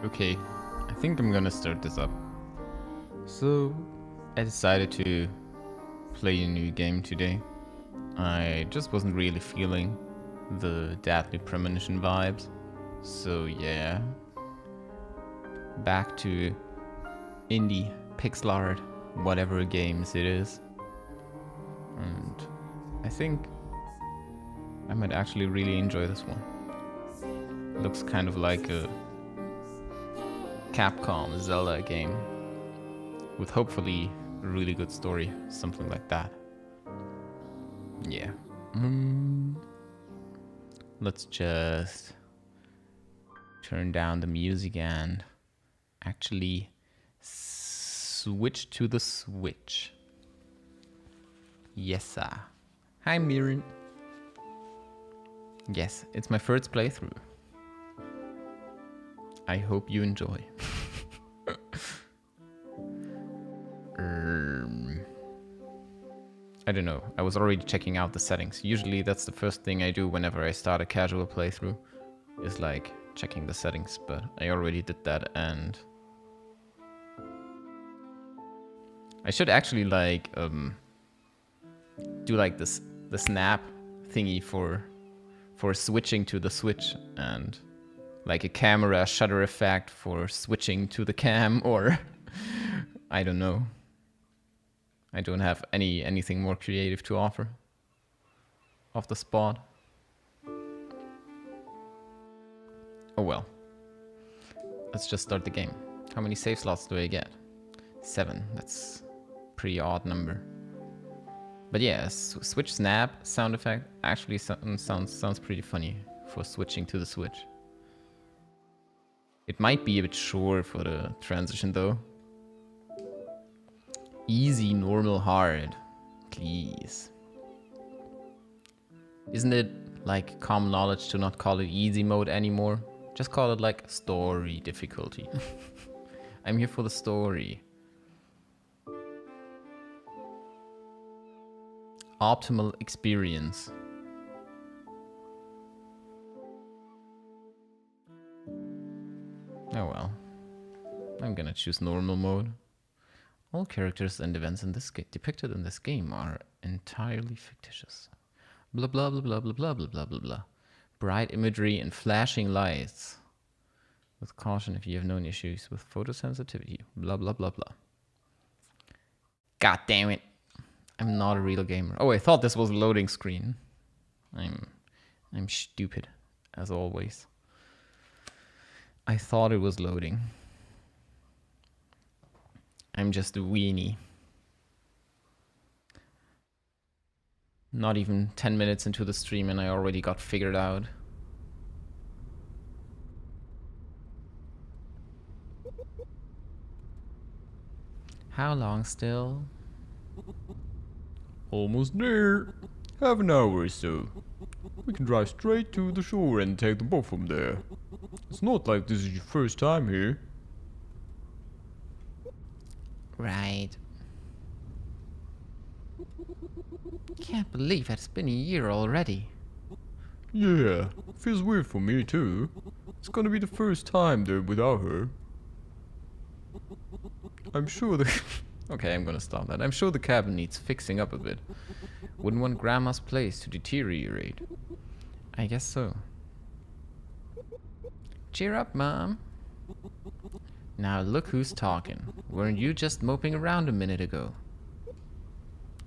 Okay, I think I'm gonna start this up. So, I decided to play a new game today. I just wasn't really feeling the Deadly Premonition vibes. So yeah, back to indie, pixel art, whatever games it is. And I think I might actually really enjoy this one. Looks kind of like a Capcom Zelda game with hopefully a really good story, something like that. Yeah. Let's just turn down the music and actually switch to the Switch. Yes, sir. Hi, Mirren. Yes, it's my first playthrough. I hope you enjoy. I don't know. I was already checking out the settings. Usually that's the first thing I do whenever I start a casual playthrough. Is like checking the settings, but I already did that and... I should actually like do like the snap thingy for switching to the Switch, and like a camera shutter effect for switching to the cam, or I don't know. I don't have anything more creative to offer off the spot. Oh well. Let's just start the game. How many save slots do I get? 7. That's a pretty odd number. But yeah, switch snap sound effect actually sounds pretty funny for switching to the Switch. It might be a bit short for the transition though. Easy, normal, hard. Please. Isn't it like common knowledge to not call it easy mode anymore? Just call it like story difficulty. I'm here for the story. Optimal experience. Oh well. I'm gonna choose normal mode. All characters and events in this depicted in this game are entirely fictitious. Blah blah blah blah blah blah blah blah blah blah. Bright imagery and flashing lights. With caution if you have known issues with photosensitivity. Blah blah blah blah. God damn it. I'm not a real gamer. Oh, I thought this was a loading screen. I'm stupid, as always. I thought it was loading. I'm just a weenie. Not even 10 minutes into the stream and I already got figured out. How long still? Almost there. Half an hour or so. We can drive straight to the shore and take the boat from there. It's not like this is your first time here. Right. Can't believe it's been a year already. Yeah, feels weird for me too. It's gonna be the first time there without her. I'm sure the... Okay, I'm gonna stop that. I'm sure the cabin needs fixing up a bit. Wouldn't want Grandma's place to deteriorate. I guess so. Cheer up, Mom. Now look who's talking. Weren't you just moping around a minute ago?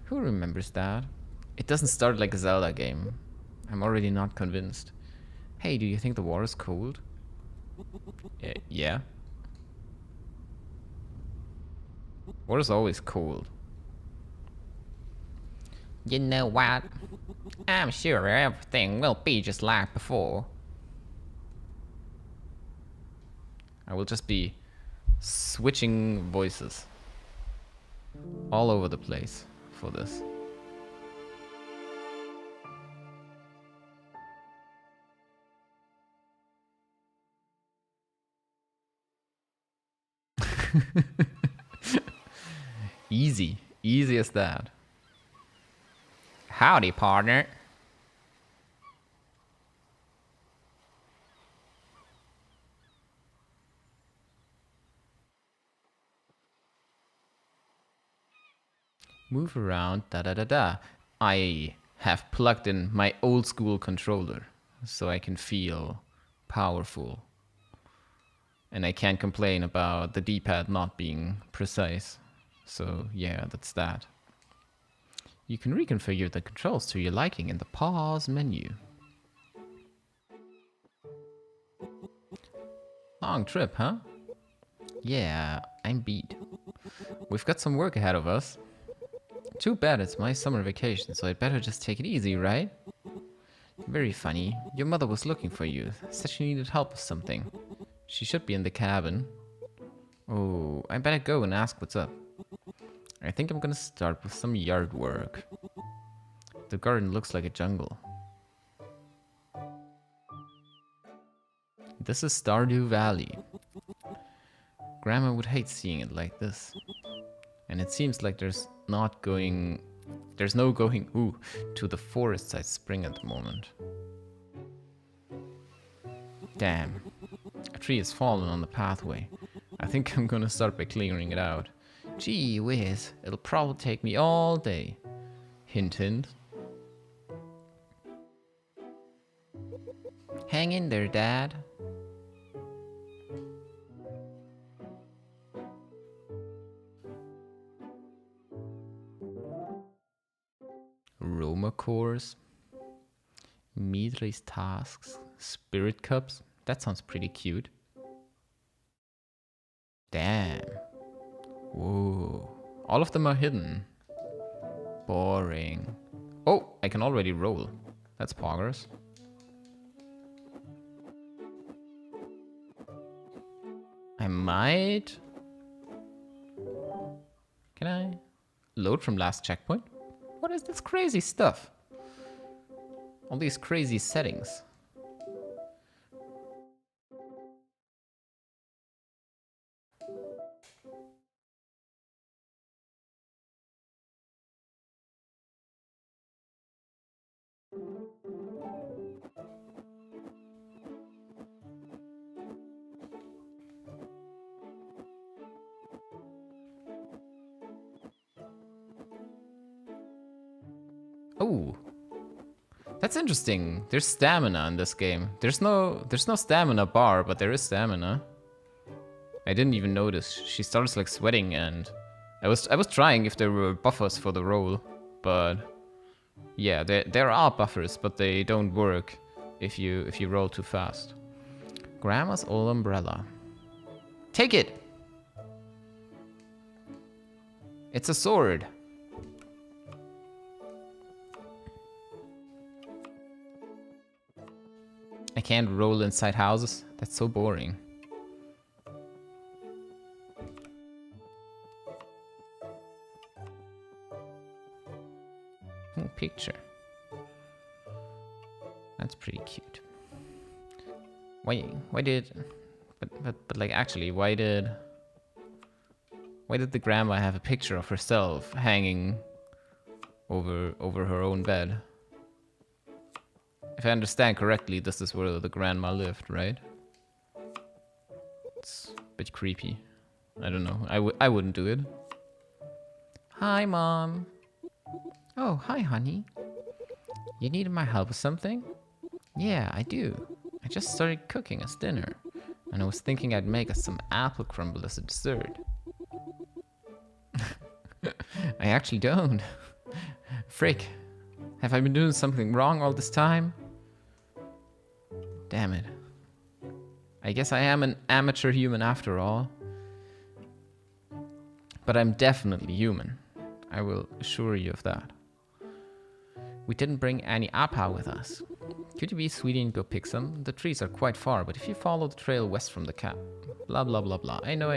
Who remembers that? It doesn't start like a Zelda game. I'm already not convinced. Hey, do you think the water's cold? Yeah. Water's always cold. You know what? I'm sure everything will be just like before. I will just be switching voices all over the place for this. Easy as that. Howdy, partner. Move around, da da da da. I have plugged in my old school controller so I can feel powerful. And I can't complain about the D-pad not being precise. So yeah, that's that. You can reconfigure the controls to your liking in the pause menu. Long trip, huh? Yeah, I'm beat. We've got some work ahead of us. Too bad it's my summer vacation, so I'd better just take it easy, right? Very funny. Your mother was looking for you. Said she needed help with something. She should be in the cabin. Oh, I better go and ask what's up. I think I'm gonna start with some yard work. The garden looks like a jungle. This is Stardew Valley. Grandma would hate seeing it like this. And it seems like there's no going to the forest side spring at the moment. Damn. A tree has fallen on the pathway. I think I'm gonna start by clearing it out. Gee whiz, it'll probably take me all day. Hint hint. Hang in there, Dad. Roma cores. Midre's tasks. Spirit cups. That sounds pretty cute. Damn. Whoa. All of them are hidden. Boring. Oh, I can already roll. That's progress. I might... Can I load from last checkpoint? What is this crazy stuff? All these crazy settings. Oh, that's interesting. There's stamina in this game. There's no stamina bar, but there is stamina. I didn't even notice. She starts like sweating, and I was trying if there were buffers for the roll, but yeah, there are buffers, but they don't work if you roll too fast. Grandma's old umbrella. Take it. It's a sword. I can't roll inside houses. That's so boring. Picture. That's pretty cute. Why did... But like actually, why did the grandma have a picture of herself hanging over her own bed? If I understand correctly, this is where the grandma lived, right? It's a bit creepy. I don't know. I wouldn't do it. Hi, Mom. Oh, hi, honey. You needed my help with something? Yeah, I do. I just started cooking us dinner, and I was thinking I'd make us some apple crumble as a dessert. I actually don't. Frick. Have I been doing something wrong all this time? Damn it. I guess I am an amateur human after all. But I'm definitely human. I will assure you of that. We didn't bring any appa with us. Could you be sweetie and go pick some? The trees are quite far, but if you follow the trail west from the cap... Blah, blah, blah, blah. I know.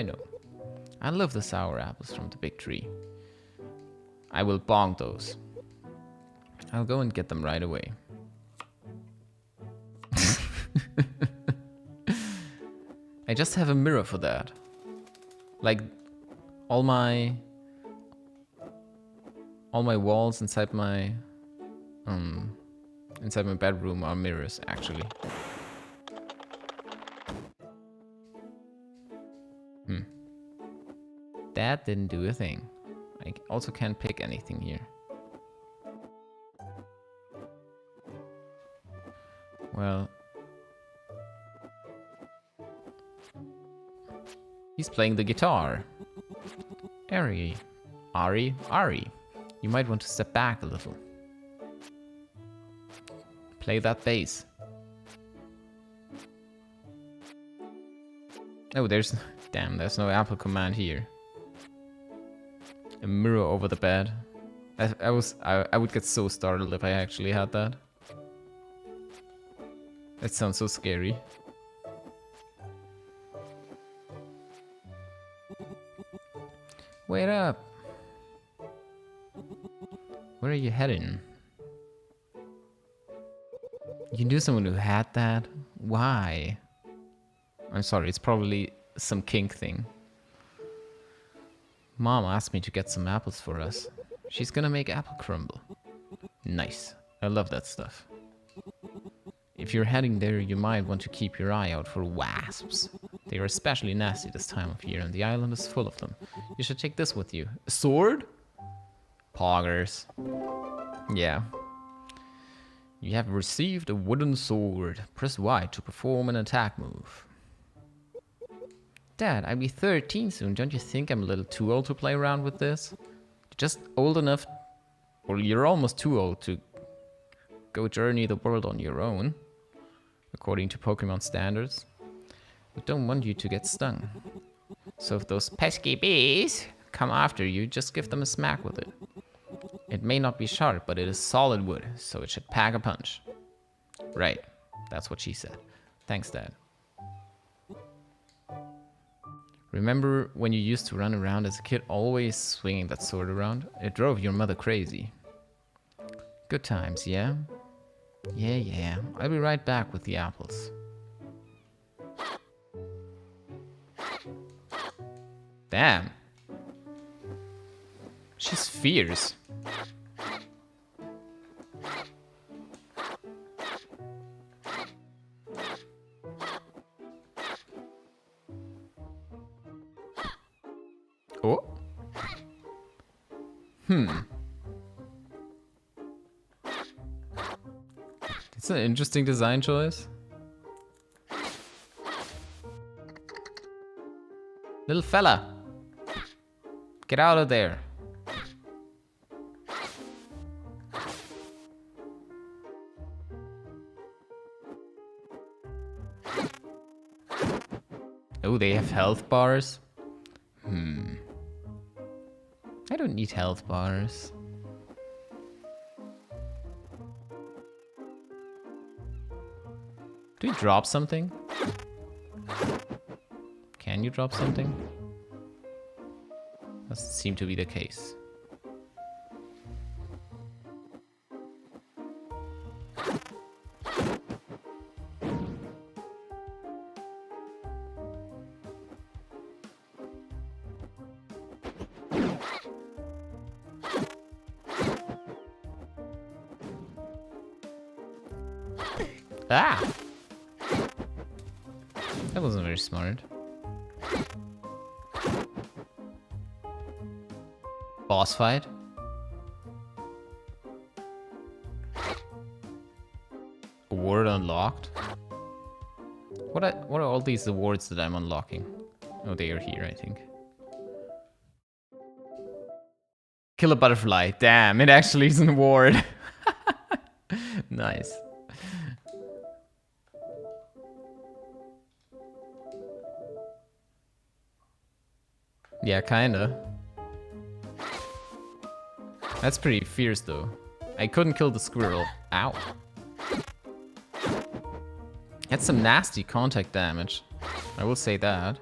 I love the sour apples from the big tree. I will bong those. I'll go and get them right away. I just have a mirror for that. Like, all my walls inside my bedroom are mirrors, actually. That didn't do a thing. I also can't pick anything here. Well, he's playing the guitar. Ari, you might want to step back a little. Play that bass. Oh, there's no Apple command here. A mirror over the bed. I would get so startled if I actually had that. That sounds so scary. Wait up. Where are you heading? You knew someone who had that? Why? I'm sorry, it's probably some kink thing. Mom asked me to get some apples for us. She's gonna make apple crumble. Nice. I love that stuff. If you're heading there, you might want to keep your eye out for wasps. They are especially nasty this time of year, and the island is full of them. You should take this with you. A sword? Poggers. Yeah. You have received a wooden sword. Press Y to perform an attack move. Dad, I'll be 13 soon. Don't you think I'm a little too old to play around with this? You're just old enough, or you're almost too old to go journey the world on your own, according to Pokemon standards. We don't want you to get stung. So if those pesky bees come after you, just give them a smack with it. It may not be sharp, but it is solid wood, so it should pack a punch. Right, that's what she said. Thanks, Dad. Remember when you used to run around as a kid, always swinging that sword around? It drove your mother crazy. Good times, yeah? Yeah. I'll be right back with the apples. Damn. She's fierce. Oh. It's an interesting design choice. Little fella. Get out of there. Oh, they have health bars? I don't need health bars. Do we drop something? Can you drop something? Doesn't seem to be the case. Ah! That wasn't very smart. Boss fight? Award unlocked? What are all these awards that I'm unlocking? Oh, they are here, I think. Kill a butterfly. Damn, it actually is an award. Nice. Yeah, kinda. That's pretty fierce though. I couldn't kill the squirrel. Ow. That's some nasty contact damage. I will say that.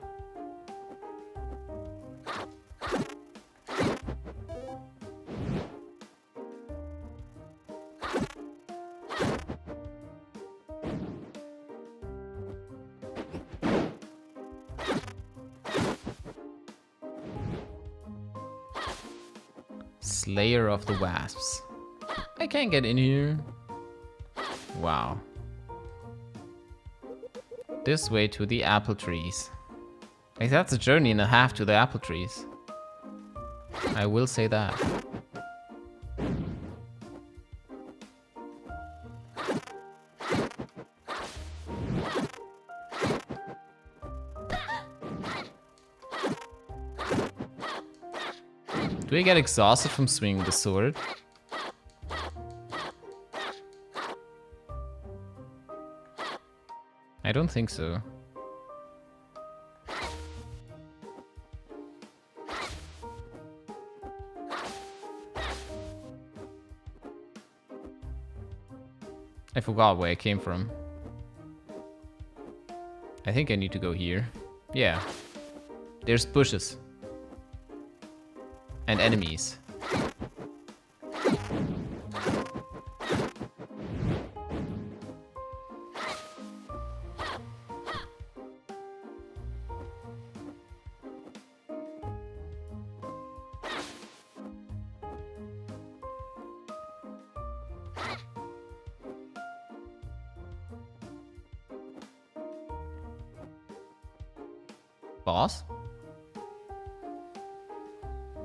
Slayer of the Wasps. I can't get in here. Wow. This way to the apple trees. Like, that's a journey and a half to the apple trees. I will say that. Do we get exhausted from swinging the sword? I don't think so. I forgot where I came from. I think I need to go here. Yeah. There's bushes. And enemies. Boss?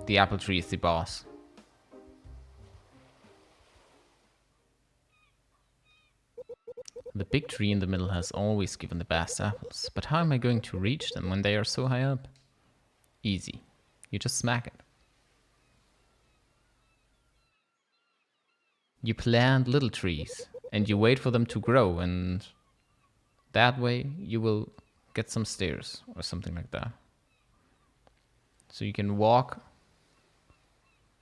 The apple tree is the boss. The big tree in the middle has always given the best apples, but how am I going to reach them when they are so high up? Easy. You just smack it. You plant little trees, and you wait for them to grow, and that way you will get some stairs, or something like that. So you can walk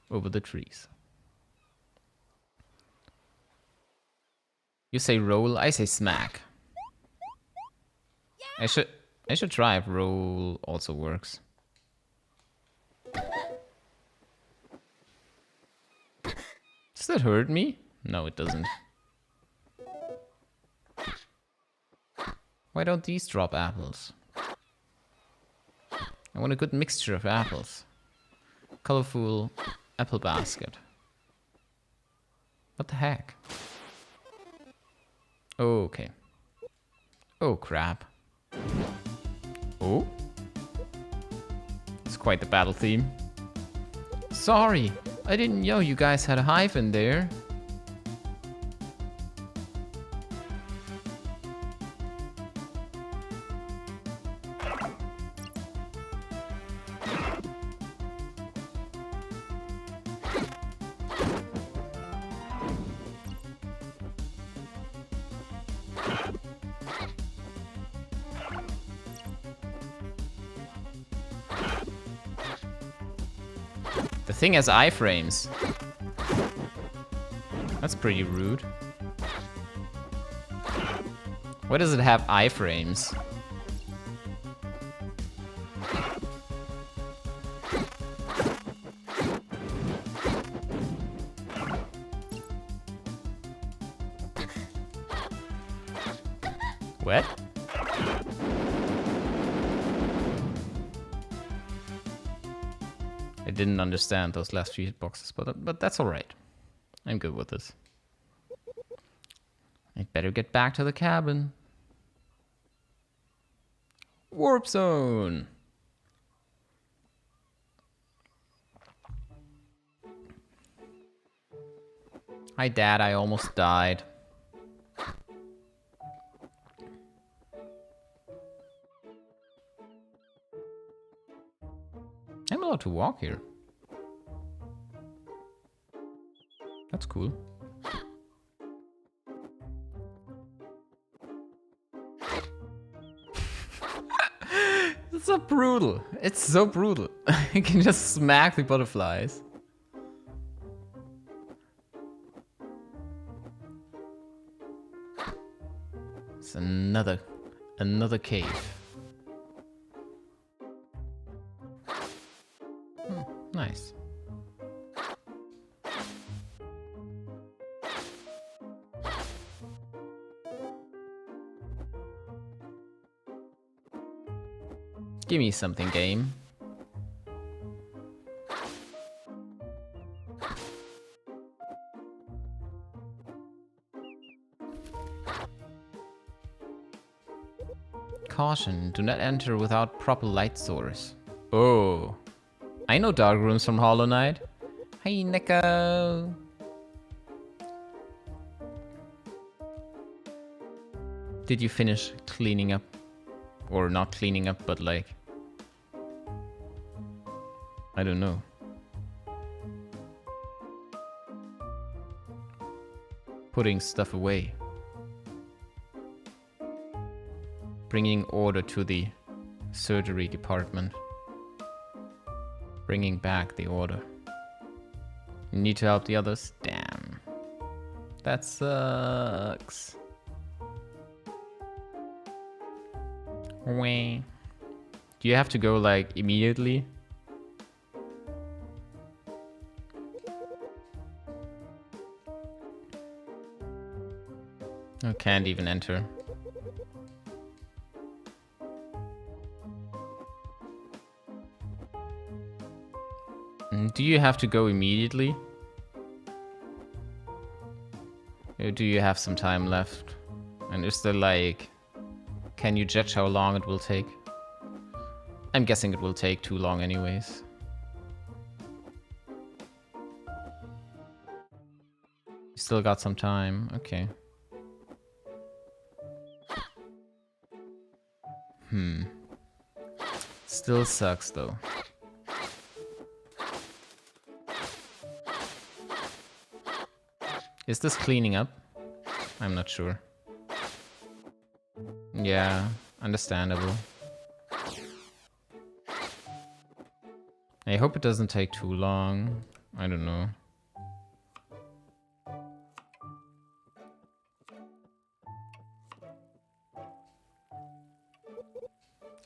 over the trees. You say roll, I say smack. I should try if roll also works. Does that hurt me? No, it doesn't. Why don't these drop apples? I want a good mixture of apples. Colorful apple basket. What the heck? Oh, okay. Oh, crap. Oh? It's quite the battle theme. Sorry, I didn't know you guys had a hive in there. The thing has iframes. That's pretty rude. Why does it have iframes? What? I didn't understand those last few hitboxes, but that's alright. I'm good with this. I'd better get back to the cabin. Warp zone! Hi, Dad, I almost died. I'm allowed to walk here. That's cool. It's so brutal. It's so brutal. You can just smack the butterflies. It's another cave. Nice. Give me something, game. Caution, do not enter without proper light source. Oh. I know dark rooms from Hollow Knight. Hey, Neko. Did you finish cleaning up? Or not cleaning up, but like... I don't know. Putting stuff away. Bringing order to the surgery department. Bringing back the order. You need to help the others? Damn. That sucks. Wait. Do you have to go like immediately? I can't even enter. Do you have to go immediately? Or do you have some time left? And is there like... Can you judge how long it will take? I'm guessing it will take too long anyways. You still got some time, okay. Still sucks though. Is this cleaning up? I'm not sure. Yeah, understandable. I hope it doesn't take too long. I don't know.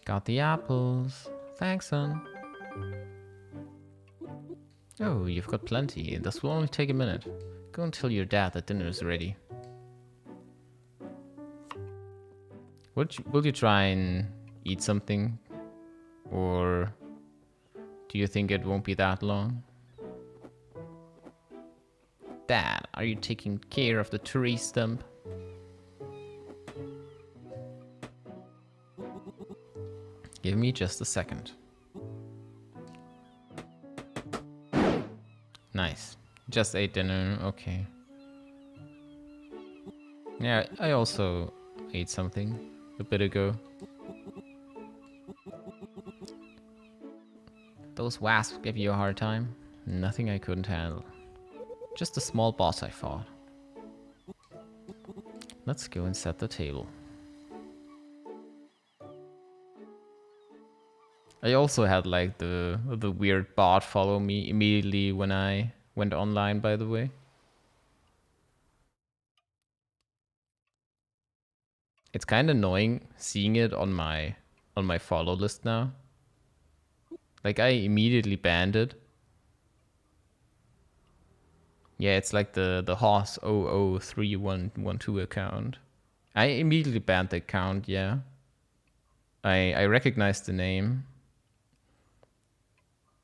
Got the apples. Thanks, son. Oh, you've got plenty. This will only take a minute. Go and tell your dad that dinner is ready. Will you try and eat something? Or do you think it won't be that long? Dad, are you taking care of the tree stump? Give me just a second. Nice. Just ate dinner, okay. Yeah, I also ate something a bit ago. Those wasps give you a hard time? Nothing I couldn't handle. Just a small boss I fought. Let's go and set the table. I also had like the weird bot follow me immediately when I went online, by the way. It's kind of annoying seeing it on my follow list now. Like I immediately banned it. Yeah, it's like the Hoss 003112 account. I immediately banned the account, yeah. I recognized the name.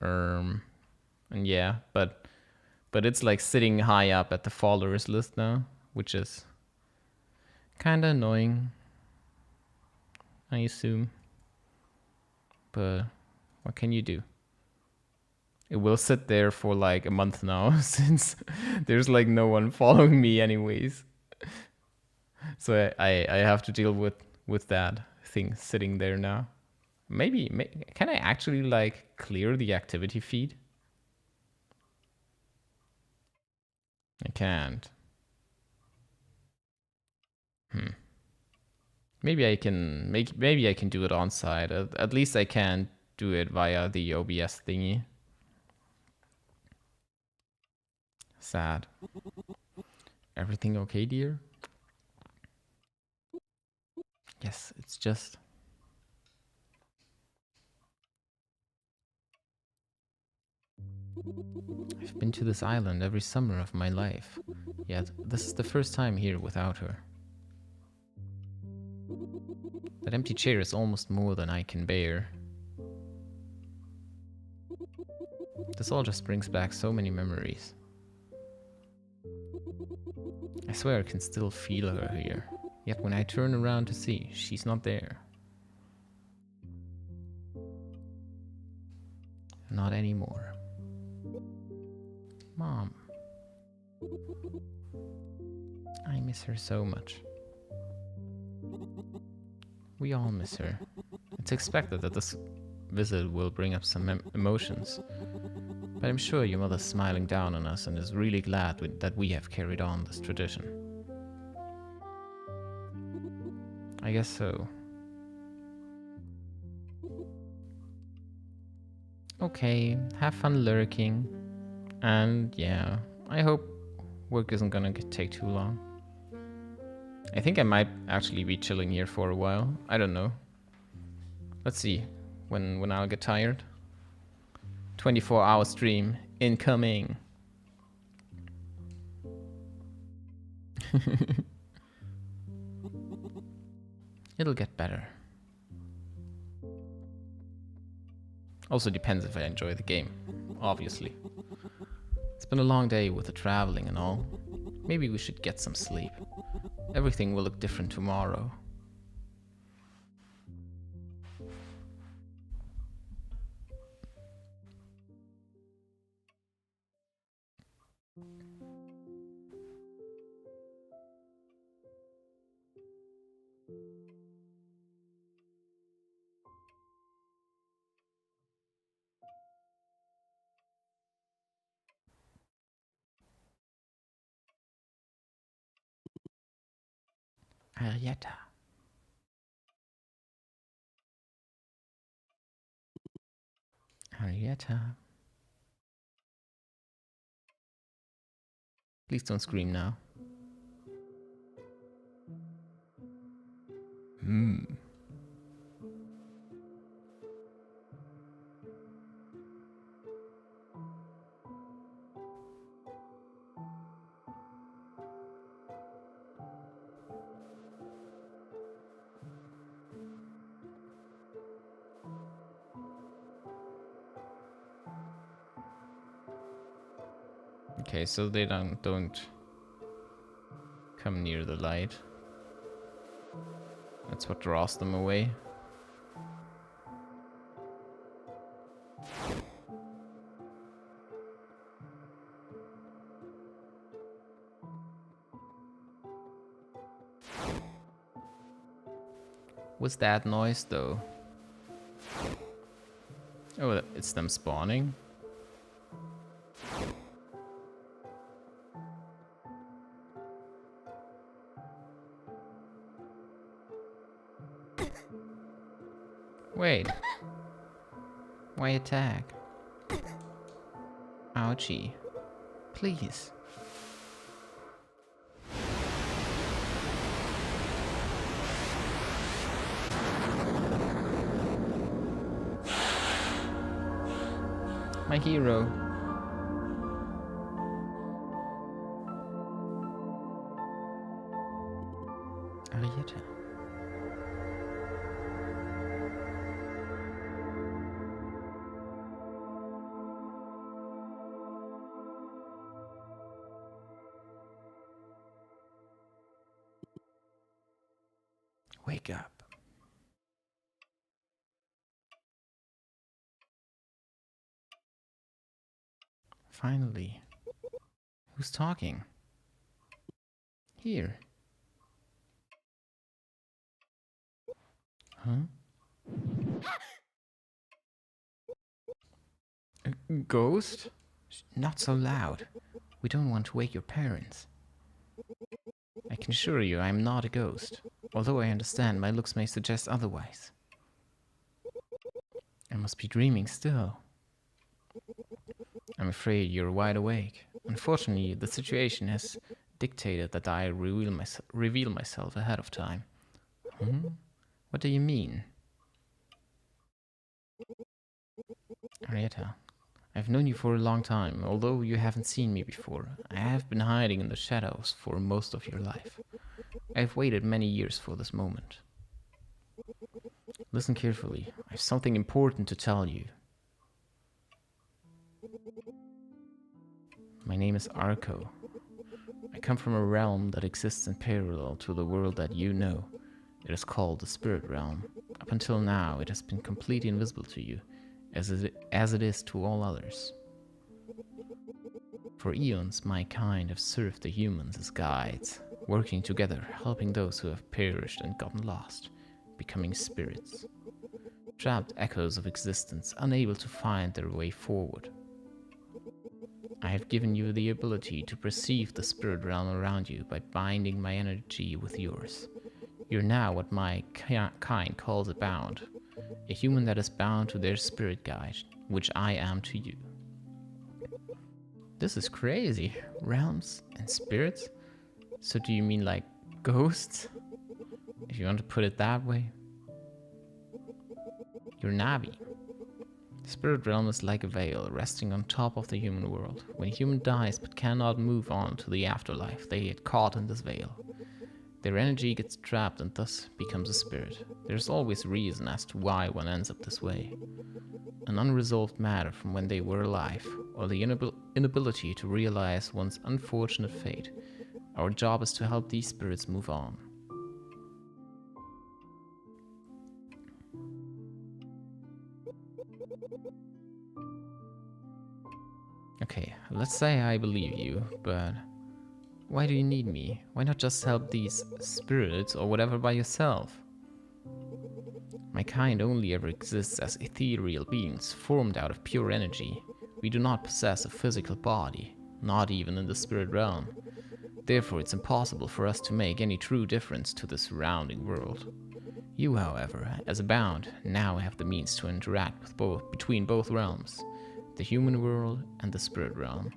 And yeah, but it's like sitting high up at the followers list now, which is kinda annoying, I assume. But what can you do? It will sit there for like a month now, since there's like no one following me anyways. So I have to deal with that thing sitting there now. Maybe can I actually like clear the activity feed? I can't. Maybe I can do it on site. At least I can do it via the OBS thingy. Sad. Everything okay, dear? Yes, it's just... I've been to this island every summer of my life, yet this is the first time here without her. That empty chair is almost more than I can bear. This all just brings back so many memories. I swear I can still feel her here, yet when I turn around to see, she's not there. Not anymore. Mom. I miss her so much. We all miss her. It's expected that this visit will bring up some emotions. But I'm sure your mother's smiling down on us and is really glad that we have carried on this tradition. I guess so. Okay, have fun lurking. And yeah, I hope work isn't gonna take too long. I think I might actually be chilling here for a while. I don't know. Let's see when I'll get tired. 24-hour stream incoming. It'll get better. Also depends if I enjoy the game, obviously. It's been a long day with the traveling and all. Maybe we should get some sleep. Everything will look different tomorrow. Arietta. Arietta. Please don't scream now. Okay, so they don't come near the light. That's what draws them away. What's that noise though? Oh, it's them spawning? Wait. Why attack? Ouchie. Please. My hero. Arietta. Wake up. Finally. Who's talking? Here. Huh? A ghost? Not so loud. We don't want to wake your parents. I can assure you I am not a ghost, although I understand my looks may suggest otherwise. I must be dreaming still. I'm afraid you're wide awake. Unfortunately, the situation has dictated that I reveal myself ahead of time. What do you mean? Arietta, I've known you for a long time, although you haven't seen me before. I have been hiding in the shadows for most of your life. I've waited many years for this moment. Listen carefully. I have something important to tell you. My name is Arco. I come from a realm that exists in parallel to the world that you know. It is called the Spirit Realm. Up until now, it has been completely invisible to you. as it is to all others. For eons, my kind have served the humans as guides, working together, helping those who have perished and gotten lost, becoming spirits. Trapped echoes of existence, unable to find their way forward. I have given you the ability to perceive the spirit realm around you by binding my energy with yours. You're now what my kind calls a bound, a human that is bound to their spirit guide, which I am to you. This is crazy. Realms and spirits? So do you mean like ghosts? If you want to put it that way. You're Navi. The spirit realm is like a veil resting on top of the human world. When a human dies but cannot move on to the afterlife, they get caught in this veil. Their energy gets trapped and thus becomes a spirit. There's always a reason as to why one ends up this way. An unresolved matter from when they were alive, or the inability to realize one's unfortunate fate. Our job is to help these spirits move on. Okay, let's say I believe you, but why do you need me? Why not just help these spirits or whatever by yourself? My kind only ever exists as ethereal beings formed out of pure energy. We do not possess a physical body, not even in the spirit realm. Therefore, it's impossible for us to make any true difference to the surrounding world. You, however, as a bound, now have the means to interact with between both realms, the human world and the spirit realm.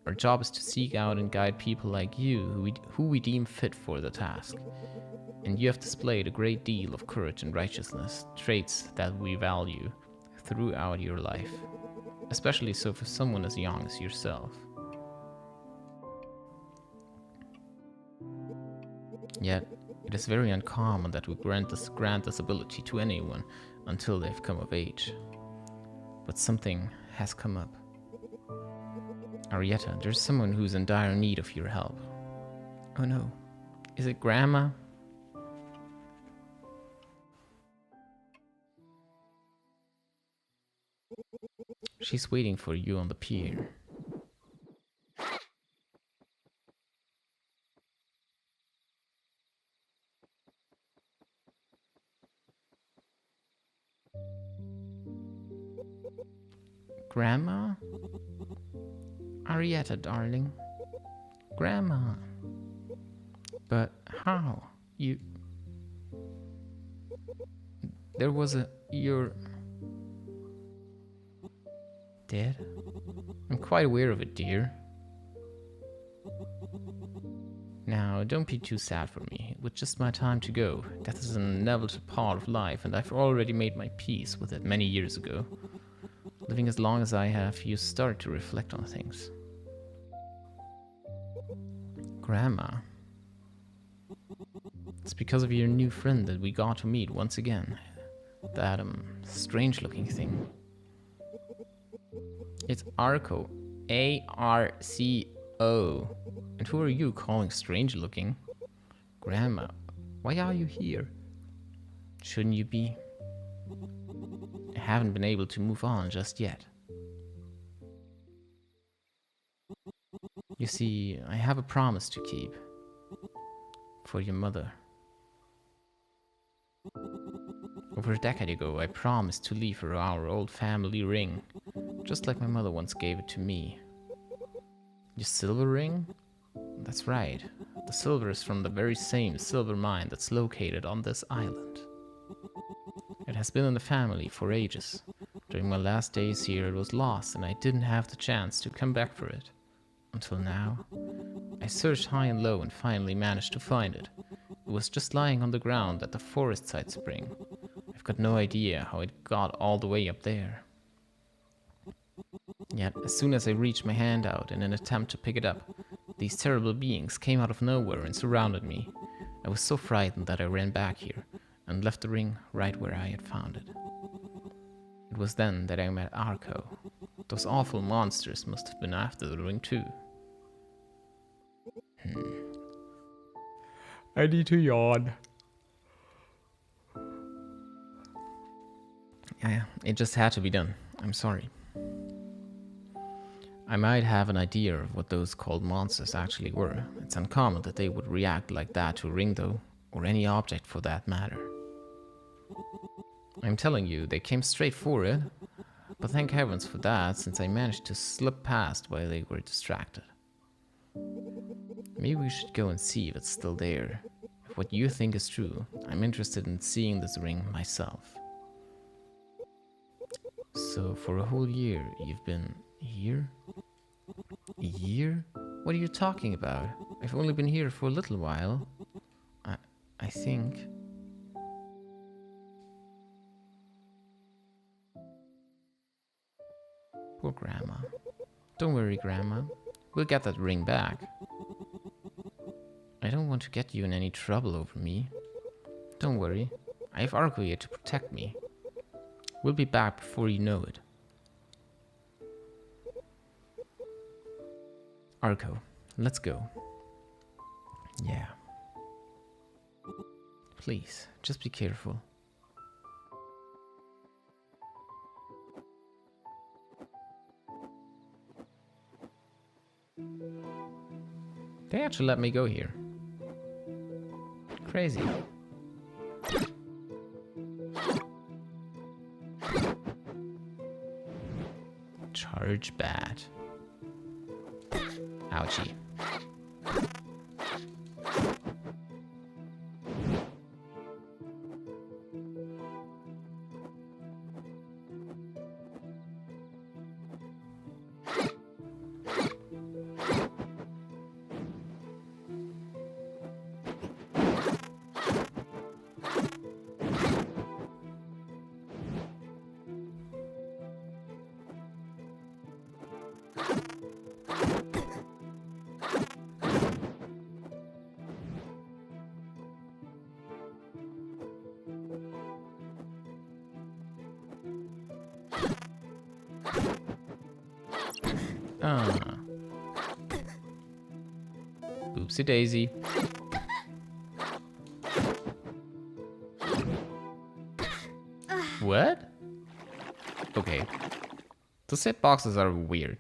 Our job is to seek out and guide people like you who we deem fit for the task. And you have displayed a great deal of courage and righteousness, traits that we value throughout your life, especially so for someone as young as yourself. Yet, it is very uncommon that we grant this ability to anyone until they've come of age. But something has come up. Arietta, there's someone who's in dire need of your help. Oh no. Is it Grandma? She's waiting for you on the pier. Grandma? Arietta, darling. Grandma. But how? There was you're dead? I'm quite aware of it, dear. Now, don't be too sad for me. With just my time to go, death is an inevitable part of life, and I've already made my peace with it many years ago. Living as long as I have, you start to reflect on things. Grandma. It's because of your new friend that we got to meet once again. That, strange-looking thing. It's Arco. A-R-C-O. And who are you calling strange-looking? Grandma, why are you here? Shouldn't you be? I haven't been able to move on just yet. You see, I have a promise to keep. For your mother. Over a decade ago, I promised to leave her our old family ring, just like my mother once gave it to me. Your silver ring? That's right. The silver is from the very same silver mine that's located on this island. It has been in the family for ages. During my last days here, it was lost and I didn't have the chance to come back for it. Until now. I searched high and low and finally managed to find it. It was just lying on the ground at the forest side spring. I've got no idea how it got all the way up there. Yet, as soon as I reached my hand out in an attempt to pick it up, these terrible beings came out of nowhere and surrounded me. I was so frightened that I ran back here and left the ring right where I had found it. It was then that I met Arco. Those awful monsters must have been after the ring too. I need to yawn. Yeah, it just had to be done. I'm sorry. I might have an idea of what those called monsters actually were. It's uncommon that they would react like that to a ring, though, or any object for that matter. I'm telling you, they came straight for it. But thank heavens for that, since I managed to slip past while they were distracted. Maybe we should go and see if it's still there. If what you think is true, I'm interested in seeing this ring myself. So for a whole year, you've been here? A year? What are you talking about? I've only been here for a little while. I think... Poor Grandma. Don't worry, Grandma. We'll get that ring back. I don't want to get you in any trouble over me. Don't worry. I have Argo here to protect me. We'll be back before you know it. Argo, let's go. Yeah. Please, just be careful. They actually let me go here. Crazy. Charge bat. Ouchie. Oopsie daisy. What? Okay. The set boxes are weird.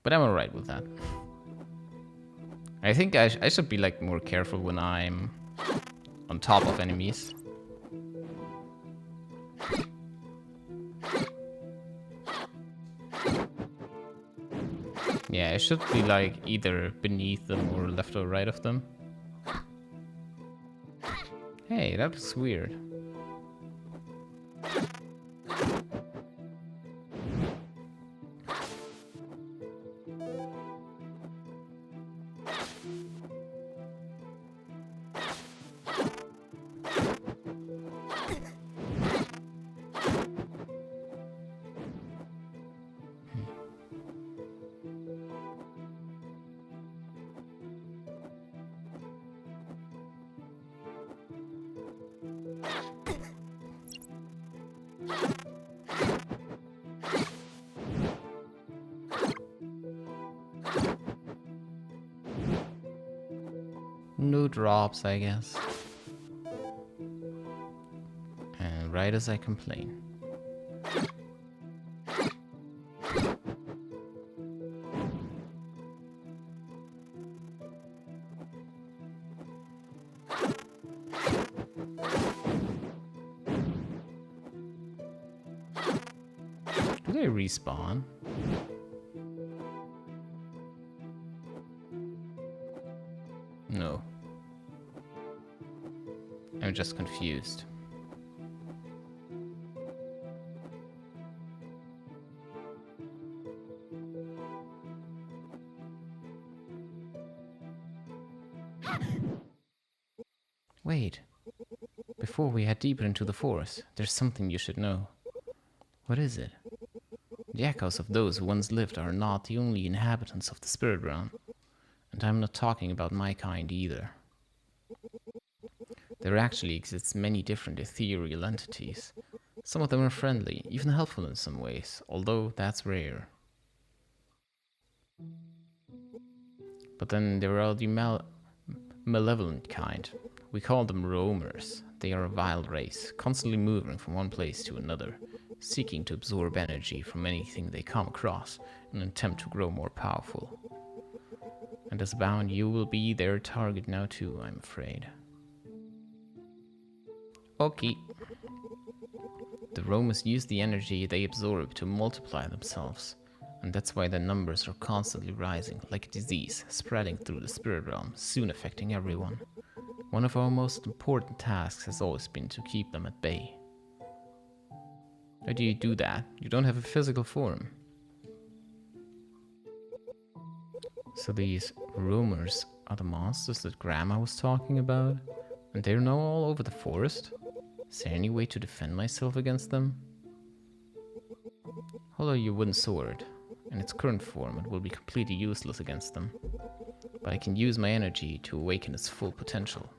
But I'm alright with that. I think I should be like more careful when I'm on top of enemies. Yeah, I should be like either beneath them or left or right of them. Hey, that looks weird. No drops, I guess. And right as I complain. Do they respawn? No. I'm just confused. Wait. Before we head deeper into the forest, there's something you should know. What is it? The echoes of those who once lived are not the only inhabitants of the spirit realm. And I'm not talking about my kind either. There actually exists many different ethereal entities. Some of them are friendly, even helpful in some ways, although that's rare. But then there are the malevolent kind. We call them roamers. They are a wild race, constantly moving from one place to another, seeking to absorb energy from anything they come across in an attempt to grow more powerful. And as bound, you will be their target now too, I'm afraid. Okay. The Romans use the energy they absorb to multiply themselves, and that's why their numbers are constantly rising, like a disease, spreading through the spirit realm, soon affecting everyone. One of our most important tasks has always been to keep them at bay. How do you do that? You don't have a physical form. So these rumors are the monsters that Grandma was talking about? And they're now all over the forest? Is there any way to defend myself against them? Although your wooden sword, in its current form, it will be completely useless against them. But I can use my energy to awaken its full potential.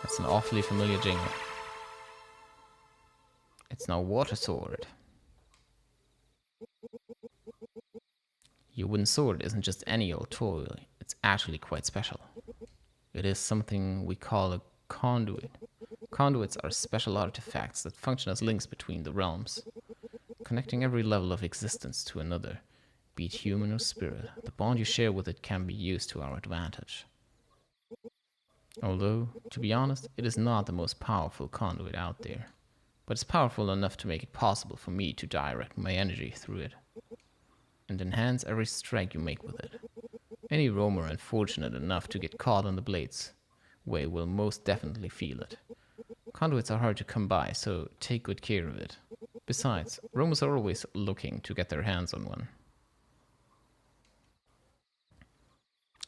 That's an awfully familiar jingle. It's now Water Sword. Your wooden sword isn't just any old toy, it's actually quite special. It is something we call a conduit. Conduits are special artifacts that function as links between the realms, connecting every level of existence to another, be it human or spirit. The bond you share with it can be used to our advantage. Although, to be honest, it is not the most powerful conduit out there, but it's powerful enough to make it possible for me to direct my energy through it, and enhance every strike you make with it. Any roamer unfortunate enough to get caught on the blade's way will most definitely feel it. Conduits are hard to come by, so take good care of it. Besides, roamers are always looking to get their hands on one.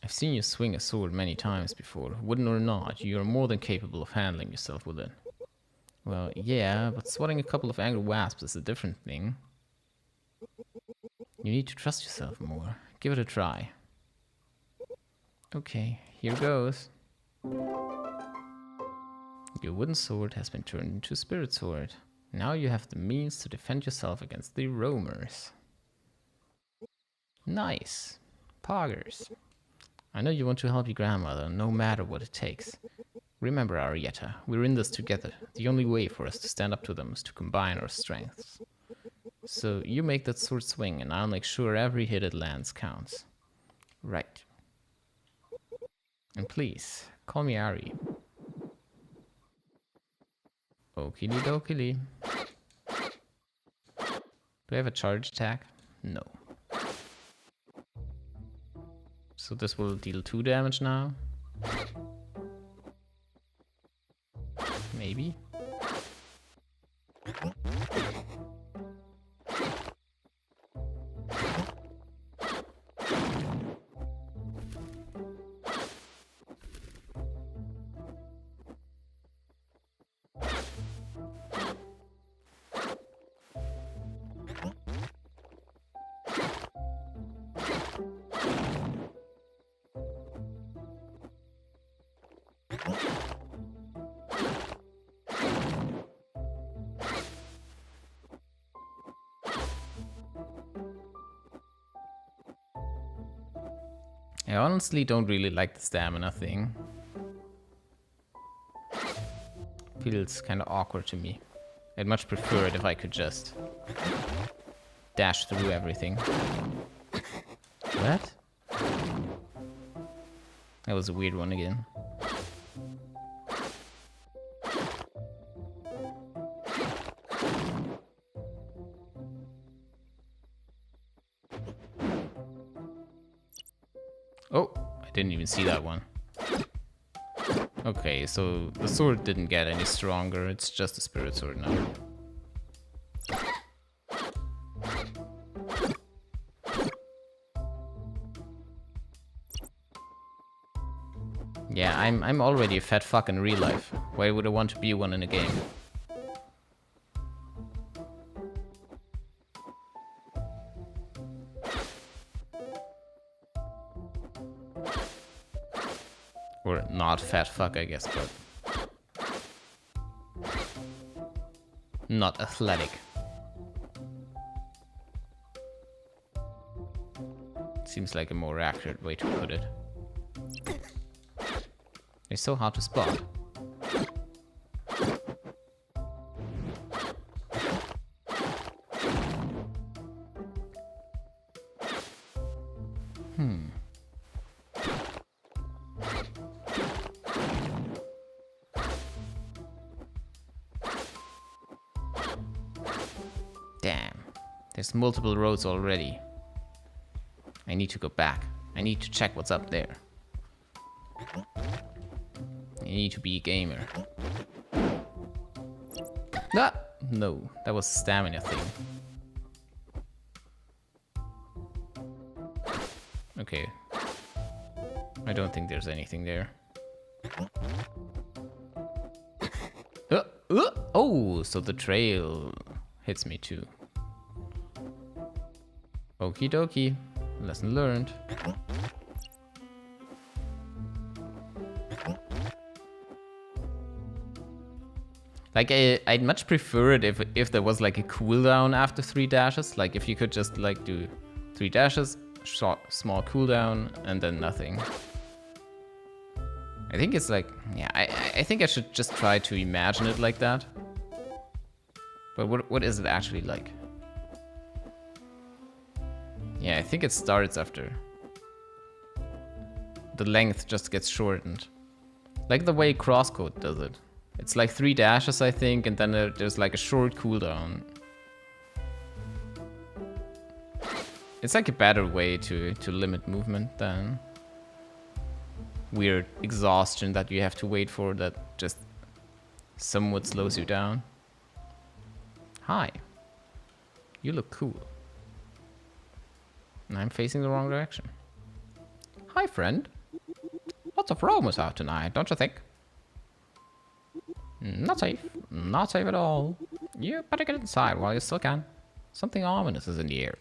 I've seen you swing a sword many times before. Wooden or not, you are more than capable of handling yourself with it. Well, yeah, but swatting a couple of angry wasps is a different thing. You need to trust yourself more. Give it a try. Okay, here goes. Your wooden sword has been turned into a spirit sword. Now you have the means to defend yourself against the roamers. Nice. Poggers. I know you want to help your grandmother, no matter what it takes. Remember, Arietta, we're in this together. The only way for us to stand up to them is to combine our strengths. So you make that sword swing, and I'll make sure every hit it lands counts. Right. And please, call me Ari. Okie dokie. Do I have a charge attack? No. So this will deal 2 damage now. Maybe. I honestly don't really like the stamina thing. Feels kind of awkward to me. I'd much prefer it if I could just dash through everything. What? That was a weird one again. Oh, I didn't even see that one. Okay, so the sword didn't get any stronger, it's just a spirit sword now. Yeah, I'm already a fat fuck in real life. Why would I want to be one in a game? Or not fat fuck, I guess, but not athletic. Seems like a more accurate way to put it. They're so hard to spot. Damn. There's multiple roads already. I need to go back. I need to check what's up there. I need to be a gamer. Ah! No, that was a stamina thing. Okay. I don't think there's anything there. Oh, so the trail hits me too. Okie dokie. Lesson learned. Like, I'd much prefer it if there was like a cooldown after 3 dashes. Like, if you could just like do 3 dashes, short, small cooldown, and then nothing. I think it's like, yeah, I think I should just try to imagine it like that. But what is it actually like? Yeah, I think it starts after. The length just gets shortened. Like the way Crosscode does it. It's like 3 dashes, I think, and then there's like a short cooldown. It's like a better way to limit movement than weird exhaustion that you have to wait for that just somewhat slows you down. Hi. You look cool. And I'm facing the wrong direction. Hi, friend. Lots of rumors out tonight, don't you think? Not safe. Not safe at all. You better get inside while you still can. Something ominous is in the air.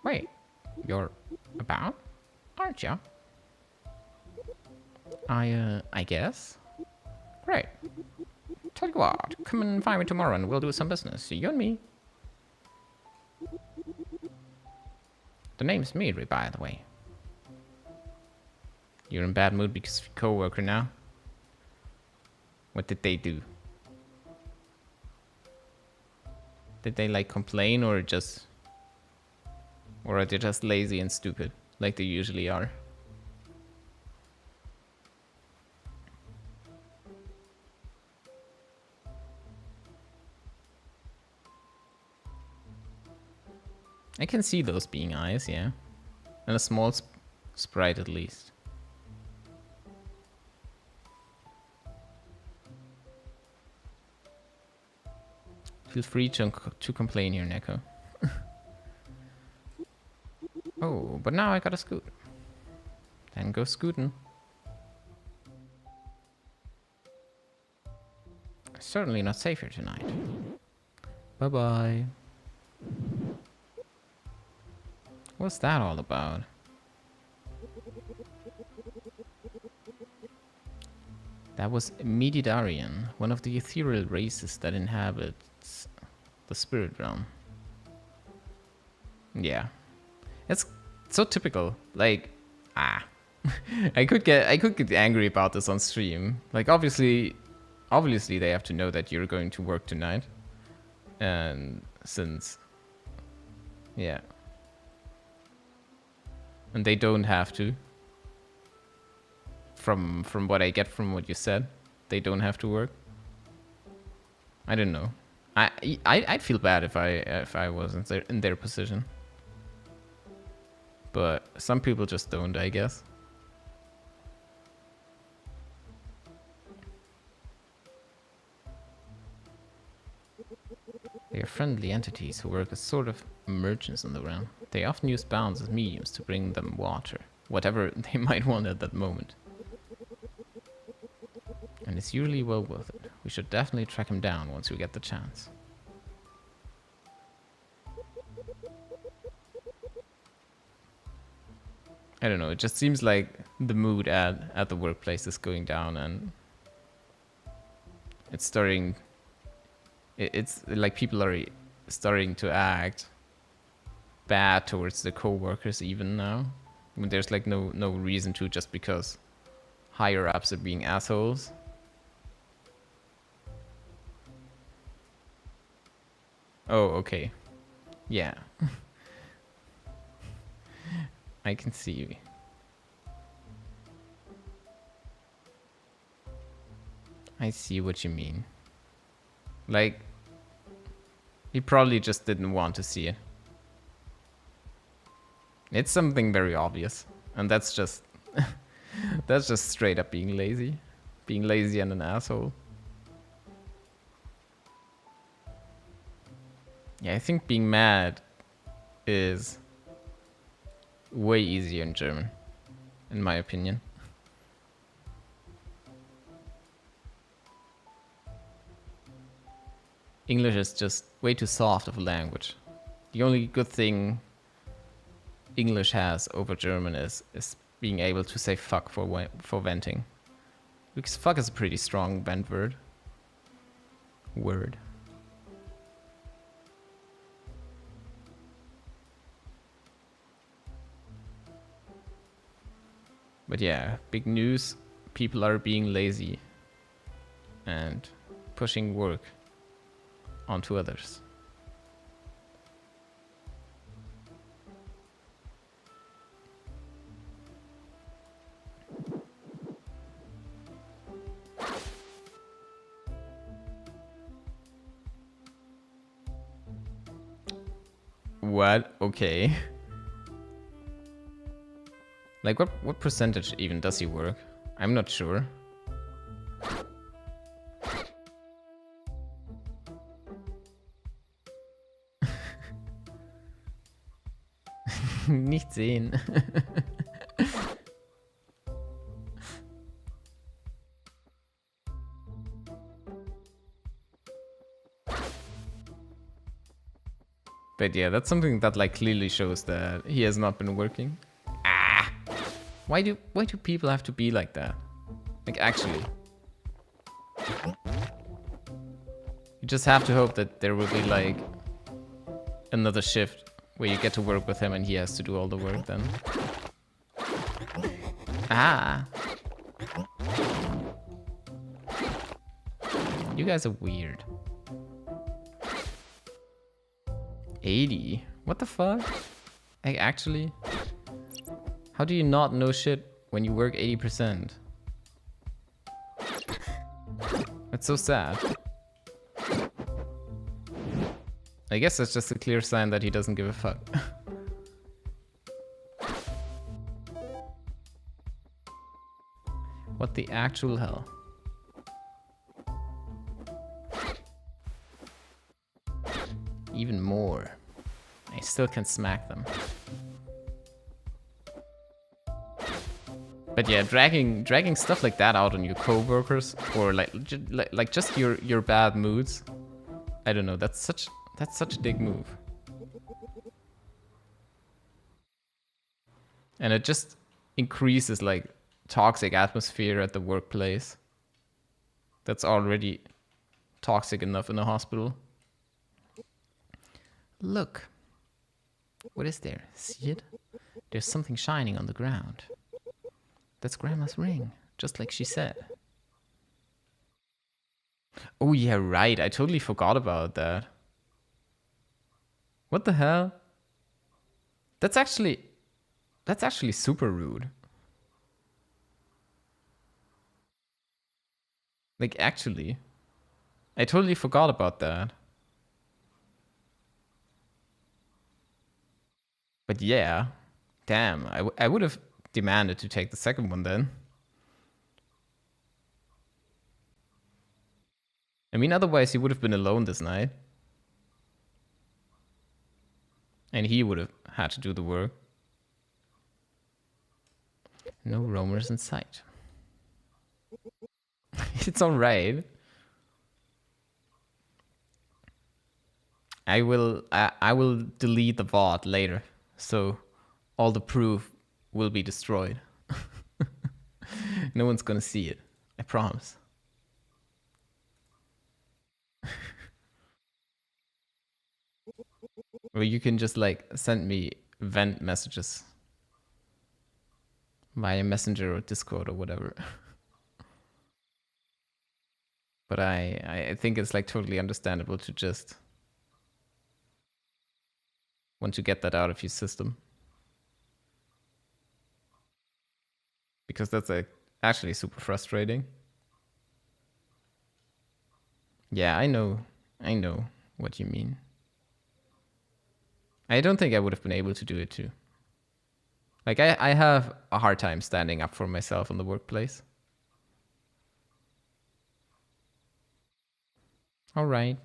Wait, you're about? Aren't you? I guess. Great. Tell you what, come and find me tomorrow and we'll do some business. You and me. The name's Miri, by the way. You're in bad mood because of your coworker now? What did they do? Did they like complain or just... Or are they just lazy and stupid, like they usually are? I can see those being eyes, yeah. And a small sprite at least. Feel free to complain here, Neko. Oh, but now I gotta scoot. Then go scootin'. Certainly not safe here tonight. Bye-bye. What's that all about? That was Mididarian, one of the ethereal races that inhabits the spirit realm. Yeah. It's so typical. Like, I could get angry about this on stream. Like, obviously they have to know that you're going to work tonight. And since, yeah. And they don't have to. From what I get from what you said, they don't have to work. I don't know. I'd feel bad if I wasn't in their position. But some people just don't, I guess. They are friendly entities who work as sort of merchants in the realm. They often use bounds as mediums to bring them water, whatever they might want at that moment. And it's usually well worth it. We should definitely track him down once we get the chance. I don't know, it just seems like the mood at the workplace is going down and it's starting... It's like people are starting to act bad towards the co-workers even now. I mean, there's like no reason to, just because higher ups are being assholes. Oh, okay. Yeah. I can see. I see what you mean. Like, he probably just didn't want to see it. It's something very obvious. And that's just... that's just straight up being lazy. Being lazy and an asshole. Yeah, I think being mad is way easier in German, in my opinion. English is just way too soft of a language. The only good thing English has over German is being able to say fuck for venting. Because fuck is a pretty strong vent word. But yeah, big news. People are being lazy and pushing work onto others. What? Okay. Like, what percentage even does he work? I'm not sure. Nicht sehen. But yeah, that's something that like clearly shows that he has not been working. Ah! Why do people have to be like that? Like, actually. You just have to hope that there will be like another shift where you get to work with him and he has to do all the work then. Ah! You guys are weird. 80? What the fuck? Like, actually? How do you not know shit when you work 80%? That's so sad. I guess that's just a clear sign that he doesn't give a fuck. What the actual hell? Even more. I still can smack them. But yeah, dragging stuff like that out on your coworkers or like just your bad moods. I don't know. That's such a big move. And it just increases like toxic atmosphere at the workplace. That's already toxic enough in a hospital. Look. What is there? See it? There's something shining on the ground. That's Grandma's ring, just like she said. Oh yeah, right. I totally forgot about that. What the hell? That's actually super rude. Like, actually. I totally forgot about that. But yeah. Damn, I would have demanded to take the second one then. I mean, otherwise he would have been alone this night. And he would have had to do the work. No roamers in sight. It's alright. I will delete the VOD later, so all the proof will be destroyed. No one's gonna see it. I promise. Or you can just like send me vent messages via Messenger or Discord or whatever. But I think it's like totally understandable to just want to get that out of your system. Because that's like actually super frustrating. Yeah, I know what you mean. I don't think I would have been able to do it too. Like, I have a hard time standing up for myself in the workplace. All right.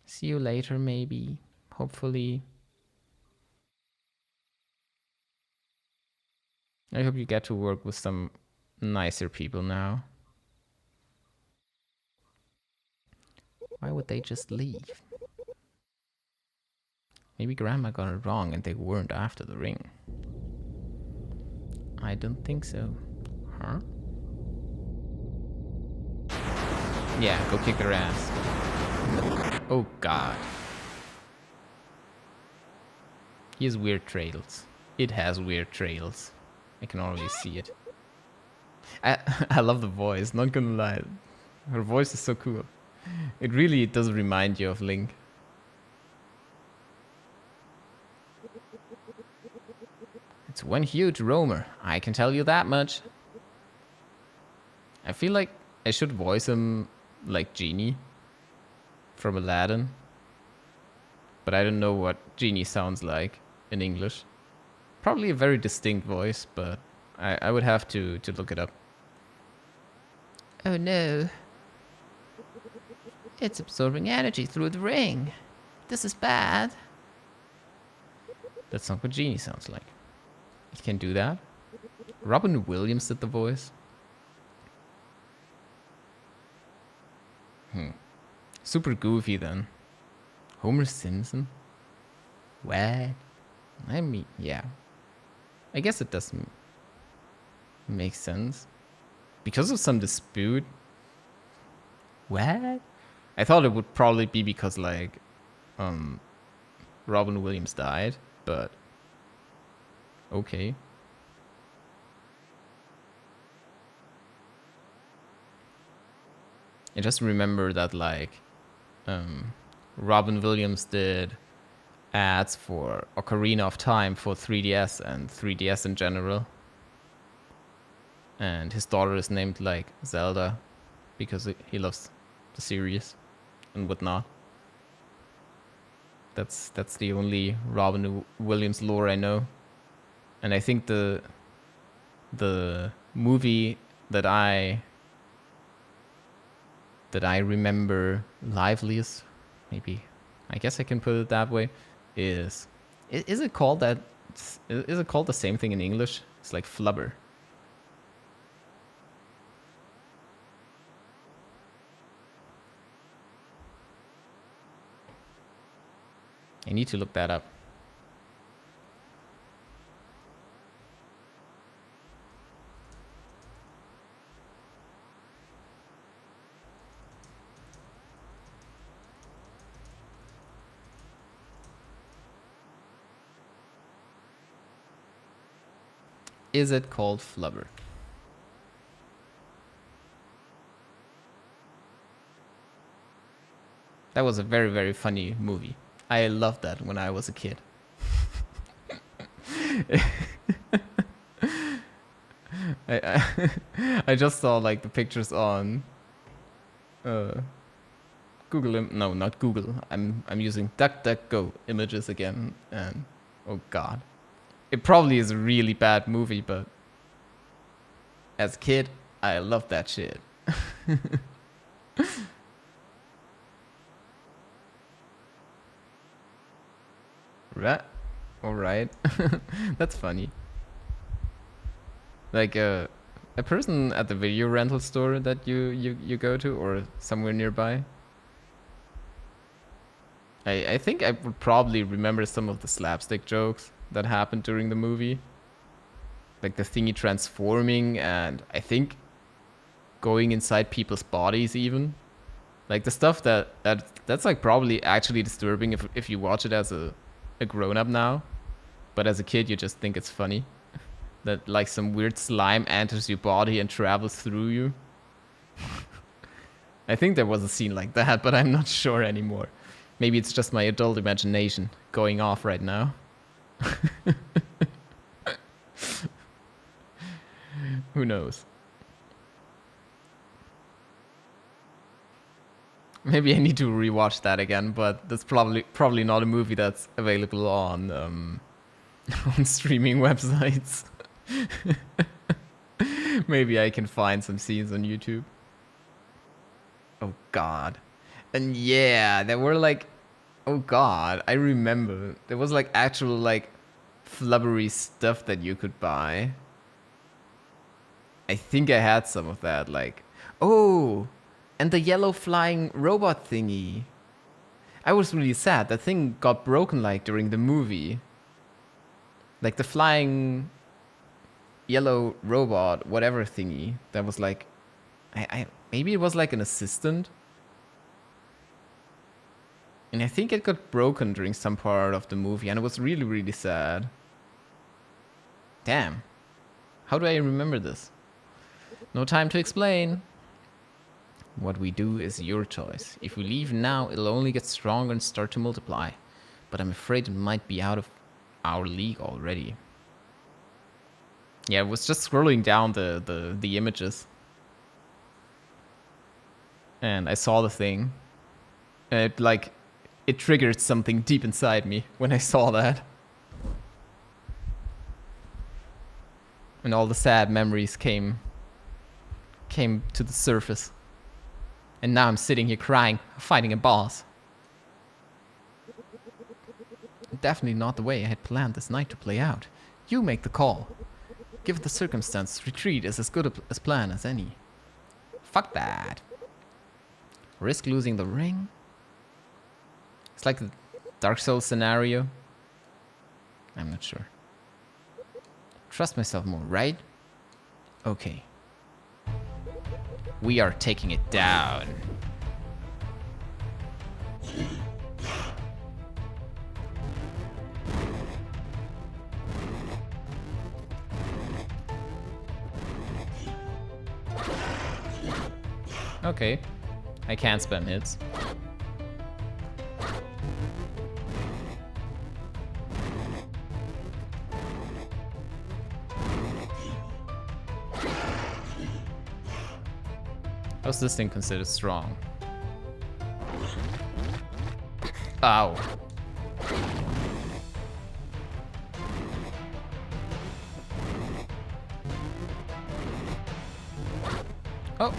See you later, maybe. Hopefully. I hope you get to work with some nicer people now. Why would they just leave? Maybe Grandma got it wrong and they weren't after the ring. I don't think so. Huh? Yeah, go kick their ass. Oh god. He has weird trails. It has weird trails. I can already see it. I love the voice, not gonna lie. Her voice is so cool. It really does remind you of Link. It's one huge roamer, I can tell you that much. I feel like I should voice him like Genie from Aladdin. But I don't know what Genie sounds like in English. Probably a very distinct voice, but I would have to look it up. Oh no. It's absorbing energy through the ring. This is bad. That's not what Genie sounds like. It can do that. Robin Williams did the voice. Super goofy then. Homer Simpson? What? I mean, yeah. I guess it does make sense. Because of some dispute? What? I thought it would probably be because, like, Robin Williams died, but okay. I just remember that, like, Robin Williams did ads for Ocarina of Time for 3DS and 3DS in general. And his daughter is named, like, Zelda because he loves the series and whatnot. That's the only Robin Williams lore I know. And I think the movie that I remember liveliest, maybe I guess I can put it that way, is it called that? Is it called the same thing in English? It's like Flubber. I need to look that up. Is it called Flubber? That was a very, very funny movie. I loved that when I was a kid. I just saw like the pictures on Google. No, not Google. I'm using DuckDuckGo images again, and oh god, it probably is a really bad movie, but as a kid, I loved that shit. Right? All right. That's funny. Like a person at the video rental store that you go to or somewhere nearby. I think I would probably remember some of the slapstick jokes that happened during the movie. Like the thingy transforming and I think going inside people's bodies even. Like the stuff that's like probably actually disturbing if you watch it as a grown up now. But as a kid you just think it's funny. That like some weird slime enters your body and travels through you. I think there was a scene like that, but I'm not sure anymore. Maybe it's just my adult imagination going off right now. Who knows? Maybe I need to rewatch that again, but that's probably not a movie that's available on on streaming websites. Maybe I can find some scenes on YouTube. Oh god. And yeah, there were like, oh god, I remember. There was like actual like flubbery stuff that you could buy. I think I had some of that, like, oh, and the yellow flying robot thingy. I was really sad. That thing got broken like during the movie. Like the flying yellow robot, whatever thingy. That was like, I maybe it was like an assistant. And I think it got broken during some part of the movie, and it was really, really sad. Damn. How do I remember this? No time to explain. What we do is your choice. If we leave now, it'll only get stronger and start to multiply. But I'm afraid it might be out of our league already. Yeah, I was just scrolling down the images. And I saw the thing. And it triggered something deep inside me when I saw that. And all the sad memories came to the surface. And now I'm sitting here crying, fighting a boss. Definitely not the way I had planned this night to play out. You make the call. Given the circumstance, retreat is as good a plan as any. Fuck that. Risk losing the ring? It's like the Dark Souls scenario. I'm not sure. Trust myself more, right? Okay. We are taking it down. Okay. I can't spam hits. How's this thing considered strong? Ow. Oh.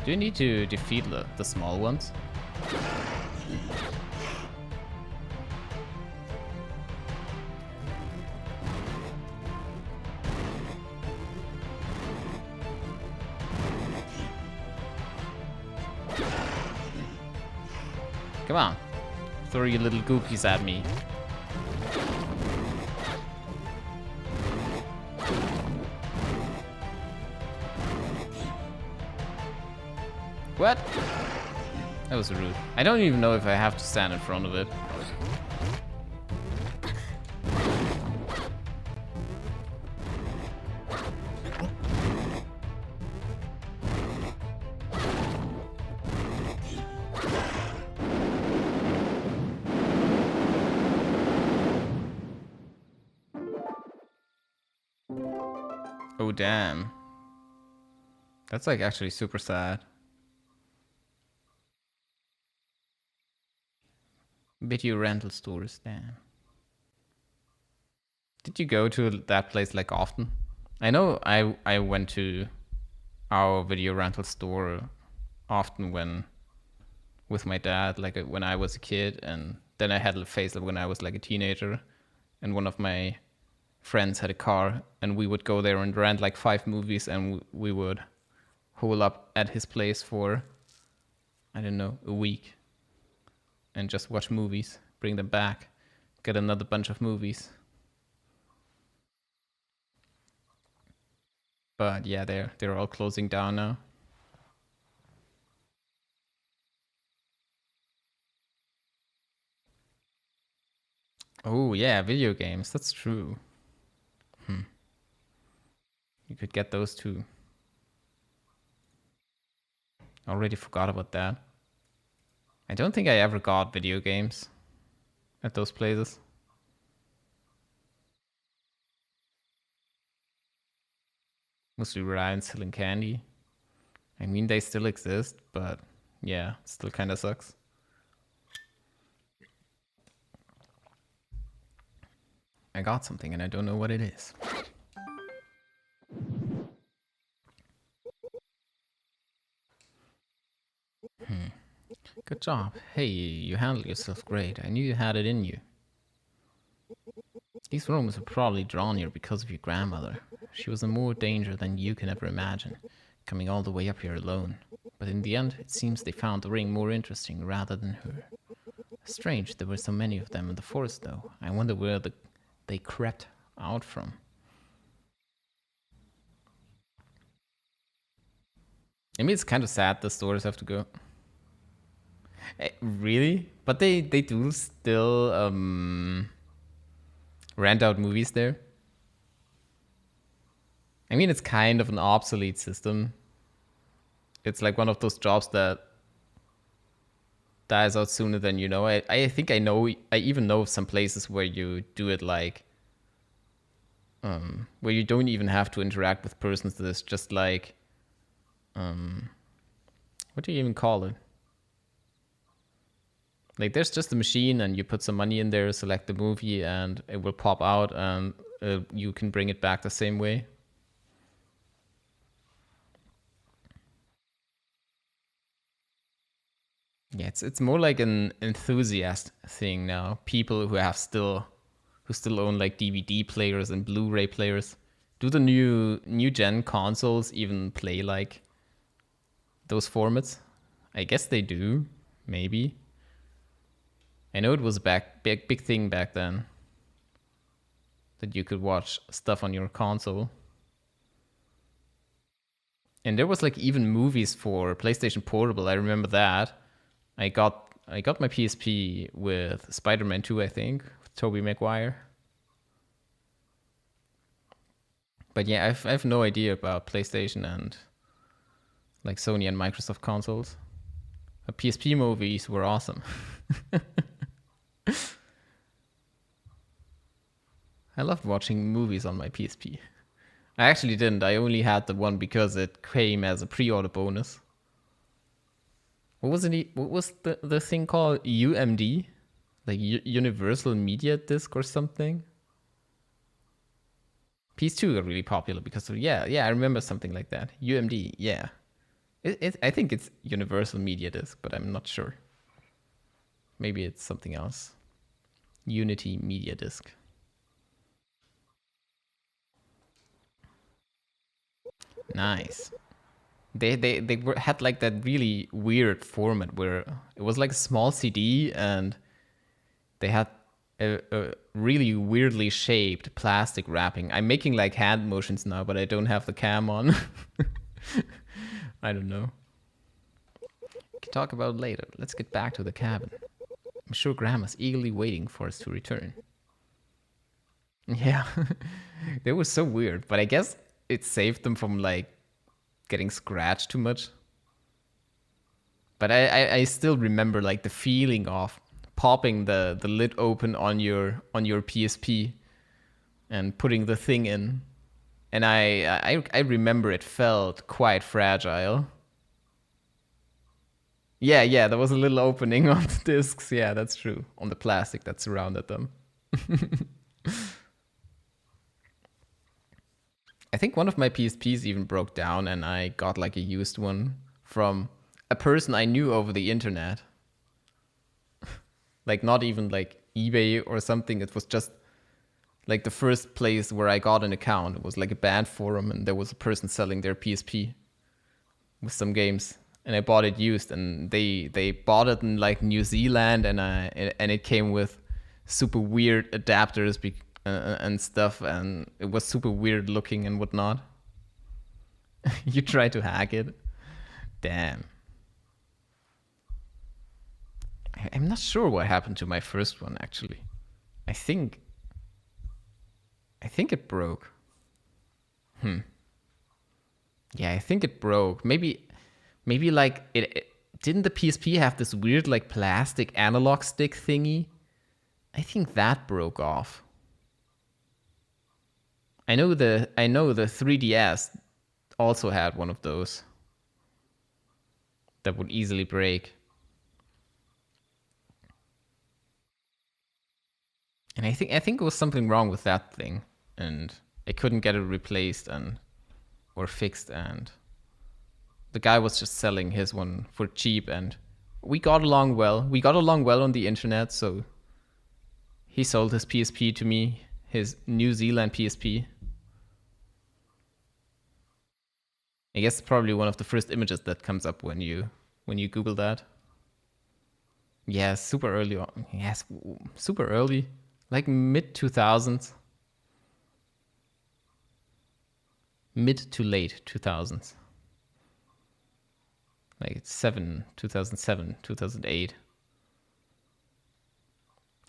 Do you need to defeat the small ones? Come on. Throw your little goopies at me. What? That was rude. I don't even know if I have to stand in front of it. Oh, damn. That's like actually super sad. Video rental stores, damn. Did you go to that place like often? I know I went to our video rental store often when with my dad, like when I was a kid, and then I had a phase when I was like a teenager, and one of my friends had a car, and we would go there and rent like 5 movies, and we would hole up at his place for, I don't know, a week, and just watch movies, bring them back, get another bunch of movies. But yeah, they're all closing down now. Oh yeah, video games. That's true. You could get those too. Already forgot about that. I don't think I ever got video games at those places. Mostly rely on selling candy. I mean, they still exist, but yeah, it still kind of sucks. I got something and I don't know what it is. Good job. Hey, you handled yourself great. I knew you had it in you. These Romans were probably drawn here because of your grandmother. She was in more danger than you can ever imagine, coming all the way up here alone. But in the end, it seems they found the ring more interesting rather than her. Strange, there were so many of them in the forest, though. I wonder where they crept out from. I mean, it's kind of sad the stores have to go. Really? But they do still rent out movies there. I mean, it's kind of an obsolete system. It's like one of those jobs that dies out sooner than you know. I think I even know some places where you do it like where you don't even have to interact with persons. There's just like what do you even call it? Like there's just a machine and you put some money in there, select the movie, and it will pop out, and you can bring it back the same way. Yeah, it's more like an enthusiast thing now. People who still own like DVD players and Blu-ray players. Do the new gen consoles even play like those formats? I guess they do, maybe. I know it was big thing back then that you could watch stuff on your console. And there was like even movies for PlayStation Portable. I remember that. I got my PSP with Spider-Man 2, I think, with Tobey Maguire. But yeah, I have no idea about PlayStation and like Sony and Microsoft consoles. But PSP movies were awesome. I loved watching movies on my PSP. I actually didn't. I only had the one because it came as a pre-order bonus. What was it? What was the thing called? UMD, like Universal Media Disc or something. PS2 got really popular because of yeah. I remember something like that. UMD, yeah. I think it's Universal Media Disc, but I'm not sure. Maybe it's something else. Unity Media Disc. Nice. They had like that really weird format where it was like a small CD and they had a really weirdly shaped plastic wrapping. I'm making like hand motions now, but I don't have the cam on. I don't know. We can talk about it later. Let's get back to the cabin. I'm sure Grandma's eagerly waiting for us to return. Yeah, they were so weird, but I guess it saved them from like getting scratched too much. But I still remember like the feeling of popping the lid open on your PSP and putting the thing in. And I remember it felt quite fragile. Yeah, there was a little opening on the discs. Yeah, that's true. On the plastic that surrounded them. I think one of my PSPs even broke down and I got like a used one from a person I knew over the internet. Like not even like eBay or something. It was just like the first place where I got an account. It was like a band forum and there was a person selling their PSP with some games. And I bought it used and they bought it in like New Zealand and it came with super weird adapters and stuff, and it was super weird looking and whatnot. You tried to hack it? Damn. I'm not sure what happened to my first one, actually. I think it broke. Yeah, I think it broke. Maybe like it didn't the PSP have this weird like plastic analog stick thingy? I think that broke off. I know the 3DS also had one of those that would easily break. And I think it was something wrong with that thing, and I couldn't get it replaced or fixed, and the guy was just selling his one for cheap, and we got along well. We got along well on the internet, so he sold his PSP to me, his New Zealand PSP. I guess it's probably one of the first images that comes up when you Google that. Yeah, super early on. Yes, super early. Like mid 2000s. Mid to late 2000s. Like it's 2007, 2008.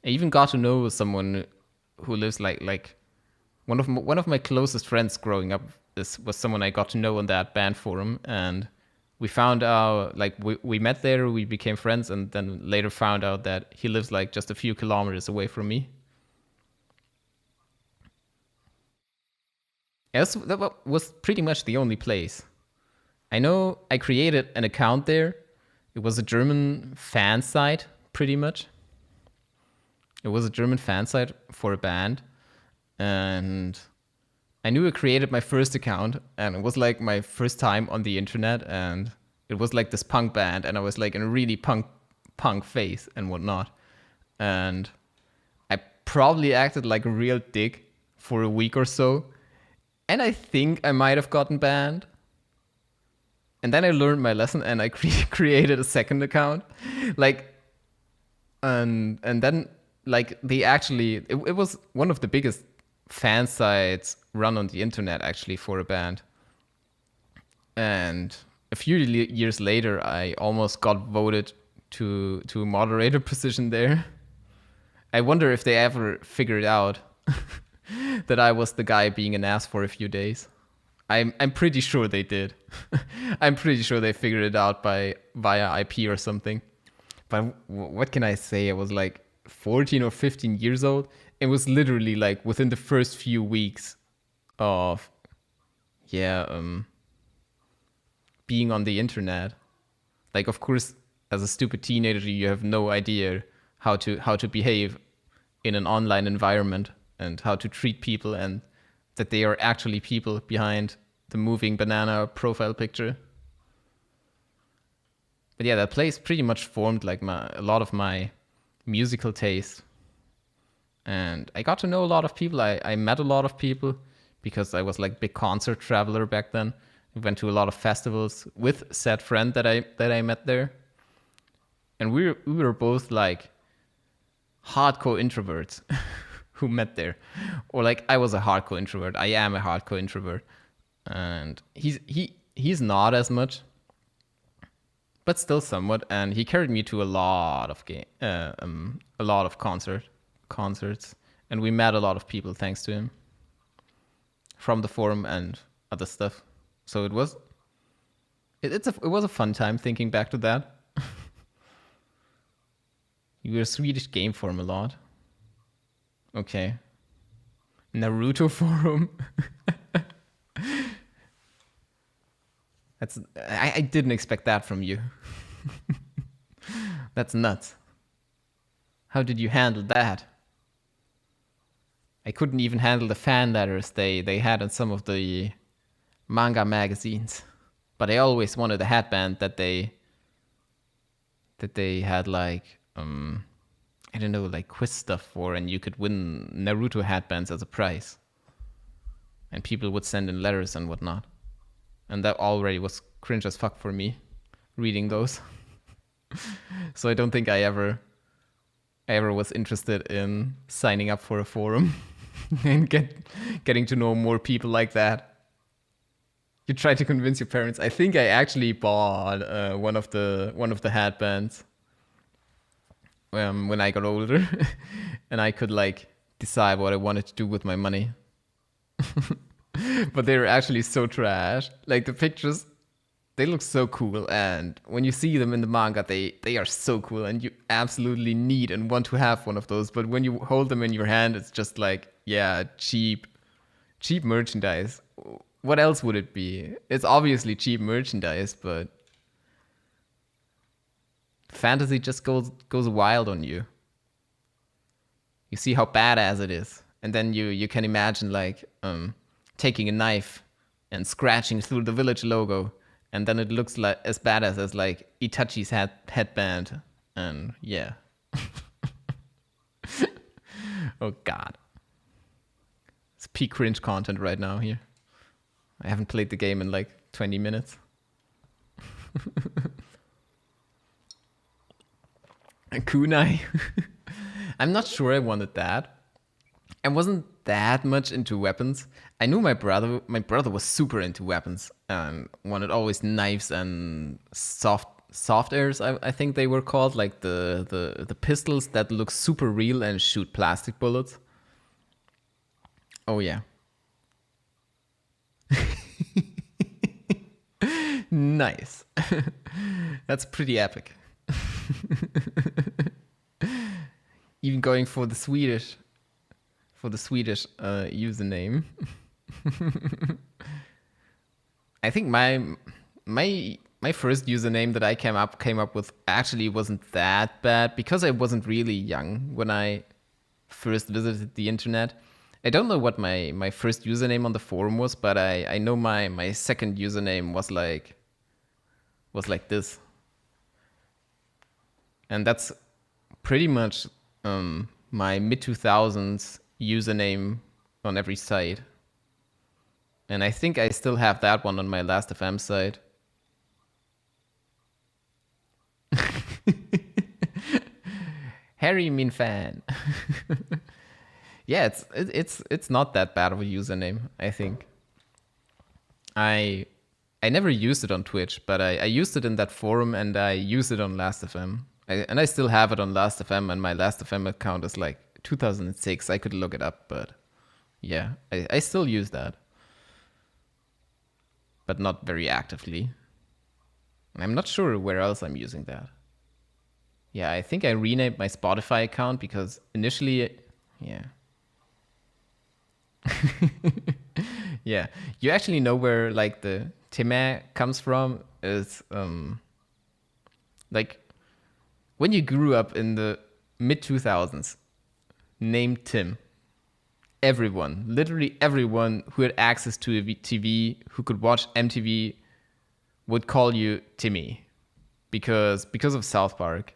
I even got to know someone who lives like one of my closest friends growing up was someone I got to know on that band forum, and we found out like we met there, we became friends, and then later found out that he lives like just a few kilometers away from me. That was pretty much the only place. I know I created an account there. It was a German fan site, pretty much. It was a German fan site for a band. And I knew I created my first account, and it was like my first time on the internet, and it was like this punk band, and I was like in a really punk face and whatnot. And I probably acted like a real dick for a week or so. And I think I might have gotten banned. And then I learned my lesson, and I created a second account. Like, and then like they actually, it was one of the biggest fan sites run on the internet actually for a band. And a few years later, I almost got voted to a moderator position there. I wonder if they ever figured out that I was the guy being an ass for a few days. I'm pretty sure they did. I'm pretty sure they figured it out via IP or something. But what can I say? I was like 14 or 15 years old. It was literally like within the first few weeks of being on the internet. Like, of course, as a stupid teenager, you have no idea how to behave in an online environment and how to treat people, and that they are actually people behind the moving banana profile picture. But yeah, that place pretty much formed like a lot of my musical taste. And I got to know a lot of people. I met a lot of people because I was like big concert traveler back then. I went to a lot of festivals with said friend that I met there. And we were both like hardcore introverts who met there. Or like I was a hardcore introvert. I am a hardcore introvert. And he's not as much, but still somewhat. And he carried me to a lot of concerts, and we met a lot of people thanks to him from the forum and other stuff. So it was a fun time thinking back to that. You were a Swedish game forum a lot. Okay. Naruto forum. I didn't expect that from you. That's nuts. How did you handle that? I couldn't even handle the fan letters they had in some of the manga magazines. But I always wanted a headband that they had like I don't know, like quiz stuff for, and you could win Naruto headbands as a prize. And people would send in letters and whatnot. And that already was cringe as fuck for me, reading those. So I don't think I ever was interested in signing up for a forum and getting to know more people like that. You try to convince your parents. I think I actually bought one of the headbands when I got older, and I could like decide what I wanted to do with my money. But they're actually so trash. Like the pictures, they look so cool, and when you see them in the manga, they are so cool, and you absolutely need and want to have one of those. But when you hold them in your hand, it's just like, yeah, cheap merchandise. What else would it be? It's obviously cheap merchandise, but fantasy just goes wild on you. You see how badass it is, and then you can imagine like taking a knife and scratching through the village logo, and then it looks like as badass as like Itachi's headband, and yeah. Oh god, it's peak cringe content right now here. I haven't played the game in like 20 minutes. A kunai. I'm not sure I wanted that. I wasn't that much into weapons. I knew my brother was super into weapons and wanted always knives and soft airs, I think they were called, like the pistols that look super real and shoot plastic bullets. Oh yeah. Nice. That's pretty epic. Even going for the Swedish username. I think my first username that I came up with actually wasn't that bad because I wasn't really young when I first visited the internet. I don't know what my first username on the forum was, but I know my second username was like this. And that's pretty much my mid-2000s username on every site. And I think I still have that one on my Last.fm site. Harry Min Fan. Yeah, it's not that bad of a username, I think. I never used it on Twitch, but I used it in that forum and I used it on Last.fm. And I still have it on Last.fm, and my Last.fm account is like 2006. I could look it up, but yeah, I still use that. But not very actively. I'm not sure where else I'm using that. Yeah, I think I renamed my Spotify account because initially, yeah. Yeah, you actually know where like the Time comes from is like when you grew up in the mid 2000s, named Tim. Everyone, literally everyone who had access to a TV, who could watch MTV, would call you Timmy, because of South Park.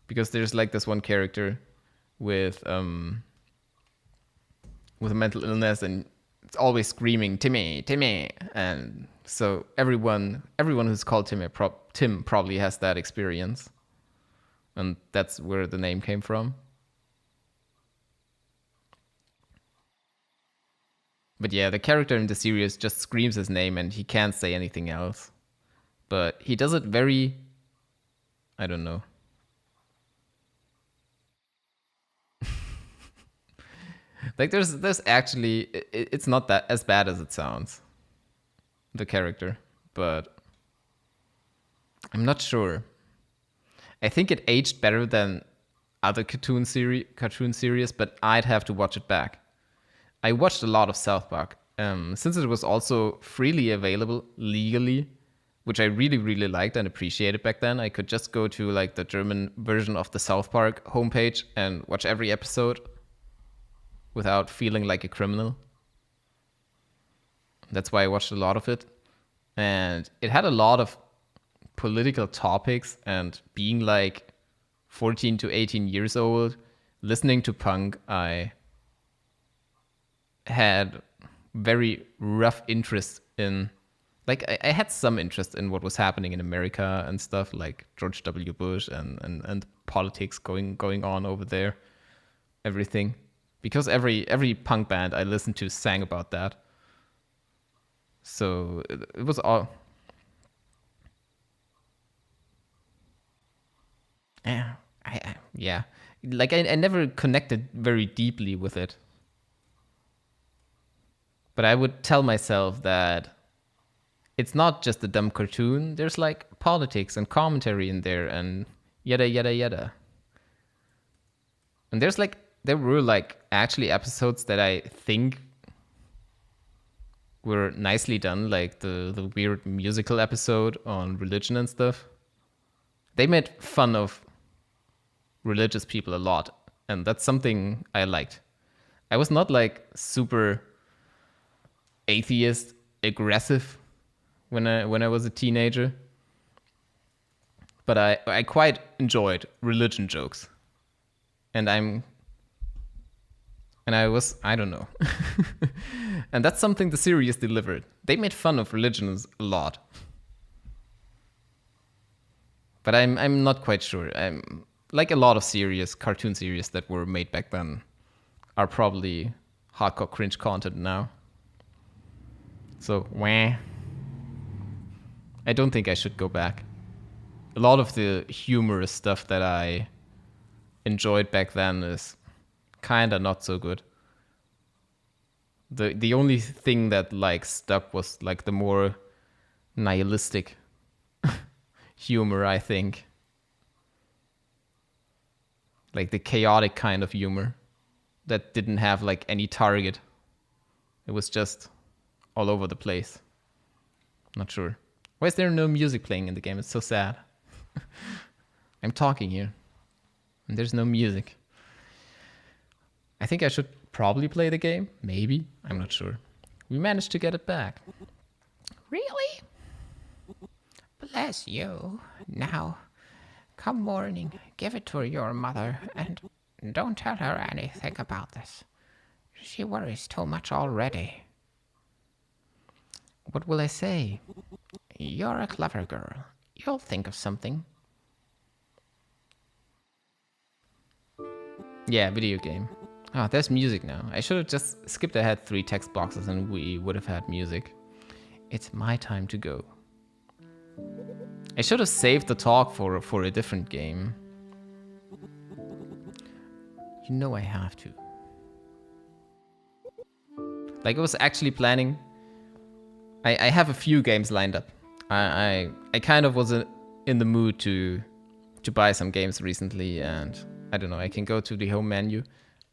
Because there's like this one character with a mental illness, and it's always screaming Timmy, Timmy, and so everyone who's called Tim probably has that experience, and that's where the name came from. But yeah, the character in the series just screams his name and he can't say anything else. But he does it very, I don't know. Like there's actually, it's not that as bad as it sounds, the character, but I'm not sure. I think it aged better than other cartoon series, but I'd have to watch it back. I watched a lot of South Park, since it was also freely available legally, which I really, really liked and appreciated back then. I could just go to like the German version of the South Park homepage and watch every episode without feeling like a criminal. That's why I watched a lot of it. And it had a lot of political topics, and being like 14 to 18 years old, listening to punk, I had very rough interest in, like, I had some interest in what was happening in America and stuff, like George W. Bush and politics going on over there, everything. Because every punk band I listened to sang about that. So it was all... Yeah, yeah. Like, I never connected very deeply with it. But I would tell myself that it's not just a dumb cartoon. There's like politics and commentary in there and yada, yada, yada. And there were like actually episodes that I think were nicely done, like the weird musical episode on religion and stuff. They made fun of religious people a lot, and that's something I liked. I was not like super atheist aggressive when I was a teenager, but I quite enjoyed religion jokes, and I don't know. And that's something the series delivered. They made fun of religions a lot. But I'm not quite sure. I'm like a lot of cartoon series that were made back then are probably hardcore cringe content now. So, wah. I don't think I should go back. A lot of the humorous stuff that I enjoyed back then is kinda not so good. The only thing that like stuck was like the more nihilistic humor, I think. Like the chaotic kind of humor that didn't have like any target. It was just all over the place. Not sure. Why is there no music playing in the game? It's so sad. I'm talking here, and there's no music. I think I should probably play the game. Maybe. I'm not sure. We managed to get it back. Really? Bless you. Now, come morning, give it to your mother, and don't tell her anything about this. She worries too much already. What will I say? You're a clever girl. You'll think of something. Yeah, video game. Oh, there's music now. I should have just skipped ahead 3 text boxes and we would have had music. It's my time to go. I should have saved the talk for a different game. You know I have to. Like, I was actually planning. I have a few games lined up. I kind of was in the mood to buy some games recently, and I don't know, I can go to the home menu.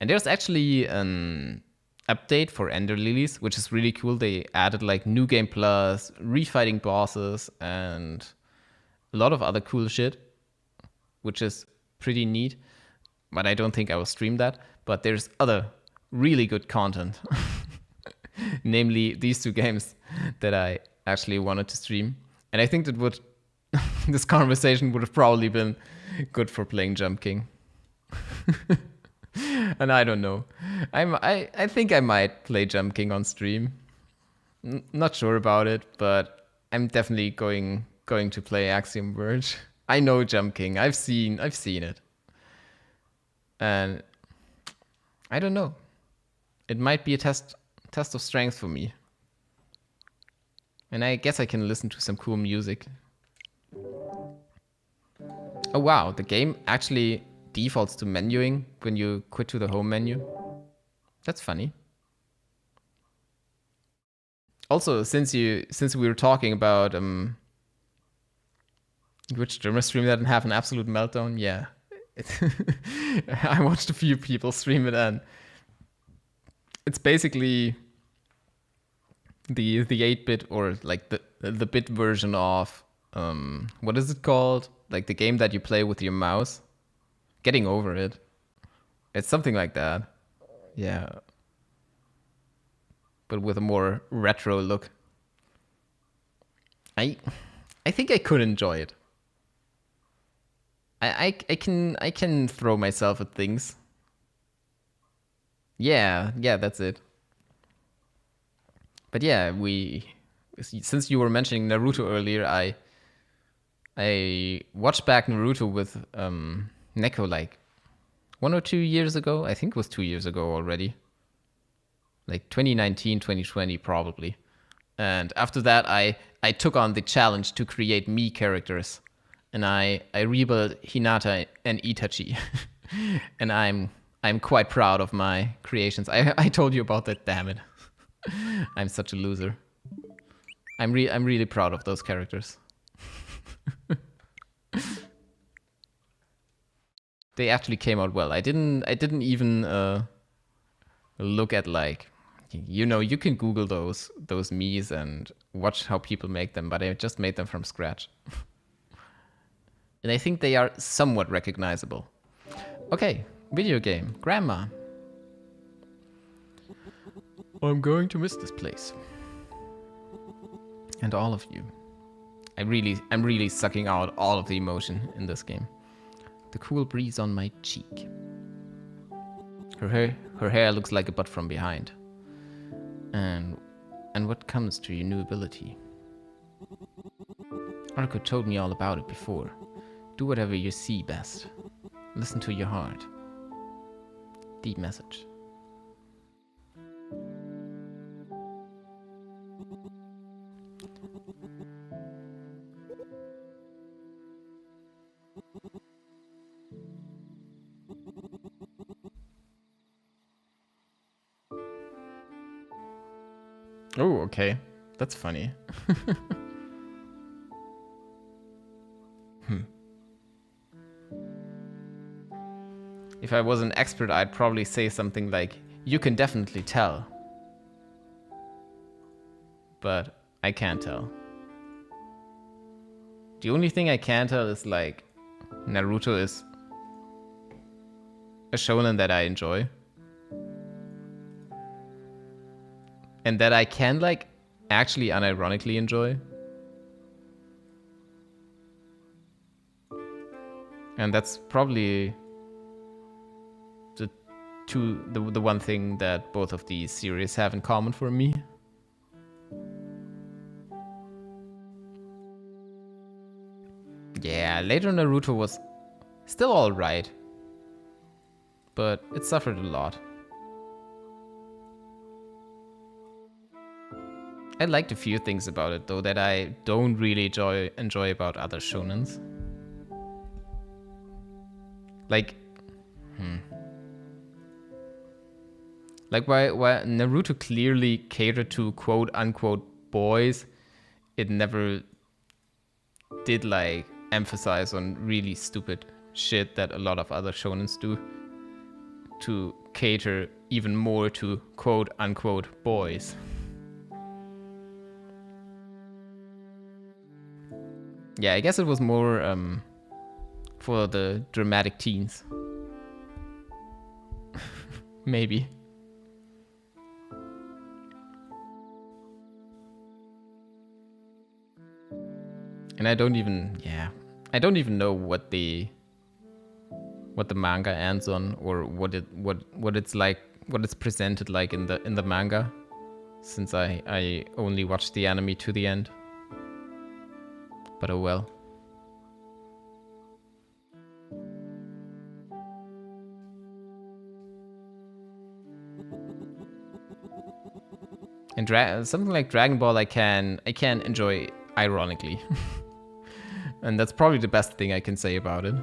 And there's actually an update for Ender Lilies, which is really cool. They added like New Game Plus, refighting bosses, and a lot of other cool shit, which is pretty neat. But I don't think I will stream that. But there's other really good content. Namely, these 2 games that I actually wanted to stream. And I think that this conversation would have probably been good for playing Jump King. And I don't know. I think I might play Jump King on stream. Not sure about it, but I'm definitely going to play Axiom Verge. I know Jump King. I've seen it. And I don't know. It might be a test of strength for me. And I guess I can listen to some cool music. Oh wow, the game actually defaults to menuing when you quit to the home menu. That's funny. Also, since we were talking about which streamer stream that and have an absolute meltdown, yeah. I watched a few people stream it, and it's basically the 8-bit or like the bit version of what is it called? Like the game that you play with your mouse. Getting Over It. It's something like that. Yeah. But with a more retro look. I think I could enjoy it. I can throw myself at things. Yeah, that's it. But yeah, since you were mentioning Naruto earlier, I watched back Naruto with Neko like 1 or 2 years ago. I think it was 2 years ago already. Like 2019, 2020 probably. And after that, I took on the challenge to create me characters. And I rebuilt Hinata and Itachi. And I'm quite proud of my creations. I told you about that, damn it. I'm such a loser. I'm really proud of those characters. They actually came out well. I didn't even look at, like, you know, you can Google those Miis and watch how people make them, but I just made them from scratch. And I think they are somewhat recognizable. Okay, video game, Grandma. I'm going to miss this place. And all of you. I'm really sucking out all of the emotion in this game. The cool breeze on my cheek. Her hair looks like a butt from behind. And what comes to your new ability? Arco told me all about it before. Do whatever you see best. Listen to your heart. Deep message. Oh, okay. That's funny. If I was an expert, I'd probably say something like, you can definitely tell. But I can't tell. The only thing I can tell is, like, Naruto is a shonen that I enjoy. And that I can, like, actually unironically enjoy. And that's probably the one thing that both of these series have in common for me. Yeah, later Naruto was still alright. But it suffered a lot. I liked a few things about it, though, that I don't really enjoy about other shonens. Like, Like, while Naruto clearly catered to quote-unquote boys, it never did, like, emphasize on really stupid shit that a lot of other shonens do to cater even more to quote-unquote boys. Yeah, I guess it was more for the dramatic teens. Maybe. And I don't even know what the manga ends on, or what it's like, what it's presented like in the manga, since I only watched the anime to the end. But oh well. And something like Dragon Ball I can enjoy ironically. And that's probably the best thing I can say about it.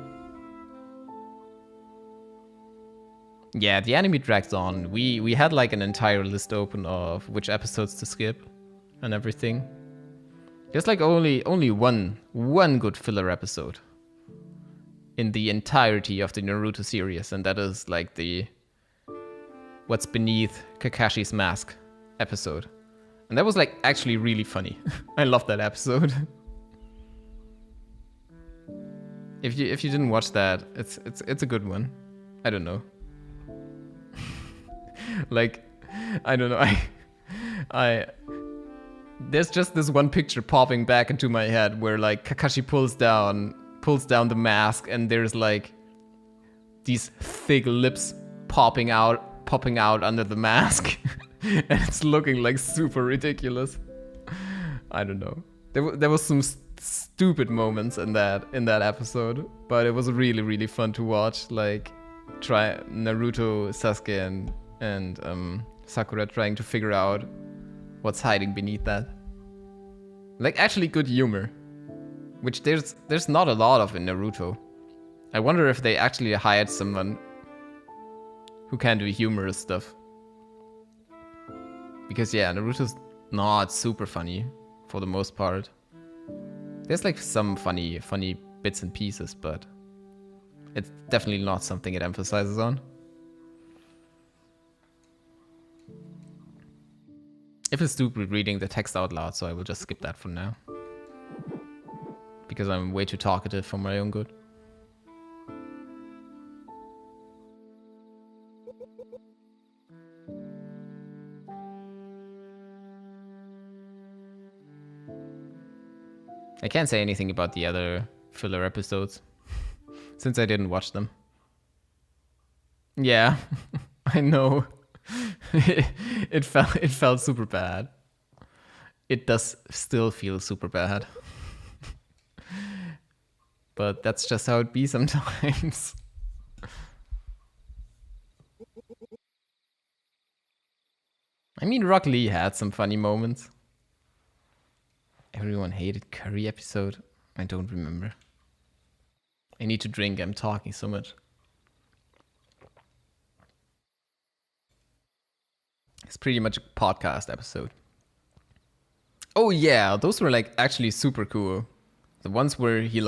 Yeah, the anime drags on. We had like an entire list open of which episodes to skip and everything. There's like only one good filler episode in the entirety of the Naruto series, and that is like the What's Beneath Kakashi's Mask episode. And that was like actually really funny. I love that episode. If you didn't watch that, it's a good one. I don't know. Like, I don't know. I there's just this one picture popping back into my head where like Kakashi pulls down the mask, and there's like these thick lips popping out under the mask. And it's looking like super ridiculous. I don't know. There was some stupid moments in that episode, but it was really, really fun to watch. Like, try Naruto, Sasuke, and Sakura trying to figure out what's hiding beneath that. Like, actually good humor, which there's not a lot of in Naruto. I wonder if they actually hired someone who can do humorous stuff. Because yeah, Naruto's not super funny for the most part. There's like some funny bits and pieces, but it's definitely not something it emphasizes on. If it's stupid reading the text out loud, so I will just skip that for now. Because I'm way too talkative for my own good. I can't say anything about the other filler episodes, since I didn't watch them. Yeah, I know. it felt super bad. It does still feel super bad. But that's just how it be sometimes. I mean, Rock Lee had some funny moments. Everyone hated Curry episode. I don't remember. I need to drink. I'm talking so much. It's pretty much a podcast episode. Oh yeah, those were like actually super cool. The ones where he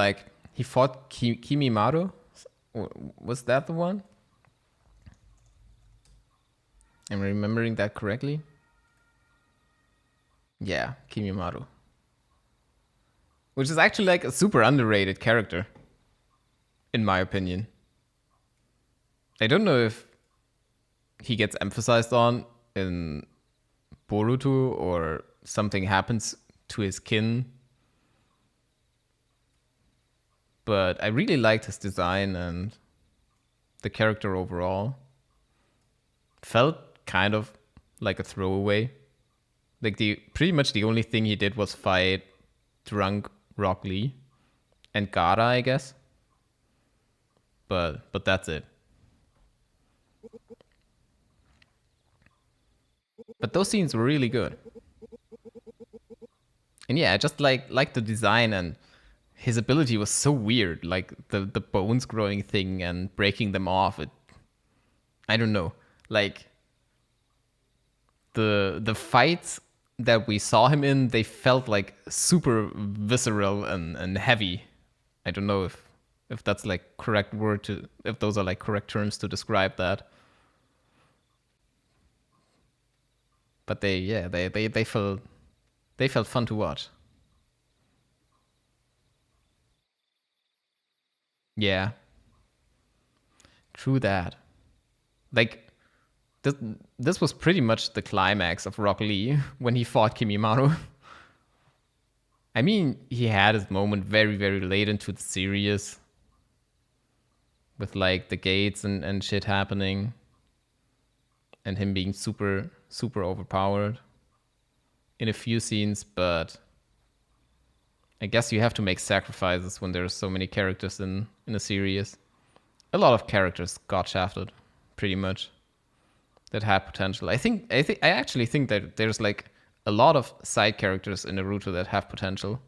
fought Kimimaro. Was that the one? Am I remembering that correctly? Yeah, Kimimaro. Which is actually like a super underrated character, in my opinion. I don't know if he gets emphasized on in Boruto or something happens to his kin. But I really liked his design and the character overall. Felt kind of like a throwaway. Like pretty much the only thing he did was fight drunk Rock Lee and Gaara, I guess. But that's it. But those scenes were really good. And yeah, I just like the design, and his ability was so weird, like the bones growing thing and breaking them off. I don't know. Like the fights that we saw him in, they felt like super visceral and heavy. I don't know if that's like correct word to, if those are like correct terms to describe that. But they felt fun to watch. Yeah. True that. Like this was pretty much the climax of Rock Lee when he fought Kimimaro. I mean, he had his moment very, very late into the series. With like the gates and shit happening. And him being super, super overpowered in a few scenes, but I guess you have to make sacrifices when there's so many characters in a series. A lot of characters got shafted, pretty much, that had potential. I actually think that there's like a lot of side characters in Naruto that have potential.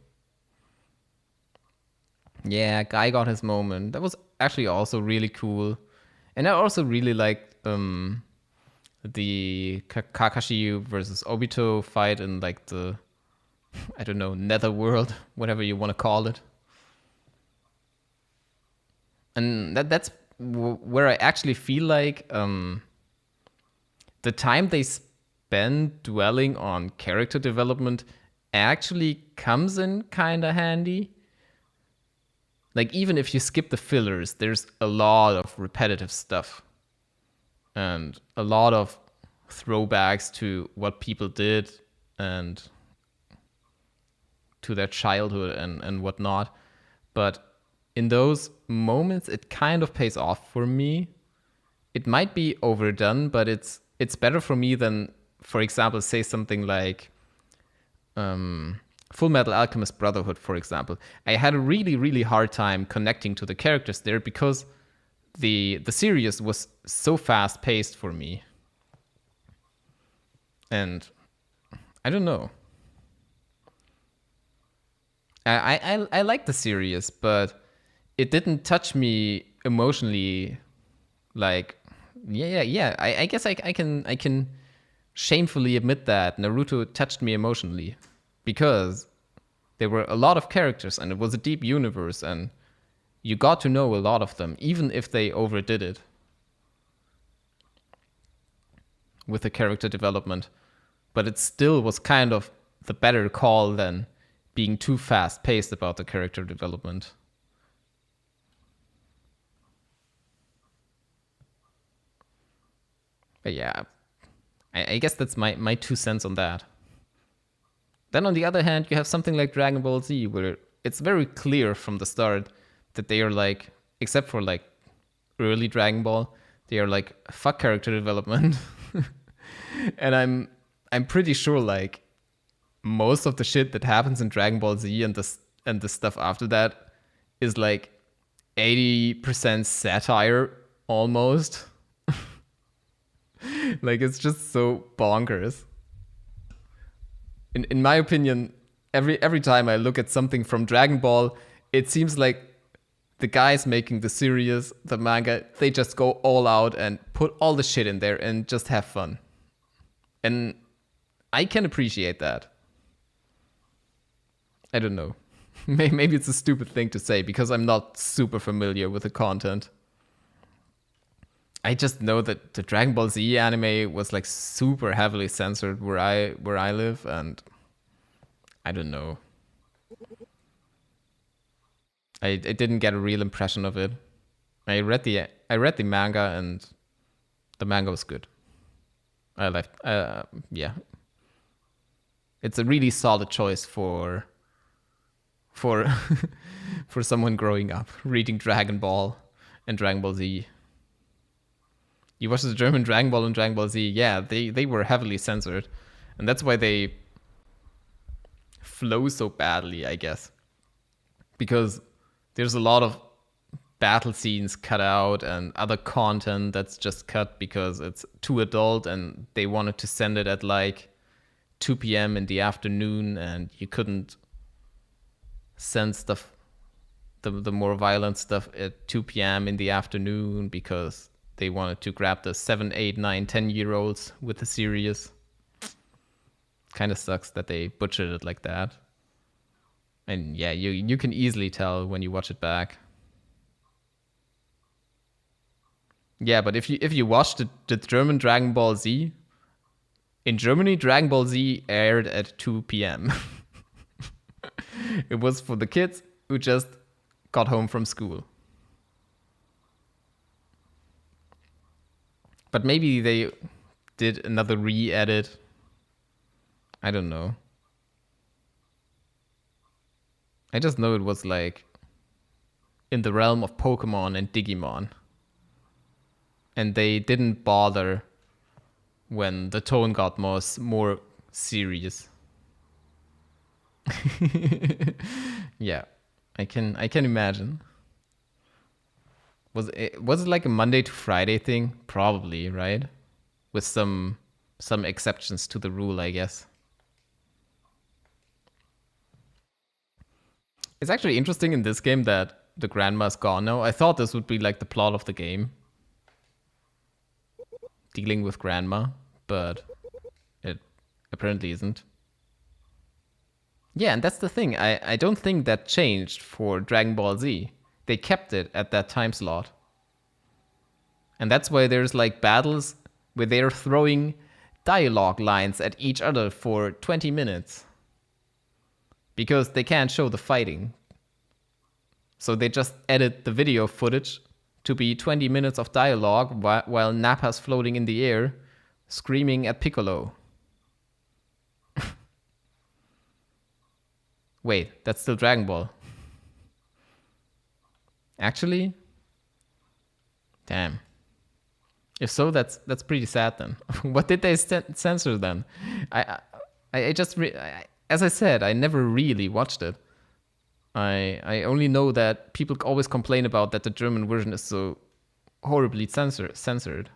Yeah, Guy got his moment. That was actually also really cool. And I also really liked the Kakashi versus Obito fight in like the, I don't know, netherworld, whatever you want to call it. And that's where I actually feel like the time they spend dwelling on character development actually comes in kind of handy. Like, even if you skip the fillers, there's a lot of repetitive stuff. And a lot of throwbacks to what people did and to their childhood and whatnot. But in those moments, it kind of pays off for me. It might be overdone, but it's better for me than, for example, say something like Full Metal Alchemist Brotherhood, for example. I had a really, really hard time connecting to the characters there because the series was so fast paced for me. And I don't know. I like the series, but it didn't touch me emotionally. Like, yeah. I guess I can shamefully admit that Naruto touched me emotionally because there were a lot of characters and it was a deep universe and you got to know a lot of them, even if they overdid it with the character development. But it still was kind of the better call than being too fast paced about the character development. But yeah, I guess that's my 2 cents on that. Then on the other hand, you have something like Dragon Ball Z, where it's very clear from the start that they are like, except for like early Dragon Ball, they are like fuck character development. And I'm pretty sure like most of the shit that happens in Dragon Ball Z and the stuff after that is like 80% satire almost. Like it's just so bonkers. In my opinion, every time I look at something from Dragon Ball, it seems like the guys making the series, the manga, they just go all out and put all the shit in there and just have fun. And I can appreciate that. I don't know. Maybe it's a stupid thing to say because I'm not super familiar with the content. I just know that the Dragon Ball Z anime was like super heavily censored where I live, and I don't know. I didn't get a real impression of it. I read the manga and the manga was good. I left. Yeah, it's a really solid choice for for someone growing up reading Dragon Ball and Dragon Ball Z. You watch the German Dragon Ball and Dragon Ball Z, yeah, they were heavily censored. And that's why they flow so badly, I guess. Because there's a lot of battle scenes cut out and other content that's just cut because it's too adult and they wanted to send it at like 2 p.m. in the afternoon and you couldn't send stuff, the more violent stuff at 2 p.m. in the afternoon because they wanted to grab the 7, 8, 9, 10-year-olds with the series. Kind of sucks that they butchered it like that. And yeah, you can easily tell when you watch it back. Yeah, but if you watch the German Dragon Ball Z, in Germany, Dragon Ball Z aired at 2 p.m. It was for the kids who just got home from school. But maybe they did another re-edit. I don't know. I just know it was like in the realm of Pokemon and Digimon. And they didn't bother when the tone got more serious. Yeah, I can imagine. Was it like a Monday to Friday thing? Probably, right? With some exceptions to the rule, I guess. It's actually interesting in this game that the grandma's gone now. I thought this would be like the plot of the game. Dealing with grandma, but it apparently isn't. Yeah, and that's the thing. I don't think that changed for Dragon Ball Z. They kept it at that time slot. And that's why there's like battles where they're throwing dialogue lines at each other for 20 minutes. Because they can't show the fighting. So they just edit the video footage to be 20 minutes of dialogue while Nappa's floating in the air, screaming at Piccolo. Wait, that's still Dragon Ball. Actually? Damn. If so, that's pretty sad then. What did they censor then? I just as I said, I never really watched it. I only know that people always complain about that the German version is so horribly censored.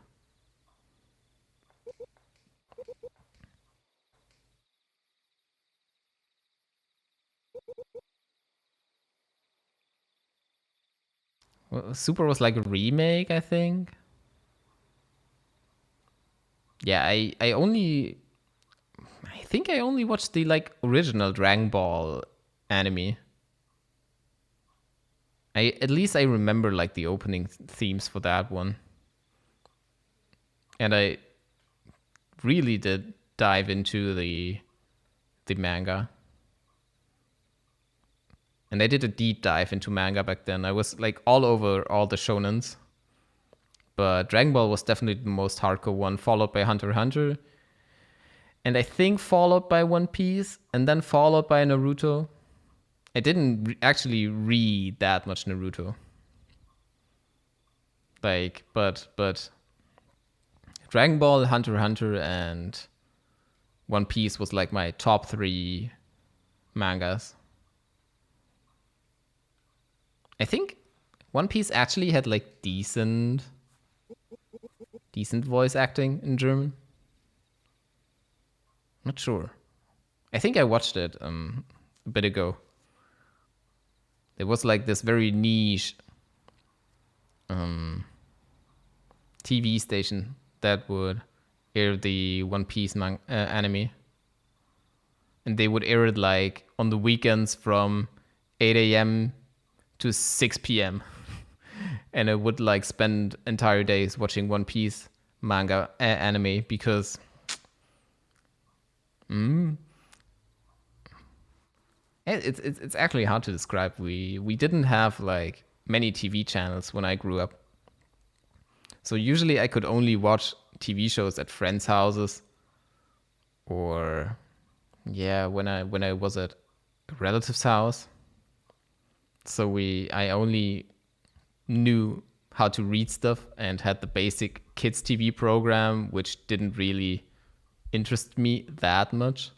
Well, Super was like a remake, I think. Yeah, I think I only watched the like original Dragon Ball anime. At least I remember like the opening themes for that one. And I really did dive into the manga. And I did a deep dive into manga back then. I was like all over all the shonens. But Dragon Ball was definitely the most hardcore one, followed by Hunter x Hunter. And I think followed by One Piece, and then followed by Naruto. I didn't actually read that much Naruto. Like, but Dragon Ball, Hunter x Hunter, and One Piece was like my top 3 mangas. I think One Piece actually had like decent voice acting in German. Not sure. I think I watched it a bit ago. There was like this very niche TV station that would air the One Piece anime. And they would air it like on the weekends from 8 a.m. to 6 p.m. And I would like spend entire days watching One Piece manga anime because it's actually hard to describe. We didn't have like many TV channels when I grew up. So usually I could only watch TV shows at friends' houses or yeah, when I was at a relative's house. So I only knew how to read stuff and had the basic kids TV program, which didn't really interest me that much.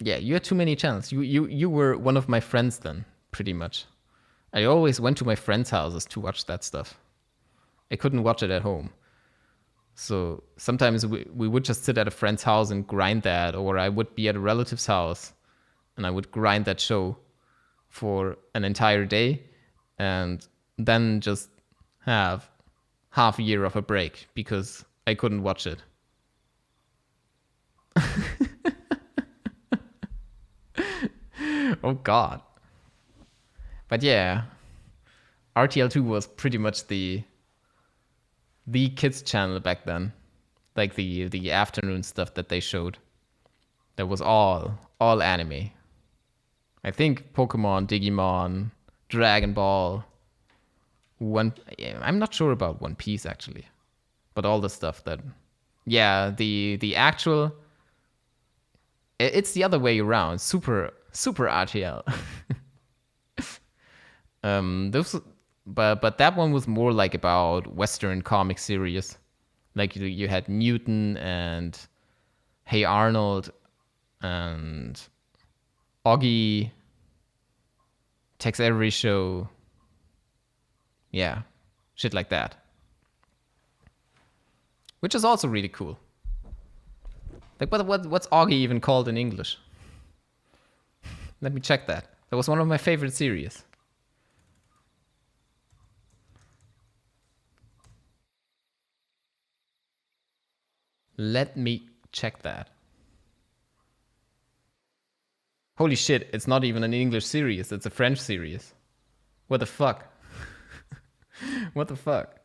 Yeah, you had too many channels. You were one of my friends then, pretty much. I always went to my friends' houses to watch that stuff. I couldn't watch it at home. So sometimes we would just sit at a friend's house and grind that, or I would be at a relative's house and I would grind that show for an entire day and then just have half a year of a break because I couldn't watch it. Oh god. But yeah, RTL2 was pretty much the kids channel back then. Like the afternoon stuff that they showed. That was all anime. I think Pokemon, Digimon, Dragon Ball, I'm not sure about One Piece actually. But all the stuff that yeah, the actual it's the other way around. Super RTL. Those, but that one was more like about Western comic series. Like you had Newton and Hey Arnold and Oggy, Tex Avery Show. Yeah, shit like that. Which is also really cool. Like what's Oggy even called in English? Let me check that. That was one of my favorite series. Let me check that. Holy shit, it's not even an English series, it's a French series. What the fuck? What the fuck?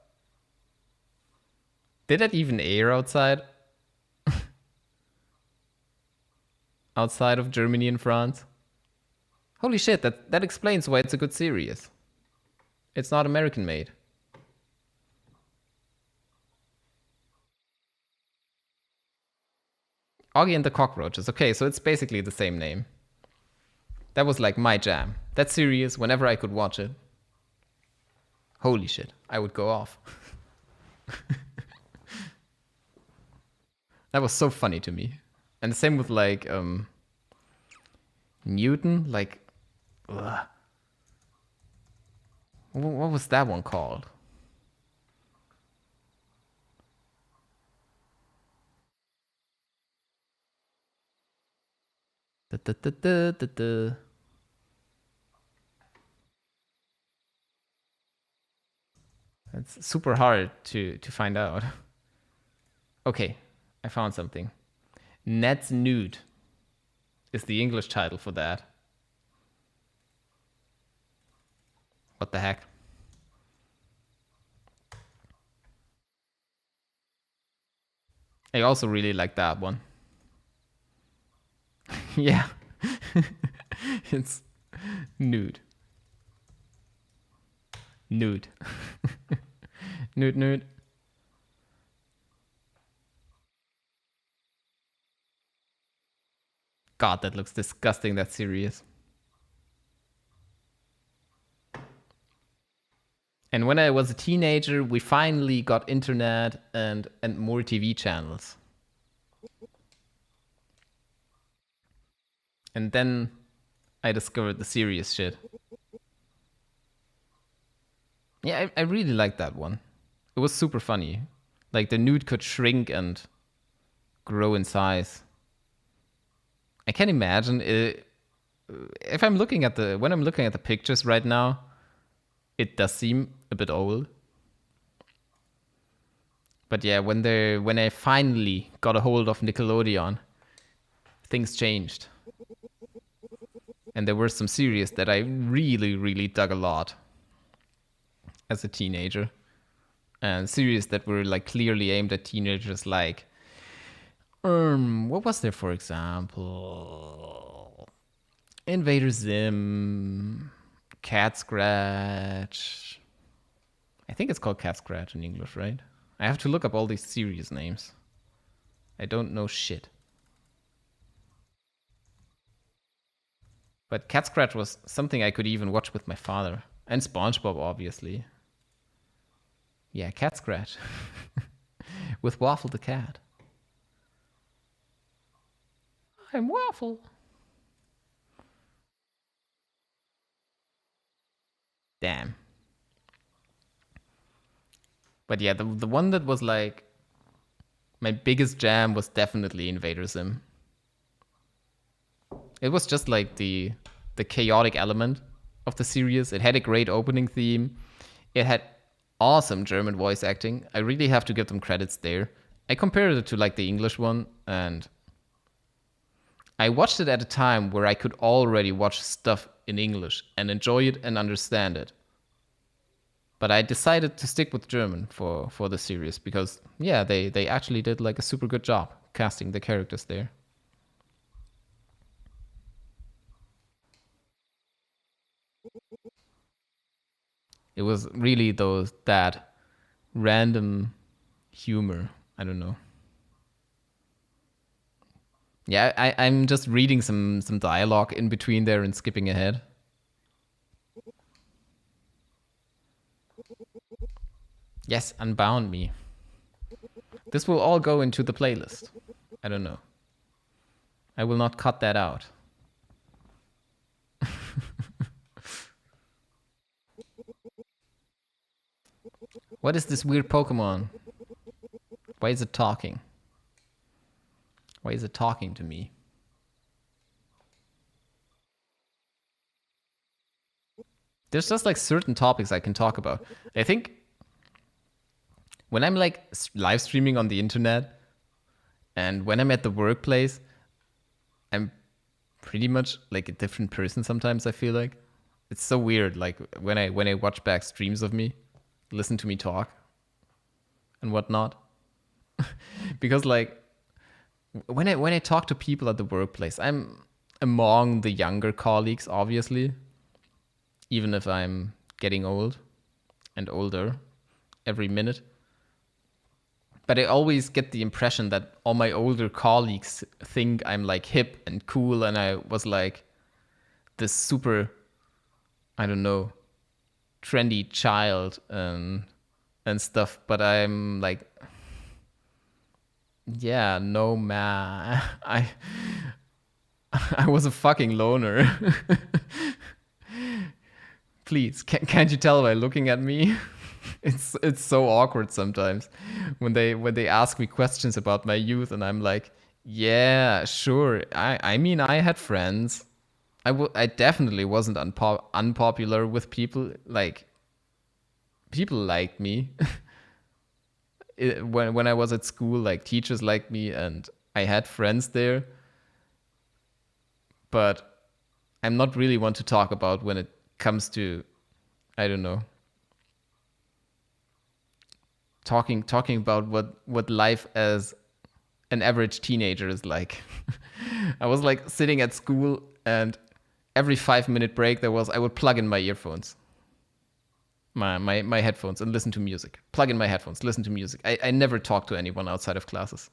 Did that even air outside? Outside of Germany and France? Holy shit, that explains why it's a good series. It's not American made. Augie and the Cockroaches. Okay, so it's basically the same name. That was like my jam. That series, whenever I could watch it. Holy shit, I would go off. That was so funny to me. And the same with like Newton, like ugh. What was that one called? It's super hard to find out. Okay, I found something. Ned's Nude is the English title for that. What the heck? I also really like that one. Yeah. It's nude. Nude. Nude, nude. God, that looks disgusting. That's serious. And when I was a teenager, we finally got internet and more TV channels. And then I discovered the serious shit. Yeah, I really liked that one. It was super funny. Like the nude could shrink and grow in size. I can imagine it, if I'm looking at when I'm looking at the pictures right now, it does seem a bit old. But yeah, when I finally got a hold of Nickelodeon, things changed. And there were some series that I really, really dug a lot as a teenager. And series that were like clearly aimed at teenagers, like what was there, for example? Invader Zim, Cat Scratch. I think it's called Cat Scratch in English, right? I have to look up all these series names. I don't know shit. But Cat Scratch was something I could even watch with my father. And SpongeBob, obviously. Yeah, Cat Scratch. With Waffle the cat. I'm Waffle. Damn. But yeah, the one that was like my biggest jam was definitely Invader Zim. It was just like the chaotic element of the series. It had a great opening theme. It had awesome German voice acting. I really have to give them credits there. I compared it to like the English one, and I watched it at a time where I could already watch stuff in English and enjoy it and understand it. But I decided to stick with German for the series because, yeah, they actually did like a super good job casting the characters there. It was really that random humor. I don't know. Yeah, I'm just reading some dialogue in between there and skipping ahead. Yes, Unbound Me. This will all go into the playlist. I don't know. I will not cut that out. What is this weird Pokemon? Why is it talking? Why is it talking to me? There's just like certain topics I can talk about. I think when I'm like live streaming on the internet and when I'm at the workplace, I'm pretty much like a different person sometimes, I feel like. It's so weird, like when I watch back streams of me, listen to me talk and whatnot. Because like when I talk to people at the workplace, I'm among the younger colleagues, obviously, even if I'm getting old and older every minute. But I always get the impression that all my older colleagues think I'm like hip and cool, and I was like this super, I don't know, trendy child and stuff. But I'm like, yeah, no man, I was a fucking loner. Please, can't you tell by looking at me? It's so awkward sometimes when they ask me questions about my youth, and I'm like, yeah, sure. I mean, I had friends. I definitely wasn't unpopular with people. Like, people liked me. When I was at school, like teachers liked me and I had friends there. But I'm not really one to talk about when it comes to, I don't know, talking about what life as an average teenager is like. I was like sitting at school and every 5-minute break I would plug in my earphones, my headphones and listen to music. Plug in my headphones, listen to music. I never talked to anyone outside of classes.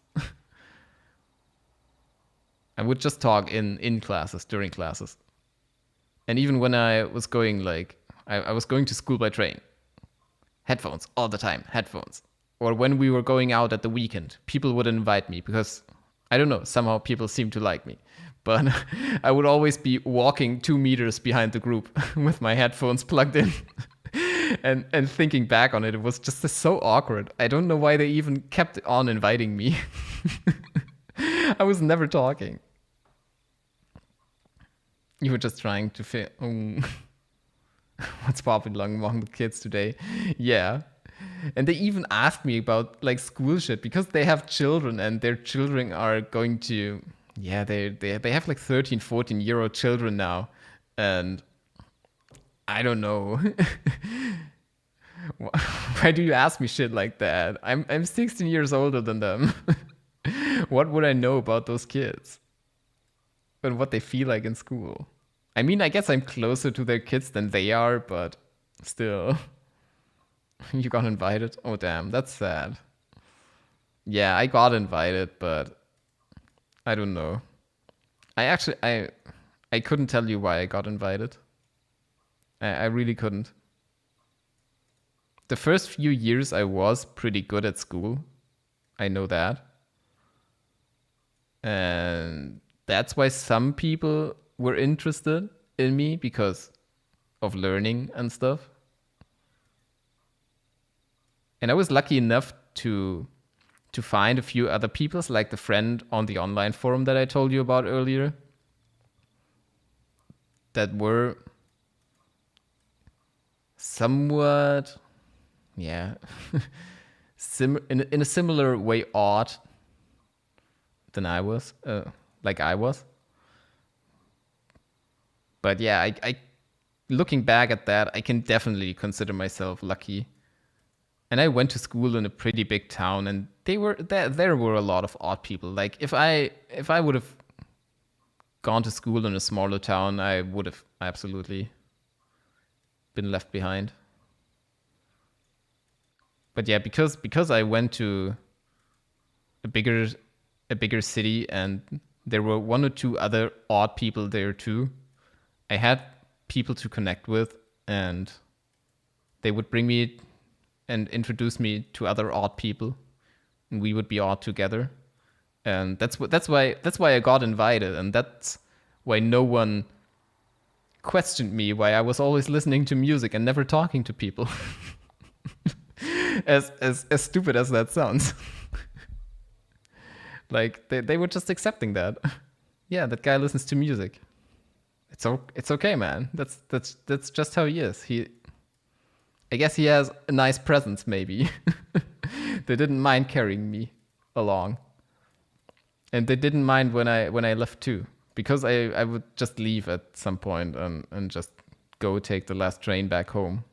I would just talk in classes, during classes. And even when I was going I was going to school by train. Headphones all the time, headphones. Or when we were going out at the weekend, people would invite me because, I don't know, somehow people seem to like me. But I would always be walking 2 meters behind the group with my headphones plugged in. And thinking back on it, it was just so awkward. I don't know why they even kept on inviting me. I was never talking. You were just trying to fit. What's popular among the kids today? Yeah. And they even asked me about like school shit because they have children and their children are going to, yeah, they have like 13, 14-year-old children now. And I don't know. Why do you ask me shit like that? I'm 16 years older than them. What would I know about those kids? And what they feel like in school? I mean, I guess I'm closer to their kids than they are, but still. You got invited? Oh, damn, that's sad. Yeah, I got invited, but I don't know. I couldn't tell you why I got invited. I really couldn't. The first few years I was pretty good at school. I know that. And that's why some people were interested in me because of learning and stuff. And I was lucky enough to find a few other peoples, like the friend on the online forum that I told you about earlier, that were somewhat, yeah, in a similar way odd than I was, like I was. But yeah, I looking back at that, I can definitely consider myself lucky. And I went to school in a pretty big town, and there were a lot of odd people. Like if I would have gone to school in a smaller town, I would have absolutely been left behind. But yeah, because I went to a bigger city and there were one or two other odd people there too, I had people to connect with, and they would bring me and introduce me to other odd people, and we would be odd together. And that's why I got invited, and that's why no one questioned me why I was always listening to music and never talking to people. as stupid as that sounds. Like they were just accepting that. Yeah, that guy listens to music. It's okay, man. That's just how he is. I guess he has a nice presence, maybe. They didn't mind carrying me along. And they didn't mind when I left too. Because I would just leave at some point and just go take the last train back home.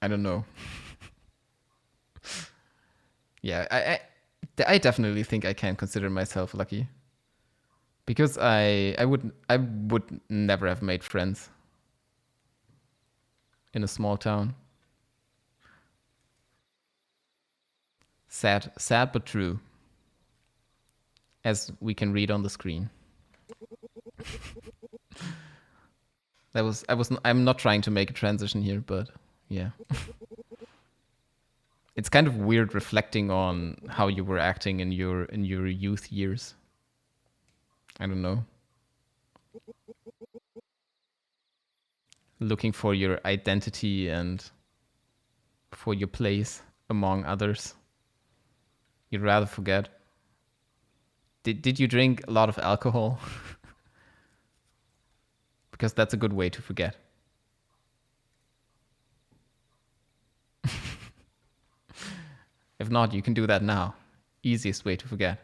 I don't know. Yeah, I definitely think I can consider myself lucky. Because I would never have made friends in a small town. Sad but true. As we can read on the screen. I'm not trying to make a transition here, but yeah. It's kind of weird reflecting on how you were acting in your youth years. I don't know. Looking for your identity and for your place among others. You'd rather forget. Did you drink a lot of alcohol? Because that's a good way to forget. If not, you can do that now. Easiest way to forget.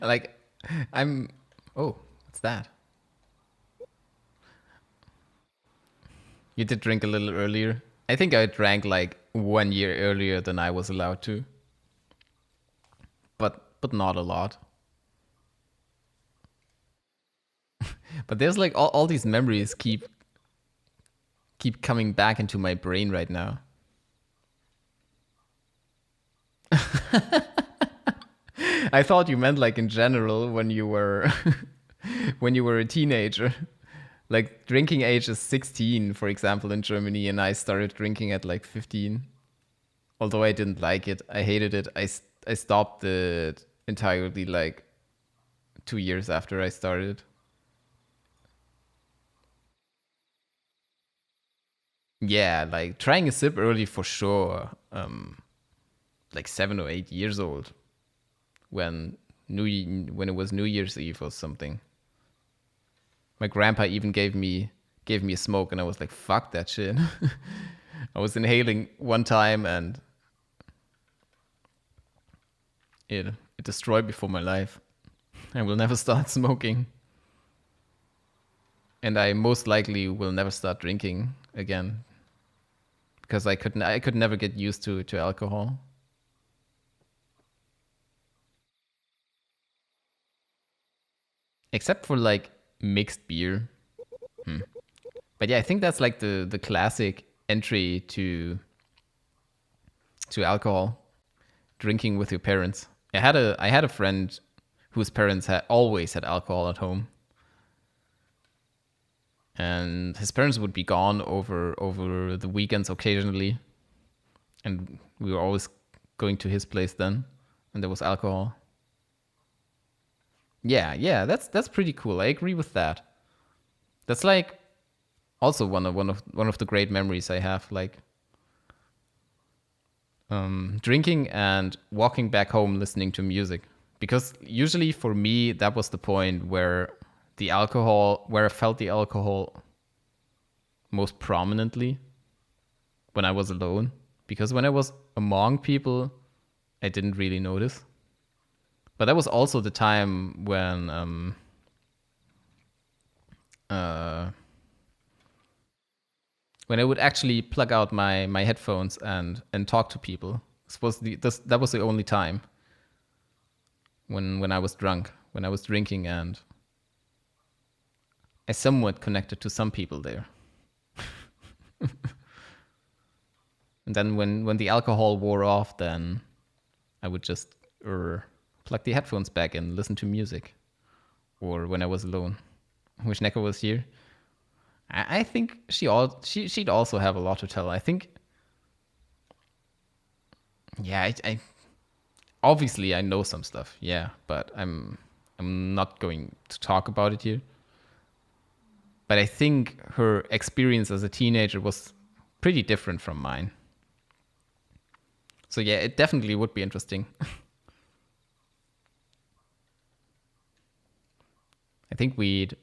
Like, I'm. Oh, what's that? You did drink a little earlier. I think I drank like 1 year earlier than I was allowed to. But not a lot. But there's like all these memories keep coming back into my brain right now. I thought you meant like in general when you were when you were a teenager. Like drinking age is 16, for example, in Germany, and I started drinking at like 15. Although I didn't like it, I hated it. I stopped it entirely like 2 years after I started. Yeah, like trying a sip early for sure. Like 7 or 8 years old when when it was New Year's Eve or something. My grandpa even gave me a smoke, and I was like, "Fuck that shit." I was inhaling one time, and it destroyed me for my life. I will never start smoking, and I most likely will never start drinking again because I could never get used to alcohol. Except for like mixed beer. But yeah, I think that's like the classic entry to alcohol, drinking with your parents. I had a friend whose parents had always had alcohol at home, and his parents would be gone over the weekends occasionally, and we were always going to his place then, and there was alcohol. Yeah, that's pretty cool. I agree with that. That's like also one of the great memories I have, like drinking and walking back home listening to music. Because usually for me that was the point where I felt the alcohol most prominently when I was alone. Because when I was among people, I didn't really notice. But that was also the time uh, when I would actually plug out my headphones and talk to people. That was the only time when I was drunk, when I was drinking, and I somewhat connected to some people there. And then when the alcohol wore off, then I would just plug the headphones back and listen to music. Or when I was alone. Wish Neko was here. I think she'd also have a lot to tell. I think, yeah, I obviously I know some stuff, yeah, but I'm not going to talk about it here. But I think her experience as a teenager was pretty different from mine. So yeah, it definitely would be interesting. I think we'd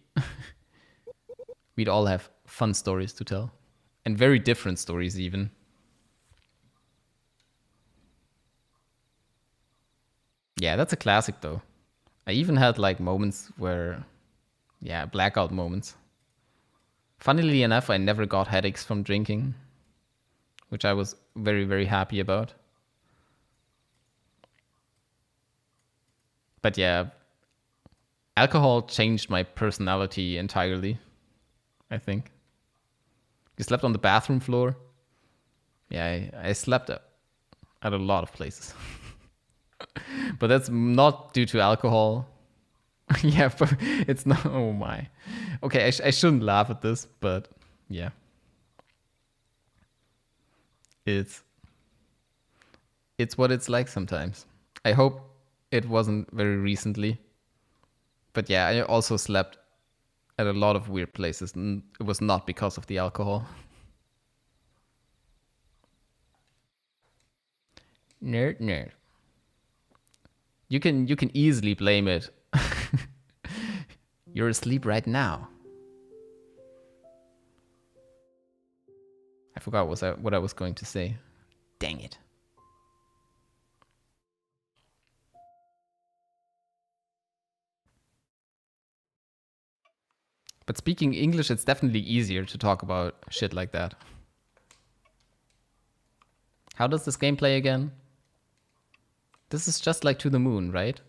all have fun stories to tell, and very different stories even. Yeah, that's a classic though. I even had like moments where, yeah, blackout moments. Funnily enough, I never got headaches from drinking, which I was very, very happy about. But yeah, alcohol changed my personality entirely, I think. You slept on the bathroom floor? Yeah, I slept at a lot of places. But that's not due to alcohol. Yeah, but it's not. Oh my. Okay, I shouldn't laugh at this, but yeah. It's it's what it's like sometimes. I hope it wasn't very recently. But yeah, I also slept at a lot of weird places, and it was not because of the alcohol. Nerd, nerd. You can easily blame it. You're asleep right now. I forgot what I was going to say. Dang it. But speaking English, it's definitely easier to talk about shit like that. How does this game play again? This is just like To the Moon, right?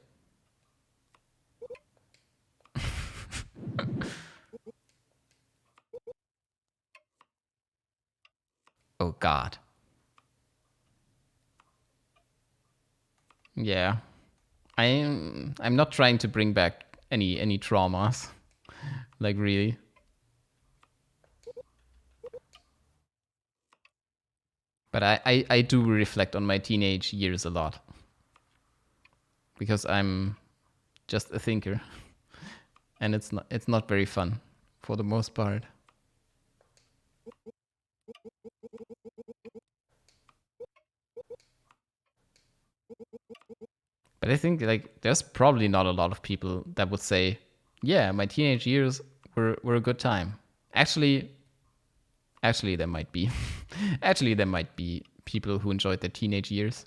Oh god. Yeah. I'm not trying to bring back any traumas. Like really. But I do reflect on my teenage years a lot. Because I'm just a thinker. And it's not very fun for the most part. But I think like there's probably not a lot of people that would say, yeah, my teenage years were a good time. Actually there might be. Actually there might be people who enjoyed their teenage years.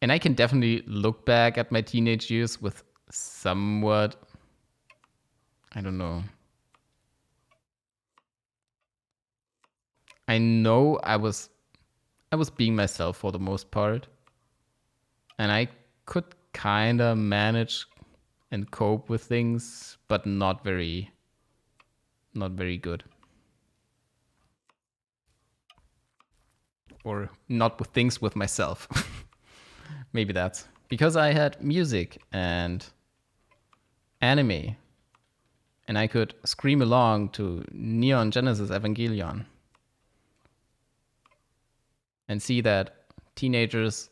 And I can definitely look back at my teenage years with somewhat, I don't know. I know I was being myself for the most part. And I could kind of manage and cope with things, but not very good. Or not with things with myself. Maybe that's because I had music and anime, and I could scream along to Neon Genesis Evangelion and see that teenagers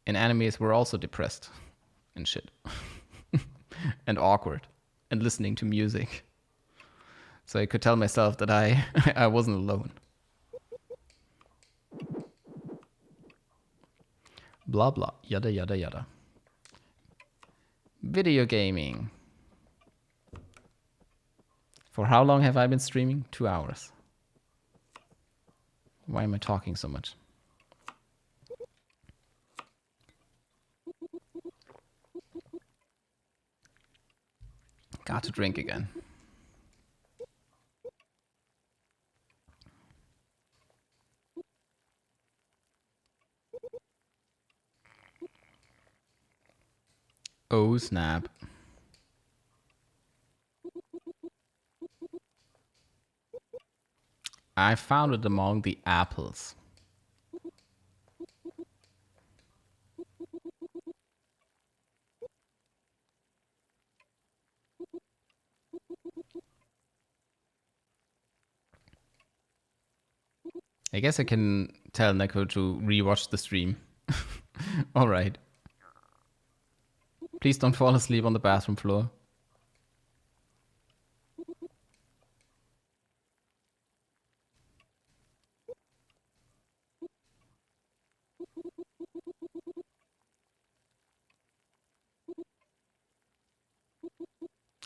in animes were also depressed and shit and awkward and listening to music. So I could tell myself that I wasn't alone. Blah blah, yada yada yada. Video gaming. For how long have I been streaming? 2 hours. Why am I talking so much? Got to drink again. Oh snap. I found it among the apples. I guess I can tell Neko to rewatch the stream. Alright. Please don't fall asleep on the bathroom floor.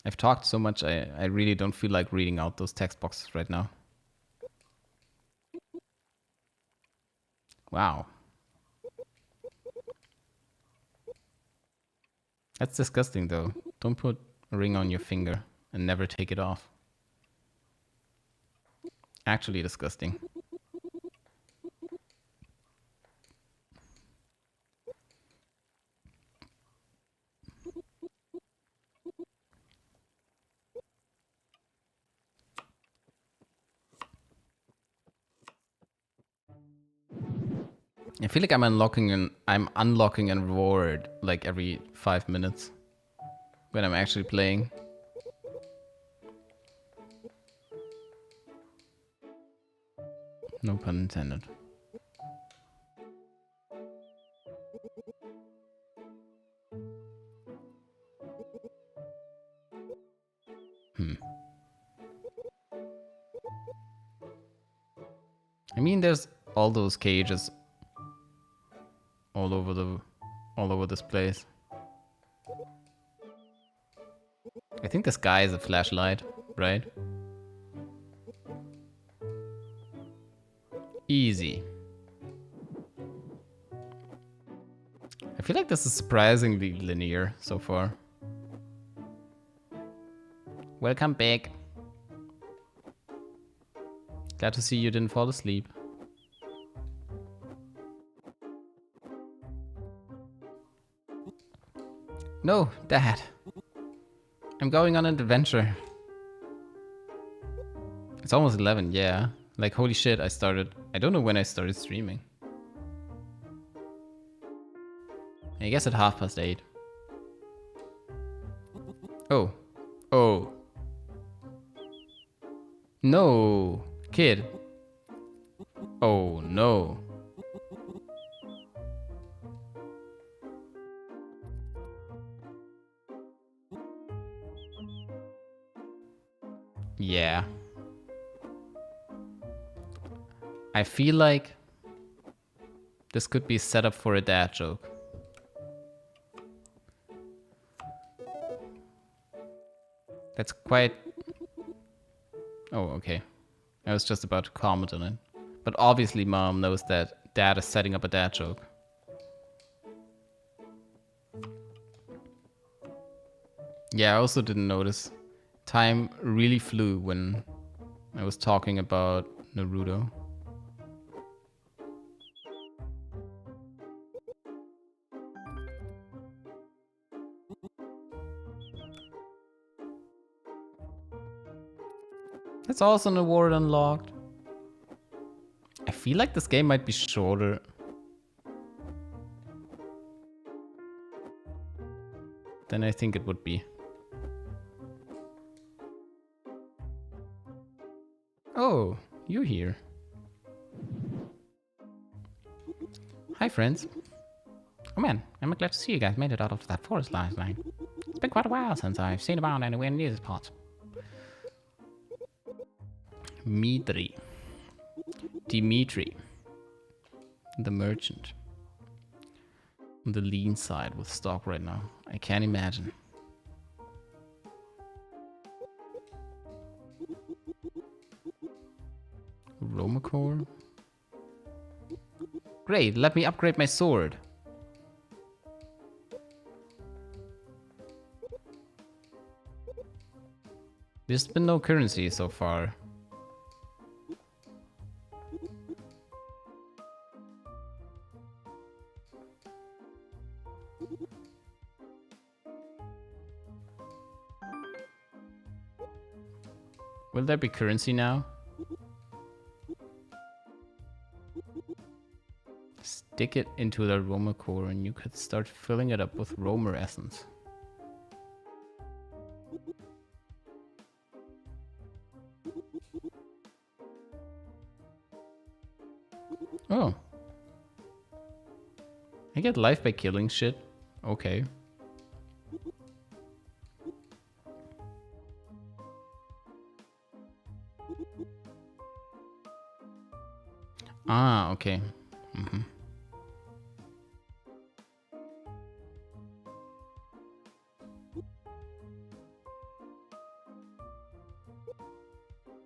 I've talked so much, I really don't feel like reading out those text boxes right now. Wow. That's disgusting though. Don't put a ring on your finger and never take it off. Actually disgusting. I feel like I'm unlocking a reward like every 5 minutes when I'm actually playing. No pun intended. I mean, there's all those cages all over the all over this place. I think the sky is a flashlight, right? Easy. I feel like this is surprisingly linear so far. Welcome back. Glad to see you didn't fall asleep. No, Dad. I'm going on an adventure. It's almost 11, yeah. Like, holy shit, I don't know when I started streaming. I guess at 8:30. Oh. Oh. No. Kid. Oh, no. Yeah. I feel like this could be set up for a dad joke. That's quite... Oh, okay. I was just about to comment on it. But obviously Mom knows that Dad is setting up a dad joke. Yeah, I also didn't notice. Time really flew when I was talking about Naruto. That's also an award unlocked. I feel like this game might be shorter. Than I think it would be. Oh, you're here. Hi, friends. Oh man, I'm glad to see you guys made it out of that forest last night. It's been quite a while since I've seen about anywhere near this part. Dimitri. The merchant. On the lean side with stock right now. I can't imagine. Romacore? Great, let me upgrade my sword. There's been no currency so far. Will there be currency now? Stick it into the Roma core and you could start filling it up with Romer essence. Oh. I get life by killing shit? Okay. Ah, okay. Mm-hmm.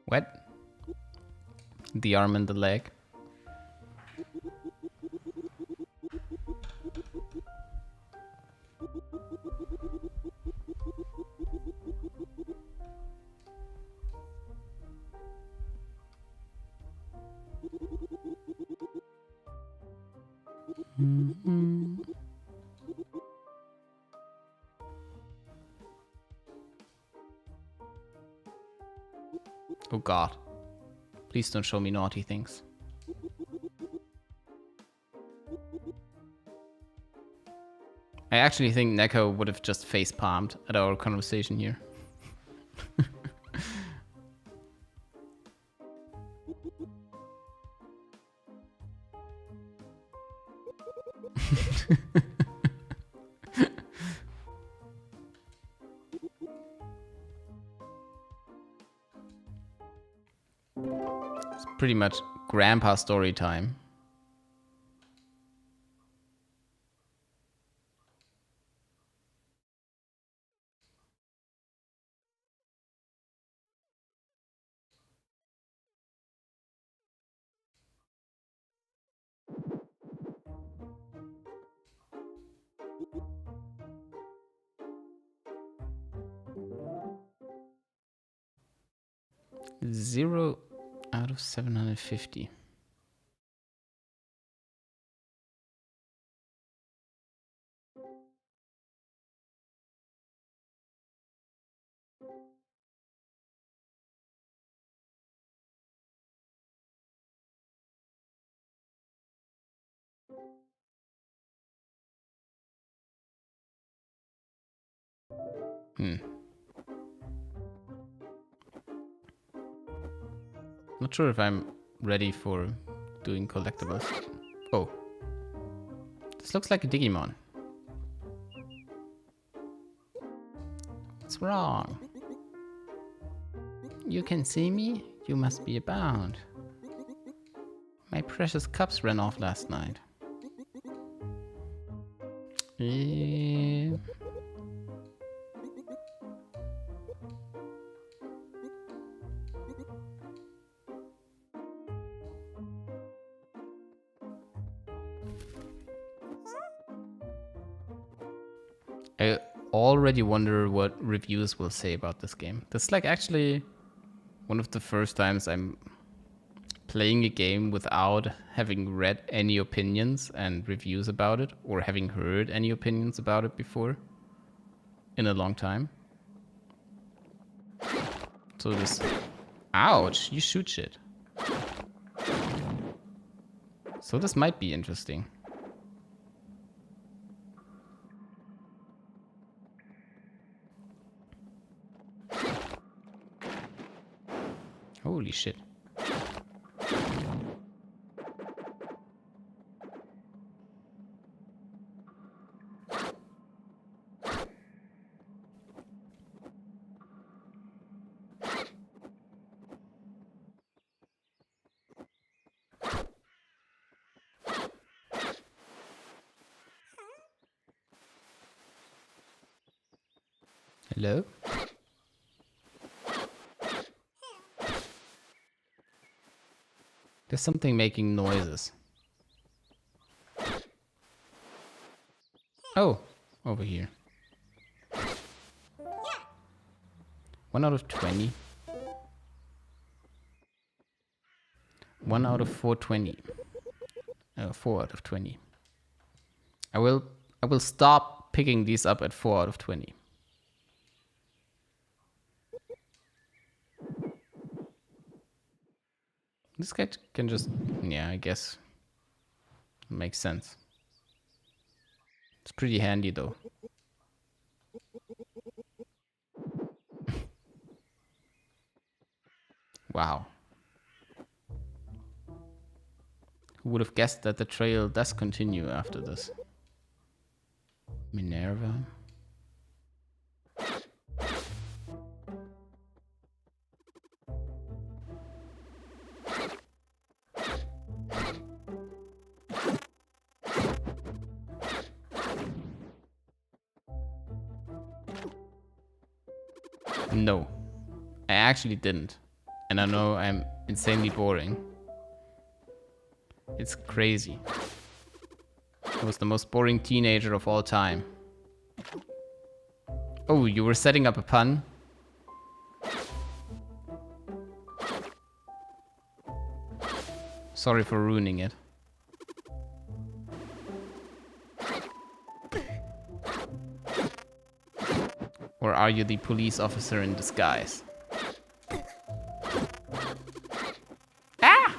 What? The arm and the leg. Mm-hmm. Oh god. Please don't show me naughty things. I actually think Neko would have just face palmed at our conversation here. It's pretty much grandpa story time. Zero out of 750. Not sure if I'm ready for doing collectibles. Oh. This looks like a Digimon. What's wrong? You can see me? You must be abound. My precious cups ran off last night. I already wonder what reviews will say about this game. This is like actually one of the first times I'm playing a game without having read any opinions and reviews about it, or having heard any opinions about it before in a long time. So this... Ouch, you shoot shit. So this might be interesting. Holy shit. Hello? There's something making noises. Oh, over here. 1 out of 20. 1 out of 420. 4 out of 20. I will stop picking these up at 4 out of 20. This guy can just... Yeah, I guess. Makes sense. It's pretty handy, though. Wow. Who would have guessed that the trail does continue after this? Minerva? No, I actually didn't. And I know I'm insanely boring. It's crazy. I was the most boring teenager of all time. Oh, you were setting up a pun? Sorry for ruining it. Or are you the police officer in disguise? Ah!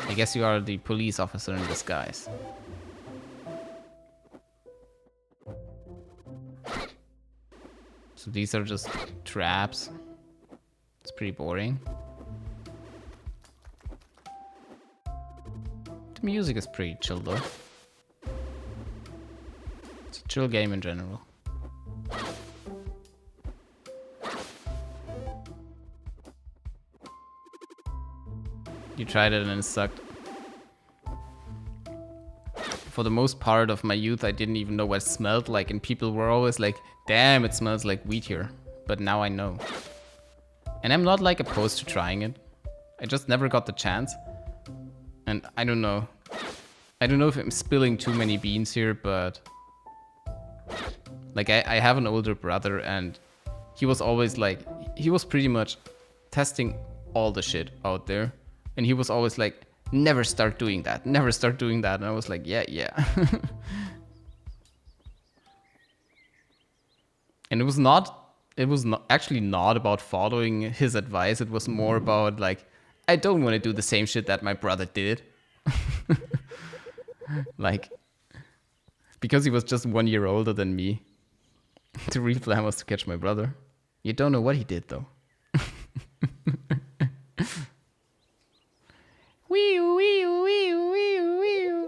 I guess you are the police officer in disguise. So these are just traps. It's pretty boring. The music is pretty chill though. It's a chill game in general. You tried it and it sucked. For the most part of my youth, I didn't even know what it smelled like, and people were always like, damn, it smells like wheat here. But now I know. And I'm not like opposed to trying it. I just never got the chance. And I don't know. I don't know if I'm spilling too many beans here, but like I have an older brother, and he was always like, he was pretty much testing all the shit out there, and he was always like, never start doing that, never start doing that. And I was like, yeah. And it was actually not about following his advice. It was more about like, I don't want to do the same shit that my brother did. Like, because he was just 1 year older than me. The real plan was to catch my brother. You don't know what he did though. Wee wee wee wee wee.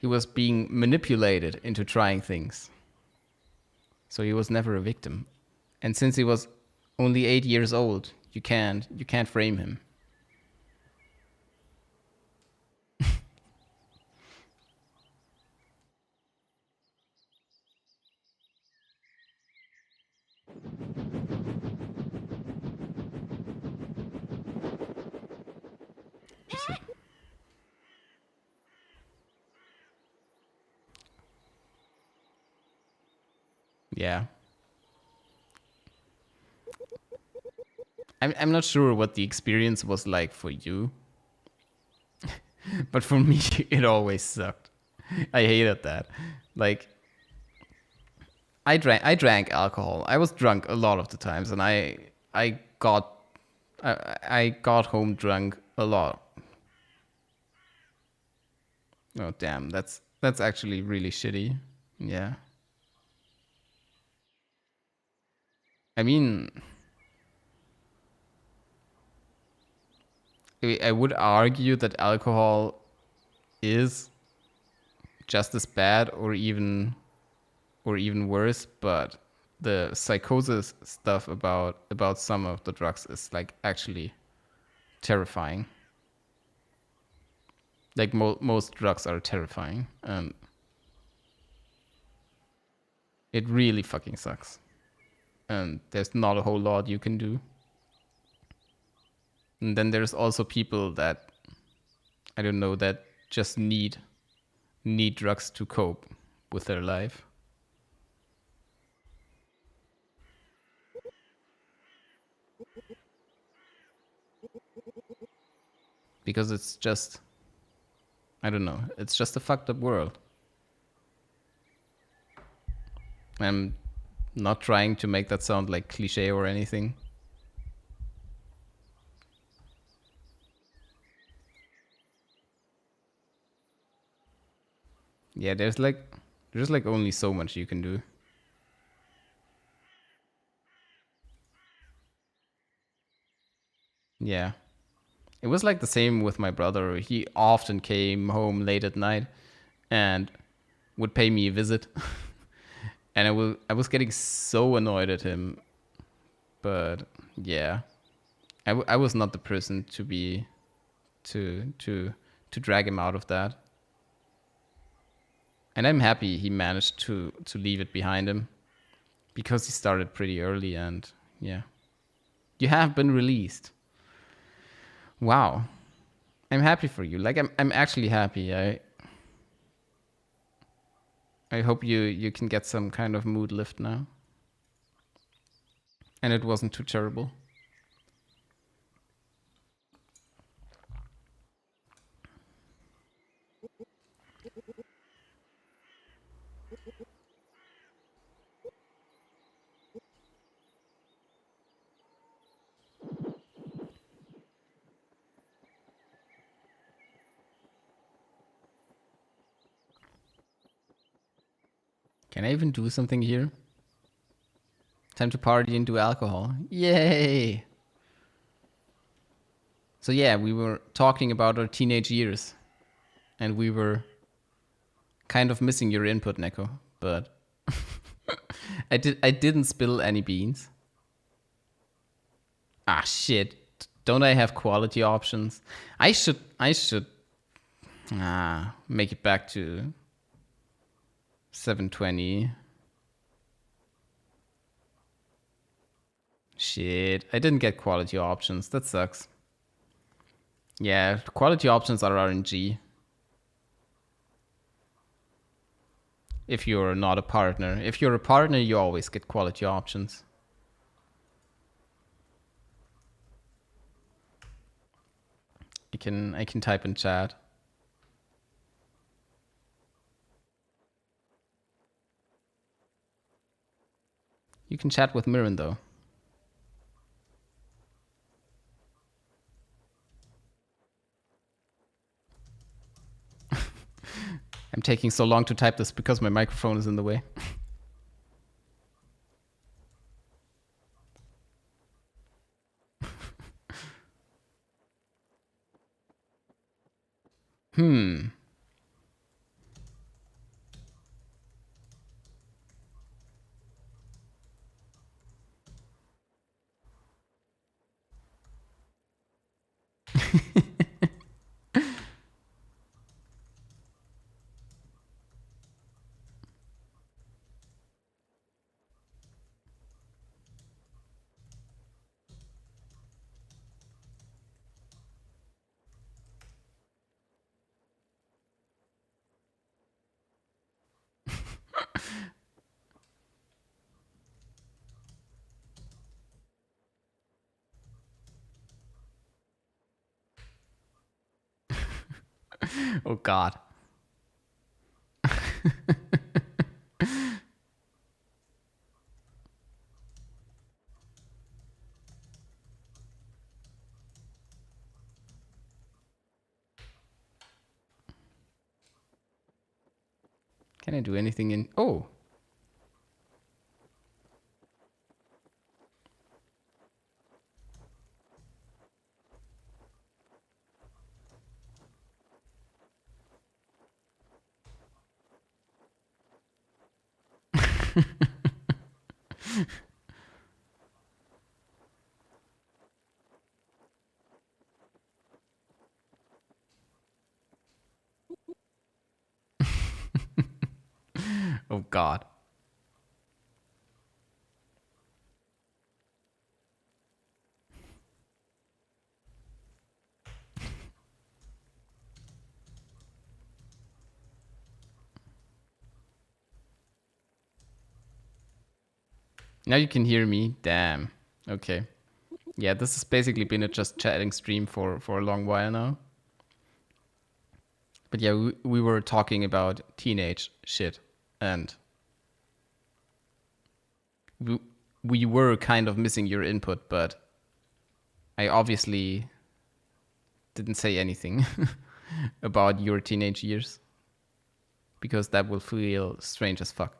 He was being manipulated into trying things. So he was never a victim. And since he was only 8 years old, you can't frame him. Yeah. I'm not sure what the experience was like for you. But for me, it always sucked. I hated that. Like, I drank alcohol. I was drunk a lot of the times, and I got home drunk a lot. Oh damn, that's actually really shitty. Yeah. I mean, I would argue that alcohol is just as bad or even worse, but the psychosis stuff about some of the drugs is like actually terrifying. Like most drugs are terrifying, and it really fucking sucks. And there's not a whole lot you can do. And then there's also people that, I don't know, that just need drugs to cope with their life. Because it's just, I don't know, it's just a fucked up world. I'm not trying to make that sound like cliche or anything. Yeah, there's like only so much you can do. Yeah. It was like the same with my brother. He often came home late at night and would pay me a visit. And I was getting so annoyed at him. But yeah, I was not the person to drag him out of that. And I'm happy he managed to leave it behind him, because he started pretty early. And yeah, you have been released. Wow, I'm happy for you. Like, I'm actually happy. I hope you can get some kind of mood lift now. And it wasn't too terrible. Can I even do something here? Time to party and do alcohol. Yay! So yeah, we were talking about our teenage years. And we were kind of missing your input, Neko. But I didn't spill any beans. Ah, shit. Don't I have quality options? I should make it back to 720. Shit, I didn't get quality options. That sucks. Yeah, quality options are RNG. If you're not a partner. If you're a partner, you always get quality options. I can type in chat. You can chat with Mirren though. I'm taking so long to type this because my microphone is in the way. Oh god. Can I do anything in... Oh! Oh god. Now you can hear me. Damn. Okay. Yeah, this has basically been a just chatting stream for a long while now. But yeah, we were talking about teenage shit. And we were kind of missing your input, but I obviously didn't say anything about your teenage years. Because that will feel strange as fuck.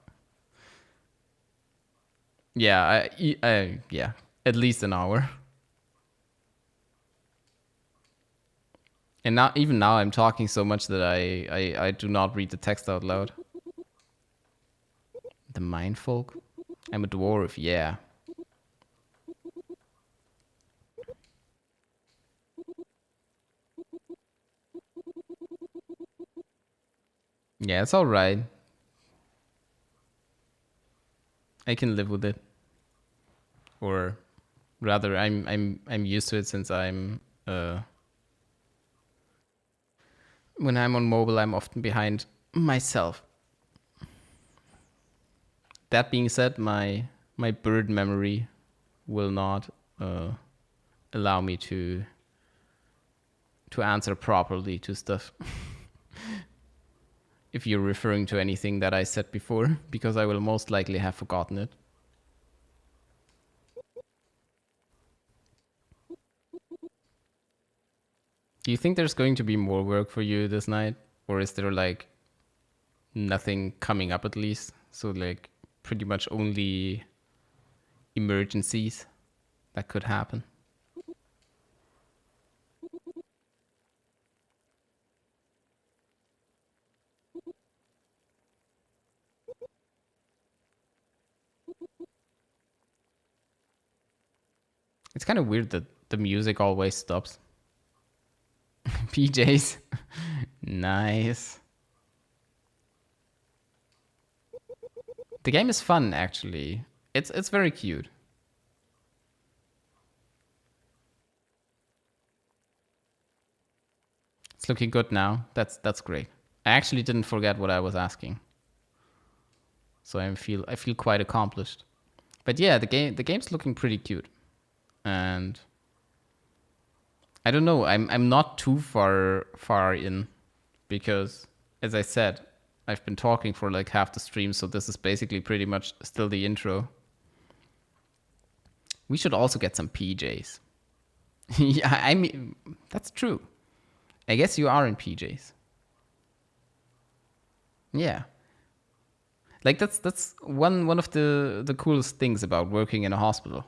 Yeah, yeah, at least an hour. And now, even now, I'm talking so much that I do not read the text out loud. The Mindfolk? I'm a dwarf, yeah. Yeah, it's alright. I can live with it. Or rather, I'm used to it since I'm when I'm on mobile, I'm often behind myself. That being said, my bird memory will not allow me to answer properly to stuff. If you're referring to anything that I said before, because I will most likely have forgotten it. Do you think there's going to be more work for you this night? Or is there like nothing coming up at least? So like pretty much only emergencies that could happen? It's kind of weird that the music always stops. PJs. Nice. The game is fun, actually. It's very cute. It's looking good now. That's great. I actually didn't forget what I was asking. So I feel quite accomplished. But yeah, the game's looking pretty cute. And I don't know, I'm not too far in, because as I said, I've been talking for like half the stream, so this is basically pretty much still the intro. We should also get some PJs. Yeah, I mean, that's true. I guess you are in PJs. Yeah. Like that's one of the coolest things about working in a hospital.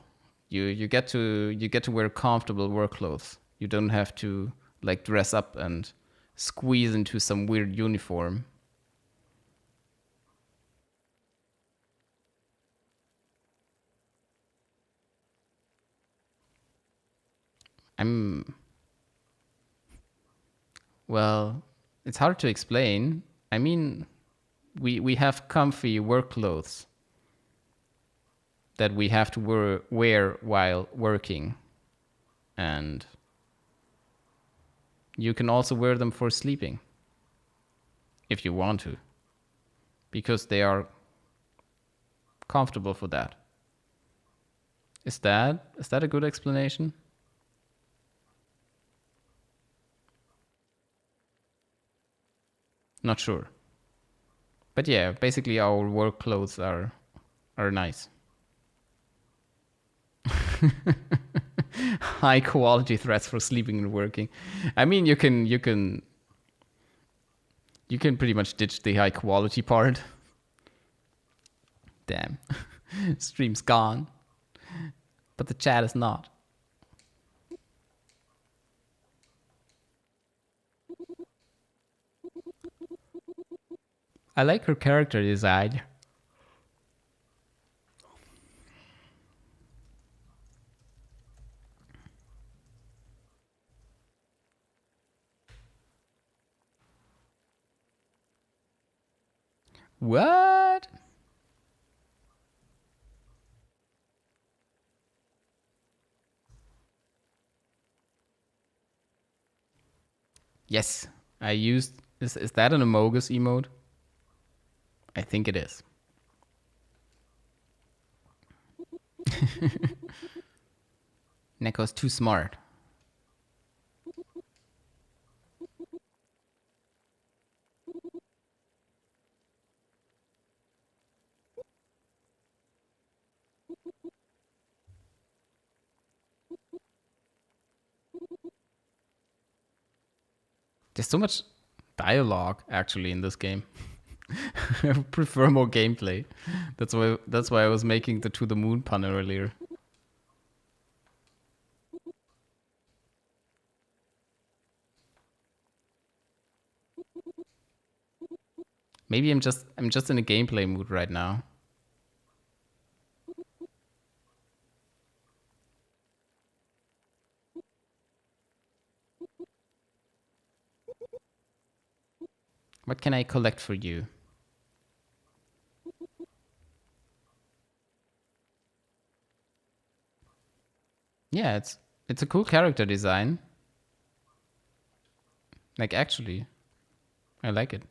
You get to wear comfortable work clothes. You don't have to like dress up and squeeze into some weird uniform. Well, it's hard to explain. I mean, we have comfy work clothes that we have to wear while working. And you can also wear them for sleeping if you want to, because they are comfortable for that. Is that a good explanation? Not sure. But yeah, basically our work clothes are nice. High quality threats for sleeping and working. I mean, you can pretty much ditch the high quality part. Damn. Stream's gone. But the chat is not. I like her character design. What? Yes, I used... Is that an Amogus emote? I think it is. Neko's too smart. There's so much dialogue actually in this game. I prefer more gameplay. That's why I was making the To the Moon pun earlier. Maybe I'm just in a gameplay mood right now. What can I collect for you? Yeah, it's a cool character design. Like actually, I like it.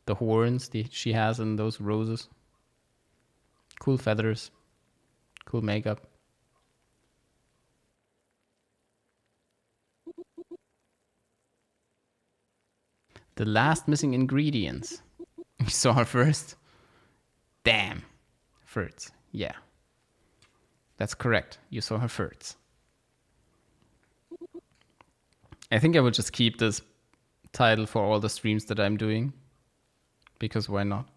The horns she has and those roses. Cool feathers. Cool makeup. The last missing ingredients. You saw her first? Damn. First. Yeah. That's correct. You saw her first. I think I will just keep this title for all the streams that I'm doing. Because why not?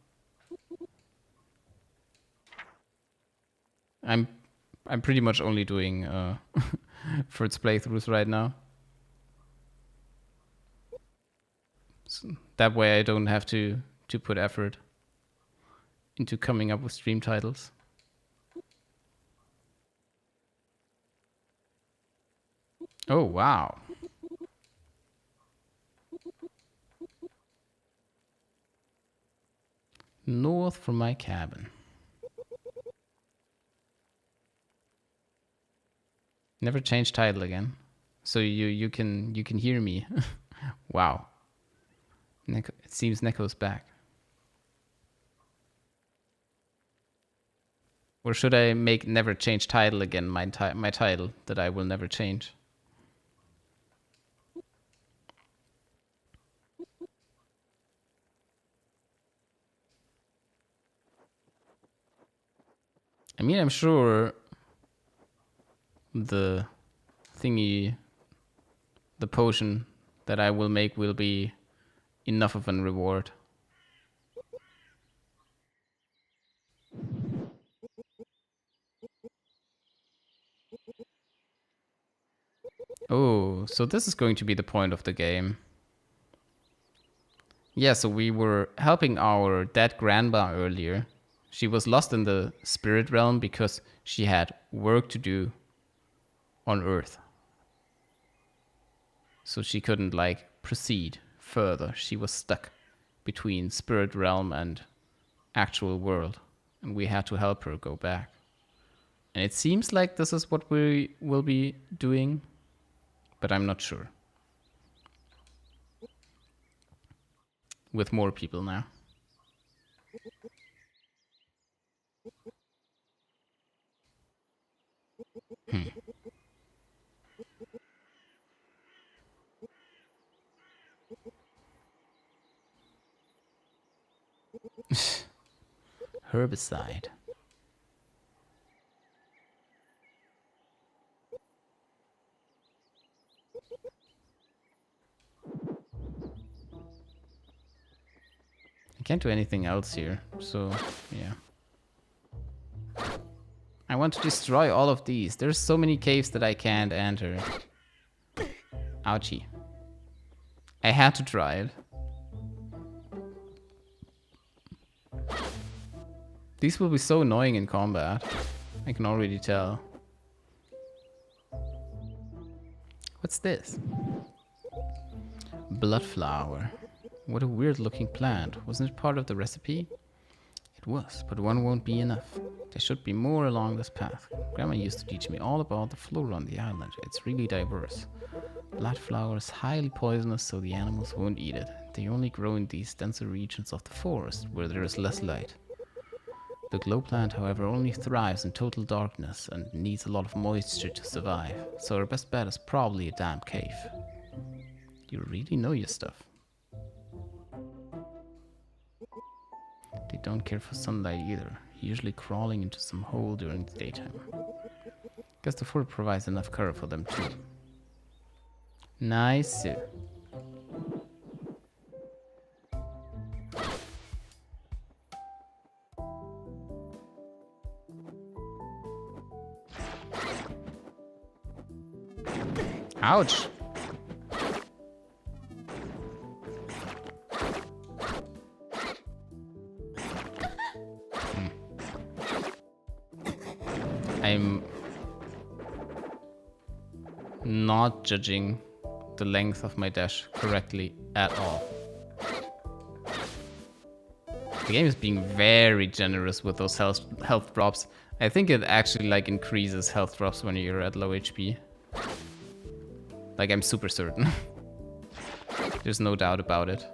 I'm pretty much only doing first playthroughs right now. So that way I don't have to put effort into coming up with stream titles. Oh, wow. North from my cabin. Never change title again. So you can hear me. Wow. It seems Neko's back. Or should I make never change title again? My title that I will never change. I mean, I'm sure the thingy, the potion that I will make will be enough of a reward. Oh, so this is going to be the point of the game. Yeah, so we were helping our dead grandma earlier. She was lost in the spirit realm because she had work to do on Earth. So she couldn't, like, proceed further. She was stuck between spirit realm and actual world. And we had to help her go back. And it seems like this is what we will be doing, but I'm not sure. With more people now. Herbicide. I can't do anything else here, so yeah. I want to destroy all of these. There's so many caves that I can't enter. Ouchie. I had to try it. These will be so annoying in combat. I can already tell. What's this? Blood flower. What a weird looking plant. Wasn't it part of the recipe? It was, but one won't be enough. There should be more along this path. Grandma used to teach me all about the flora on the island. It's really diverse. Blood flower is highly poisonous, so the animals won't eat it. They only grow in these denser regions of the forest, where there is less light. The glow plant, however, only thrives in total darkness and needs a lot of moisture to survive, so our best bet is probably a damp cave. You really know your stuff. They don't care for sunlight either, usually crawling into some hole during the daytime. Guess the fur provides enough cover for them too. Nice. Ouch. I'm not judging the length of my dash correctly at all. The game is being very generous with those health drops. I think it actually like increases health drops when you're at low HP. Like, I'm super certain. There's no doubt about it.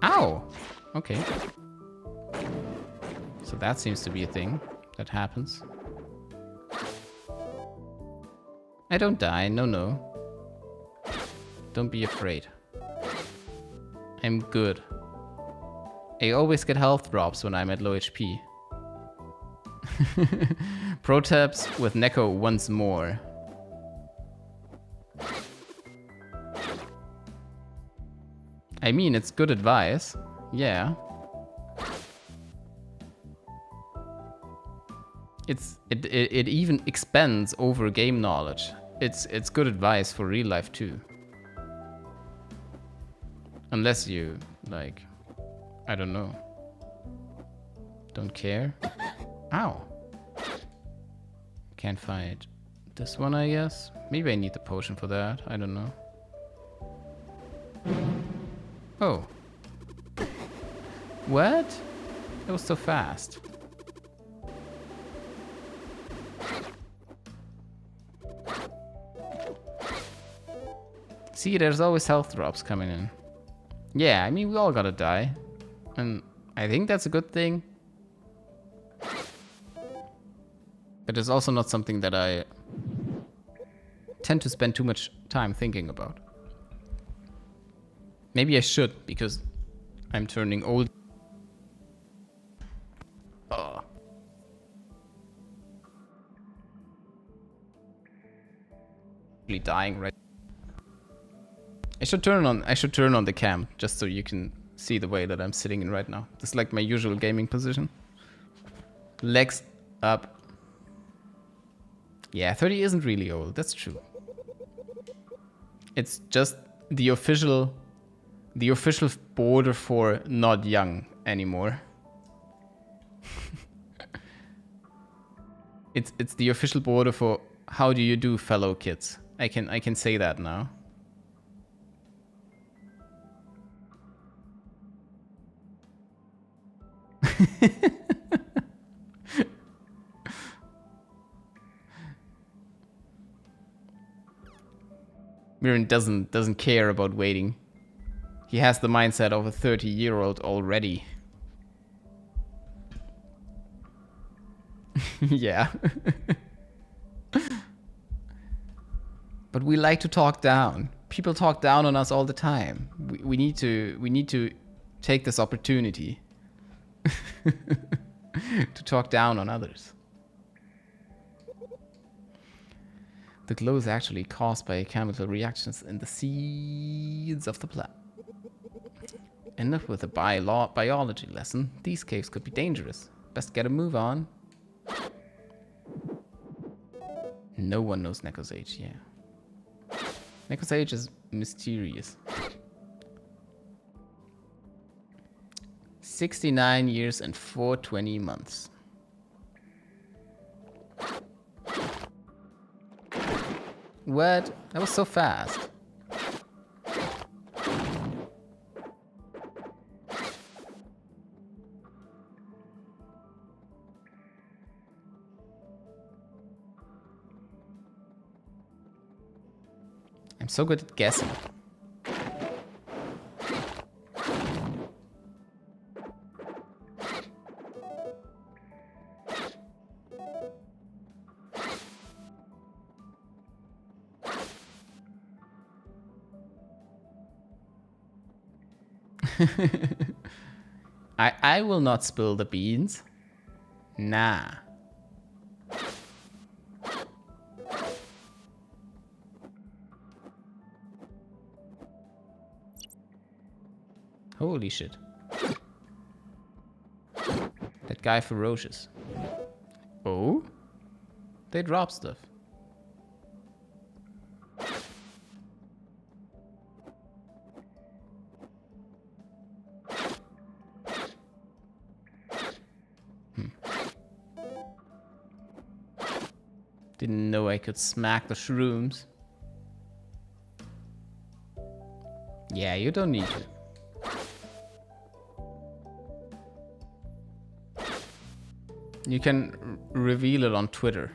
Ow! Okay. So that seems to be a thing that happens. I don't die, no. Don't be afraid. I'm good. I always get health drops when I'm at low HP. Pro tips with Neko once more. I mean, it's good advice. Yeah. It even expands over game knowledge. It's good advice for real life too. Unless you, like, I don't know. Don't care. Ow. Can't find this one, I guess. Maybe I need the potion for that. I don't know. Oh. What? That was so fast. See, there's always health drops coming in. Yeah, I mean, we all gotta die. And I think that's a good thing. But it's also not something that I tend to spend too much time thinking about. Maybe I should, because I'm turning old. Oh. Really dying right. I should turn on the cam just so you can see the way that I'm sitting in right now. This is like my usual gaming position. Legs up. Yeah, 30 isn't really old, that's true. It's just the official border for not young anymore. It's the official border for how do you do, fellow kids. I can say that now. Mirren doesn't care about waiting. He has the mindset of a 30-year-old already. Yeah. But we like to talk down. People talk down on us all the time. We need to take this opportunity to talk down on others. The glow is actually caused by chemical reactions in the seeds of the plant. Enough with a biology lesson. These caves could be dangerous. Best get a move on. No one knows Neko's age, yeah. Neko's age is mysterious. 69 years and 420 months. What? That was so fast. I'm so good at guessing. I will not spill the beans. Nah. Holy shit. That guy ferocious. Oh? They drop stuff. Didn't know I could smack the shrooms. Yeah, you don't need to. You can reveal it on Twitter.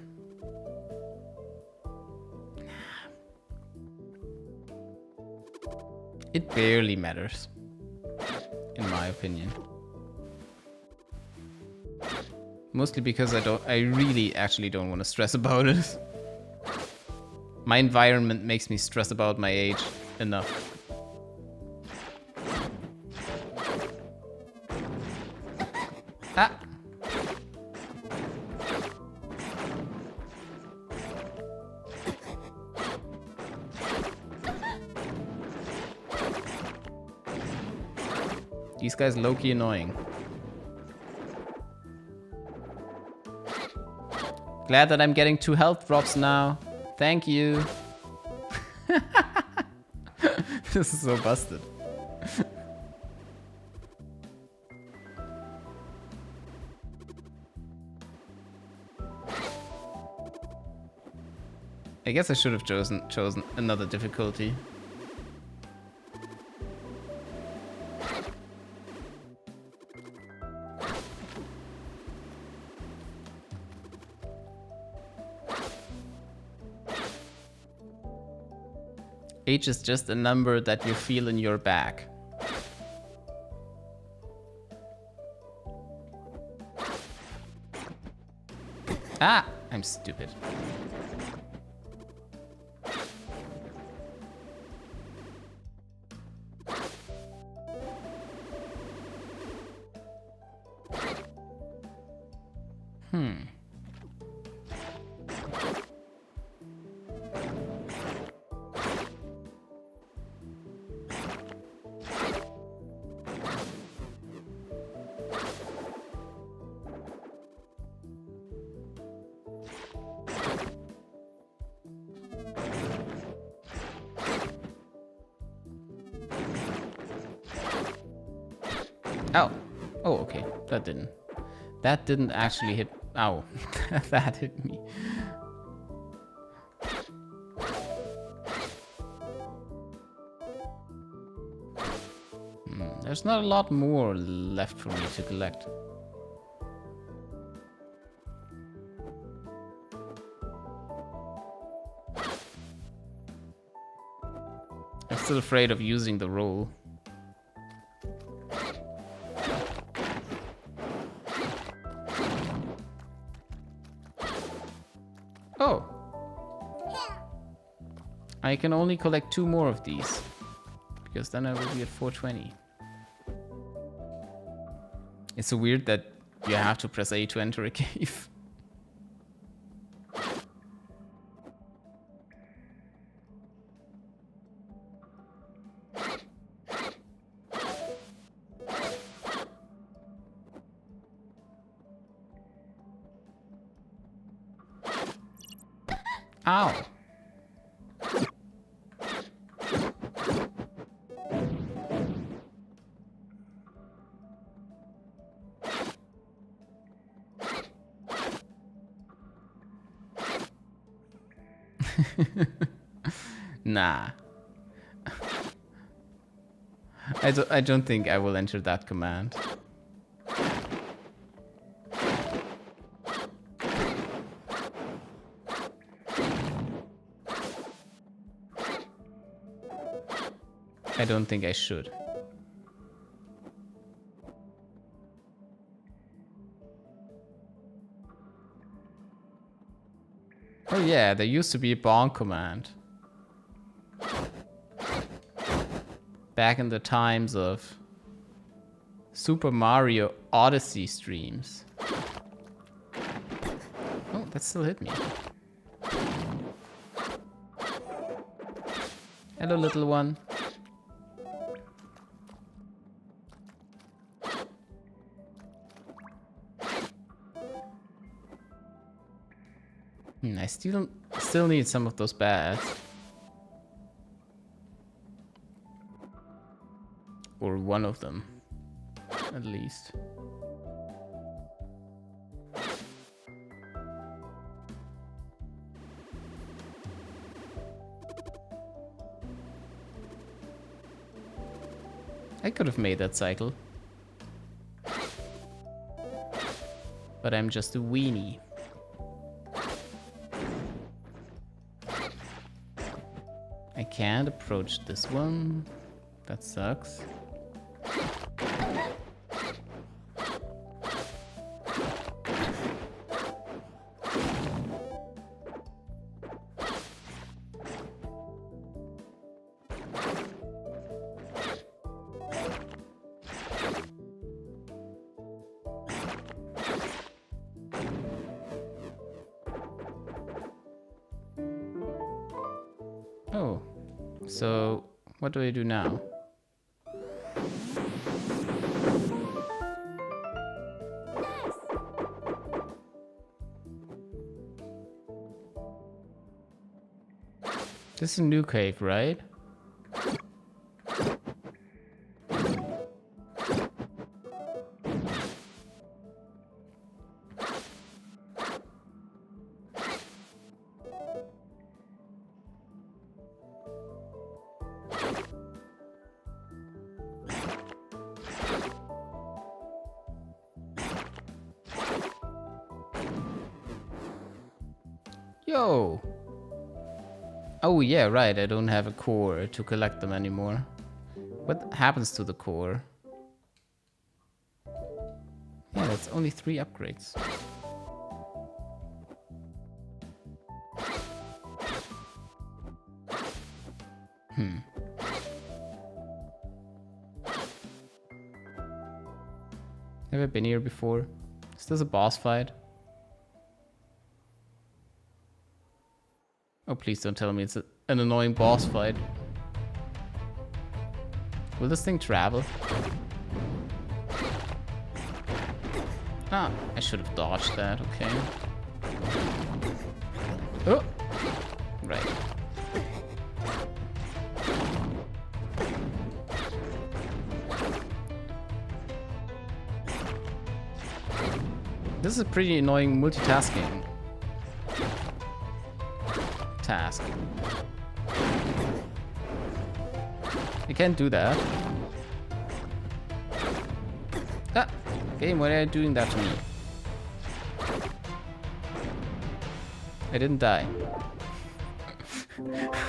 It barely matters, in my opinion. Mostly because I really actually don't want to stress about it. My environment makes me stress about my age enough. Ah! These guys low-key annoying. Glad that I'm getting 2 health drops now. Thank you. This is so busted. I guess I should have chosen another difficulty. Age is just a number that you feel in your back. Ah, I'm stupid. Oh. Oh, okay. That didn't actually hit. Ow. That hit me. There's not a lot more left for me to collect. I'm still afraid of using the roll. Oh. I can only collect 2 more of these. Because then I will be at 420. It's so weird that you have to press A to enter a cave. Ow. Nah. I don't think I will enter that command. I don't think I should. Oh yeah, there used to be a bonk command. Back in the times of Super Mario Odyssey streams. Oh, that still hit me. Hello, little one. I still need some of those bats. Or one of them, at least. I could have made that cycle. But I'm just a weenie. I can't approach this one. That sucks. Oh, so what do I do now? This is a new cave, right? Yo! Oh yeah, right, I don't have a core to collect them anymore. What happens to the core? Yeah, that's only 3 upgrades. Have I been here before? Is this a boss fight? Oh, please don't tell me it's an annoying boss fight. Will this thing travel? Ah, I should have dodged that, okay. Oh! Right. This is a pretty annoying multitasking task. I can't do that. Ah! Game, why are you doing that to me? I didn't die.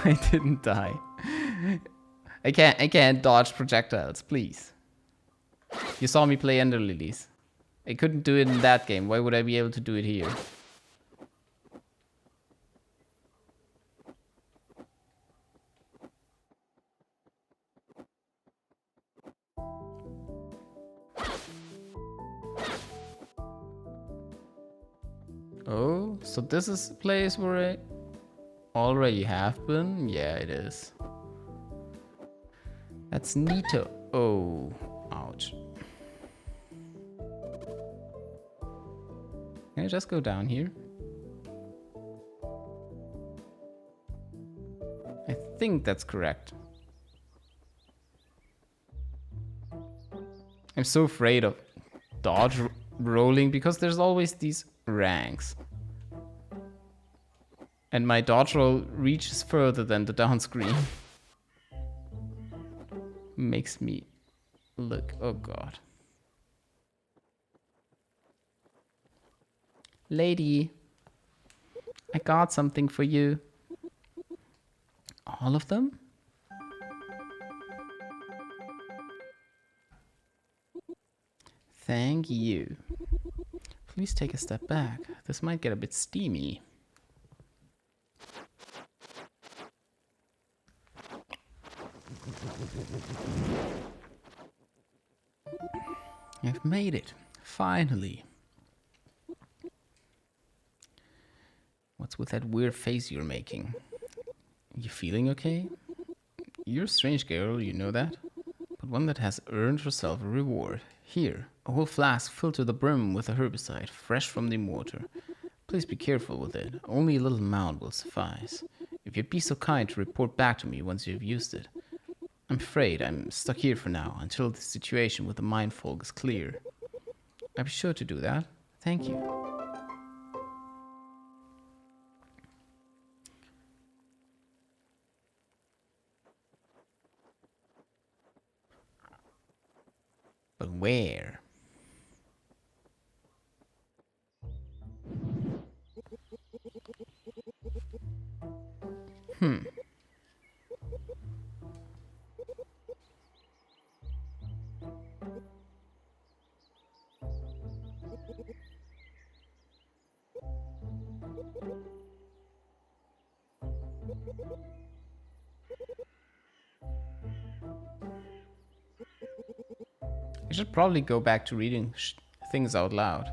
I didn't die. I can't dodge projectiles, please. You saw me play Ender Lilies. I couldn't do it in that game. Why would I be able to do it here? Oh, so this is a place where I already have been? Yeah, it is. That's neato. Oh, ouch. Can I just go down here? I think that's correct. I'm so afraid of dodge rolling because there's always these ranks. And my dodge roll reaches further than the down screen. Makes me look, oh god. Lady, I got something for you. All of them? Thank you. Please take a step back. This might get a bit steamy. I've made it. Finally. What's with that weird face you're making? You feeling okay? You're a strange girl, you know that? But one that has earned herself a reward. Here, a whole flask filled to the brim with a herbicide, fresh from the mortar. Please be careful with it. Only a little amount will suffice. If you'd be so kind to report back to me once you've used it. I'm afraid I'm stuck here for now, until the situation with the mine folk is clear. I'll be sure to do that. Thank you. But where? I should probably go back to reading things out loud.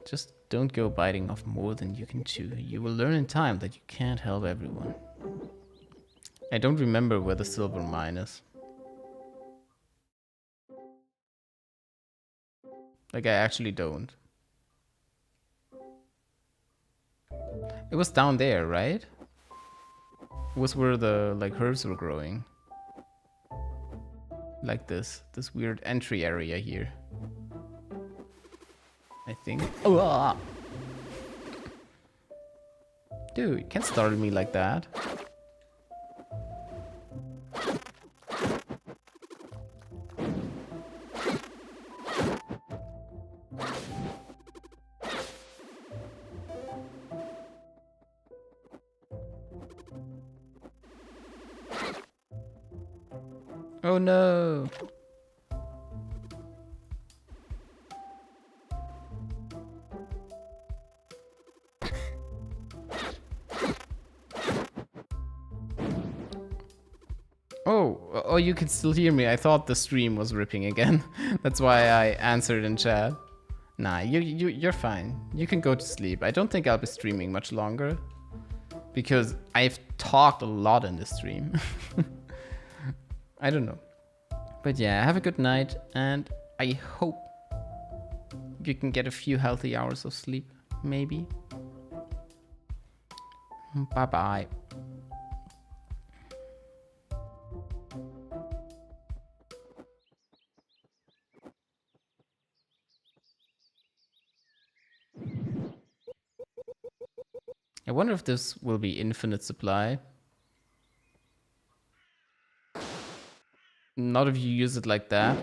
Just don't go biting off more than you can chew. You will learn in time that you can't help everyone. I don't remember where the silver mine is. Like, I actually don't. It was down there, right? It was where the, like, herbs were growing. Like this weird entry area here. I think. Oh, ah. Dude, you can't startle me like that. Oh no! Oh, you can still hear me. I thought the stream was ripping again. That's why I answered in chat. Nah, you're fine. You can go to sleep. I don't think I'll be streaming much longer because I've talked a lot in this stream. I don't know. But yeah, have a good night, and I hope you can get a few healthy hours of sleep, maybe. Bye-bye. I wonder if this will be infinite supply. Not if you use it like that.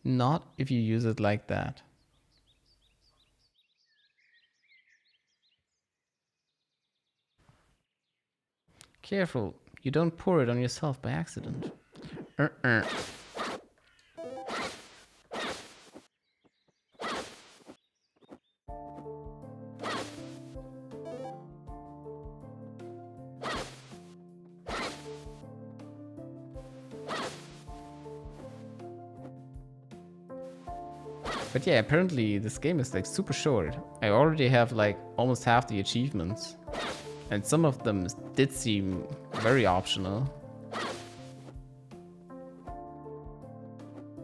Not if you use it like that. Careful, you don't pour it on yourself by accident. But yeah, apparently this game is like super short. I already have like almost half the achievements. And some of them did seem very optional.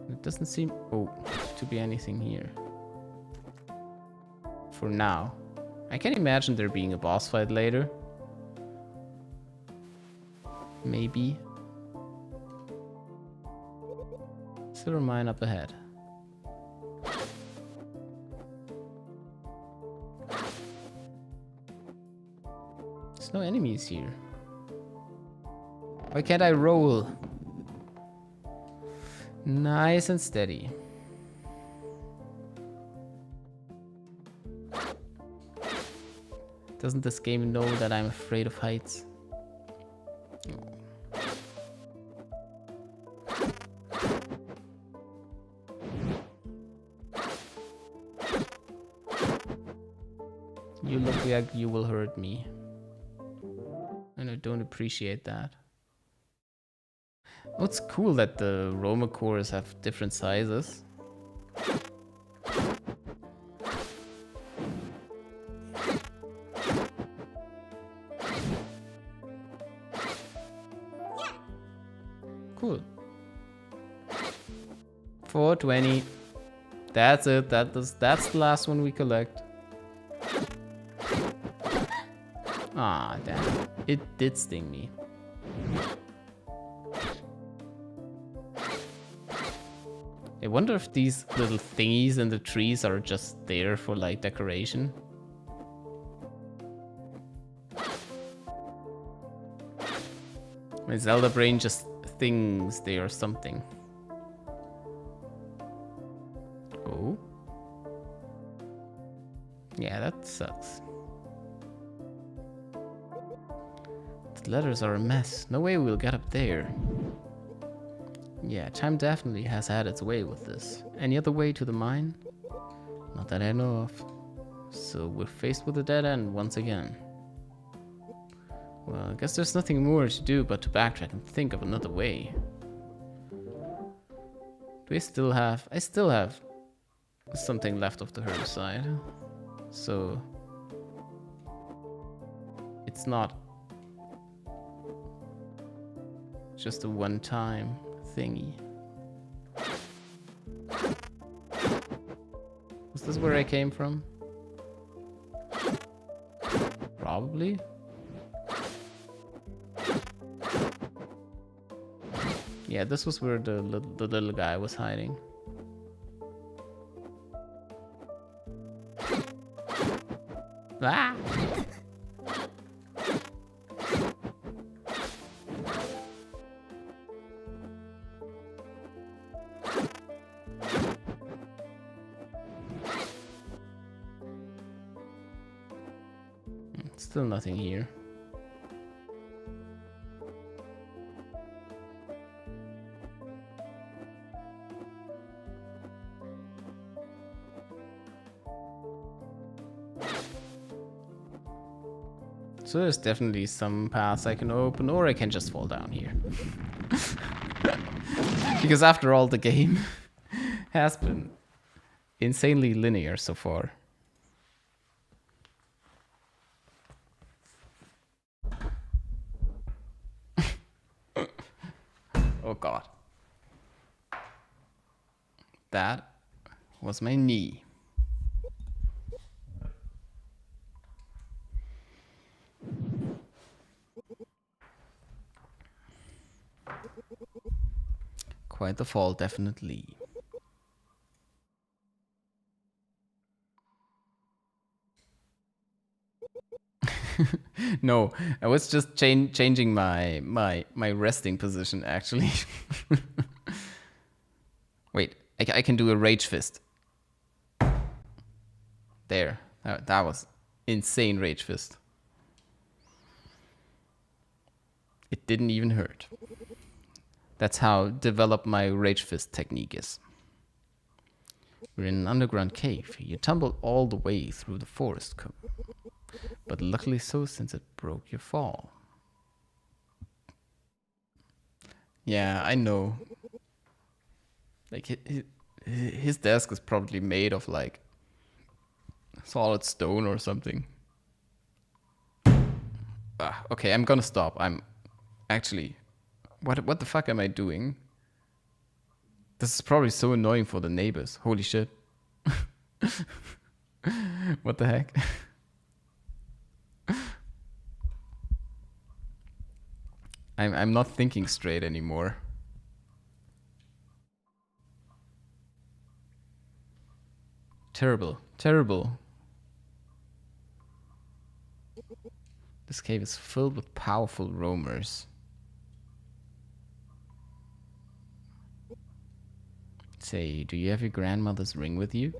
It doesn't seem to be anything here. For now. I can imagine there being a boss fight later. Maybe. Silver mine up ahead. There's no enemies here. Why can't I roll? Nice and steady. Doesn't this game know that I'm afraid of heights? You look like you will hurt me. And I don't appreciate that. Oh, it's cool that the Roma cores have different sizes. Cool. 420. That's it. That's the last one we collect. Ah, damn. It did sting me. I wonder if these little thingies in the trees are just there for like decoration. My Zelda brain just thinks they are something. Oh. Yeah, that sucks. The letters are a mess. No way we'll get up there. Yeah, time definitely has had its way with this. Any other way to the mine? Not that I know of. So we're faced with a dead end once again. Well, I guess there's nothing more to do but to backtrack and think of another way. Do I still have... I still have something left of the herbicide. So... it's not just a one-time thingy. Was this where I came from? Probably. Yeah, this was where the little guy was hiding. Ah! Still nothing here. So there's definitely some paths I can open, or I can just fall down here. Because after all, the game has been insanely linear so far. Oh god. That was my knee. Quite the fall, definitely. No, I was just changing my resting position, actually. Wait, I can do a rage fist. There, that was insane rage fist. It didn't even hurt. That's how developed my rage fist technique is. We're in an underground cave. You tumbled all the way through the forest cover. But luckily so, since it broke your fall. Yeah, I know. Like, his desk is probably made of, like, solid stone or something. Okay, I'm gonna stop. I'm actually... What the fuck am I doing? This is probably so annoying for the neighbors. Holy shit. What the heck? I'm not thinking straight anymore. Terrible, terrible. This cave is filled with powerful roamers. Say, do you have your grandmother's ring with you?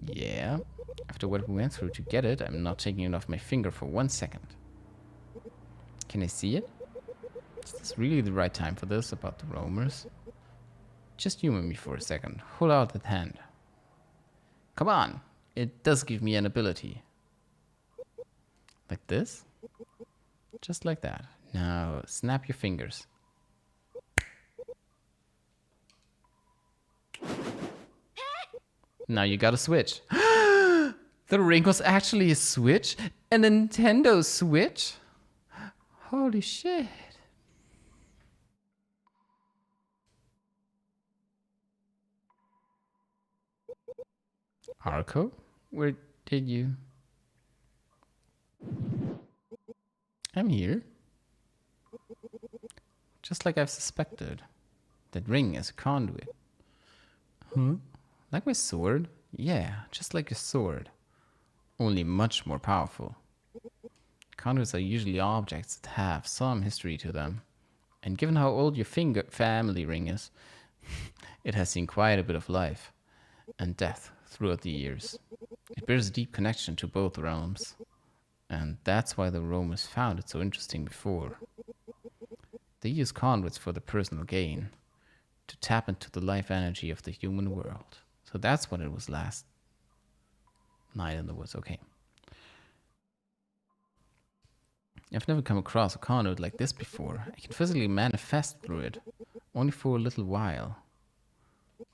Yeah. After what we went through to get it, I'm not taking it off my finger for 1 second. Can I see it? Is this really the right time for this about the roamers? Just humor me for a second. Hold out that hand. Come on. It does give me an ability. Like this? Just like that. Now, snap your fingers. Now you gotta switch. The ring was actually a Switch? A Nintendo Switch? Holy shit. Arco? Where did you... I'm here. Just like I've suspected. That ring is a conduit. Huh? Like my sword? Yeah, just like a sword. Only much more powerful. Conduits are usually objects that have some history to them. And given how old your family ring is, it has seen quite a bit of life and death throughout the years. It bears a deep connection to both realms. And that's why the Romans found it so interesting before. They use conduits for their personal gain, to tap into the life energy of the human world. So that's what it was last night in the woods. Okay. I've never come across a conduit like this before. I can physically manifest through it, only for a little while.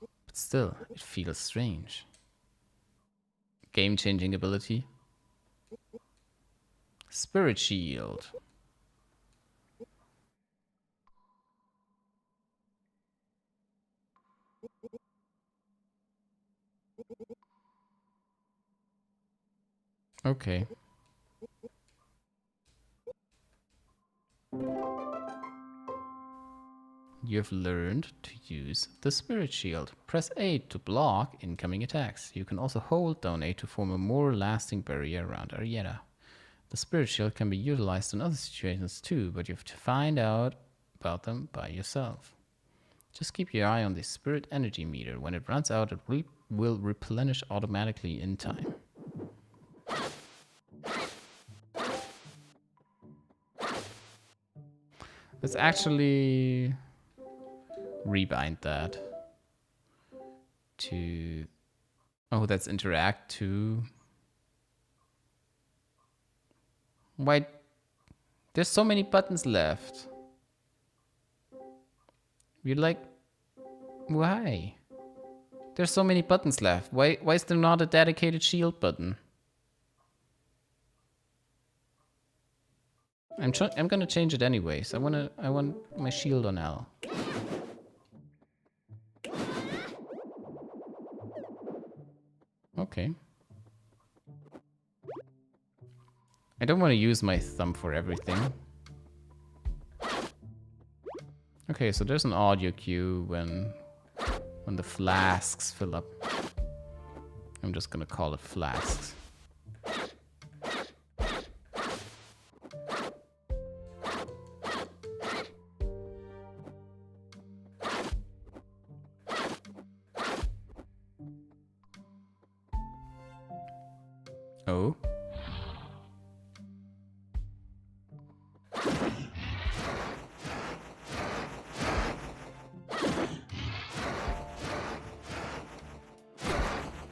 But still, it feels strange. Game-changing ability. Spirit Shield. Okay. You have learned to use the Spirit Shield. Press A to block incoming attacks. You can also hold down A to form a more lasting barrier around Arietta. The Spirit Shield can be utilized in other situations too, but you have to find out about them by yourself. Just keep your eye on the Spirit Energy meter. When it runs out, it will replenish automatically in time. Let's actually rebind that to... Oh, that's interact too. Why? There's so many buttons left. You're like... Why? There's so many buttons left. Why is there not a dedicated shield button? I'm gonna change it anyways. I want my shield on L. Okay. I don't want to use my thumb for everything. Okay, so there's an audio cue when the flasks fill up. I'm just gonna call it flasks. Oh.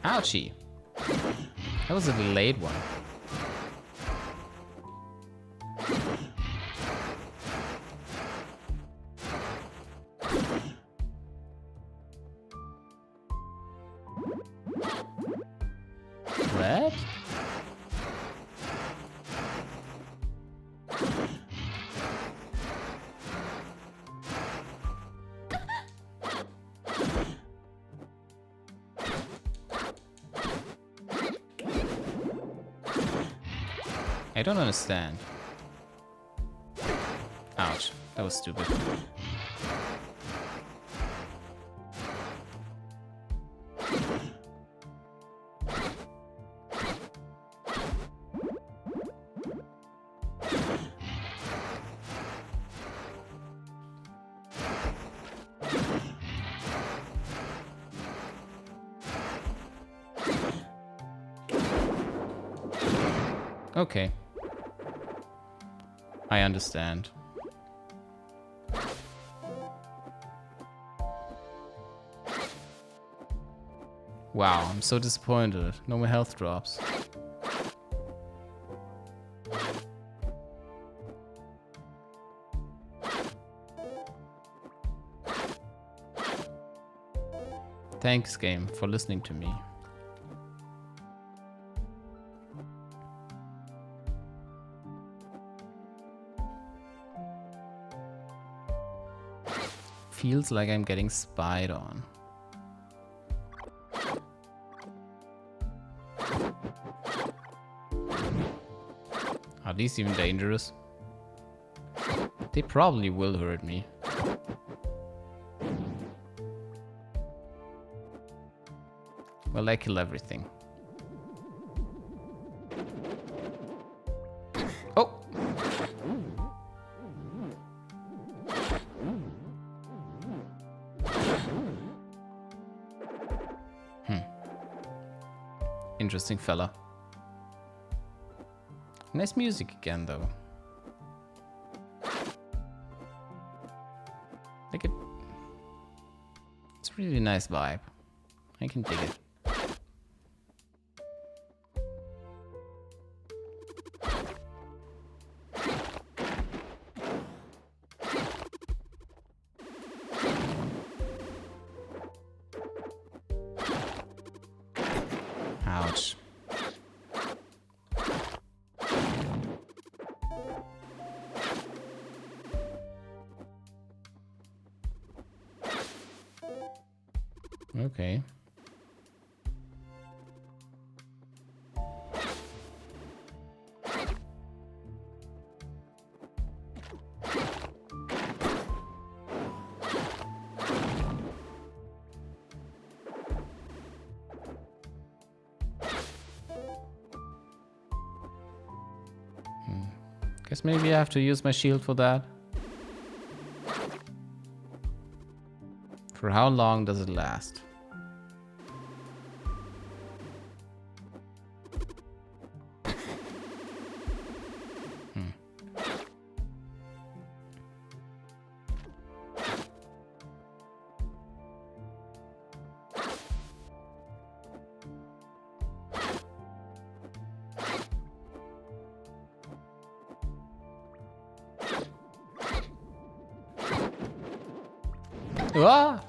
Ouchie. That was a delayed one. What? I don't understand. Ouch, that was stupid. Okay. I understand. Wow, I'm so disappointed. No more health drops. Thanks, game, for listening to me. Feels like I'm getting spied on. Are these even dangerous? They probably will hurt me. Well, I kill everything. Oh! Interesting fella. Nice music again, though. Like it. It's a really nice vibe. I can dig it. Ouch. Okay. Guess maybe I have to use my shield for that. For how long does it last? Ah!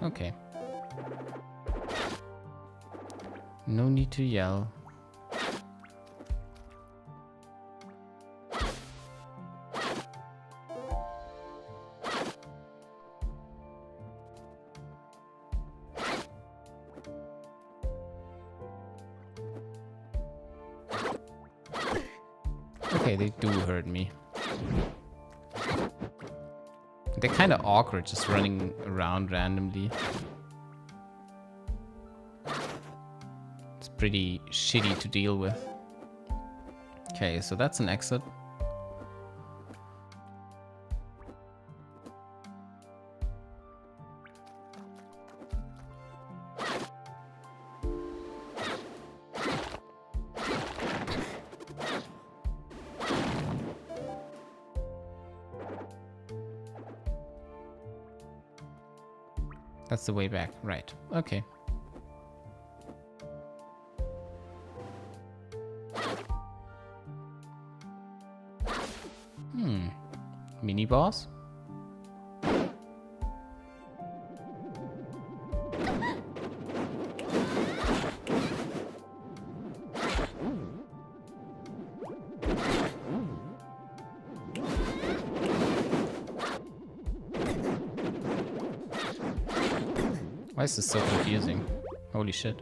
Okay. No need to yell. Okay, they do hurt me. They're kind of awkward just running around randomly. It's pretty shitty to deal with. Okay, so that's an exit. That's the way back, right. Okay. Mini boss? Why is this so confusing? Holy shit.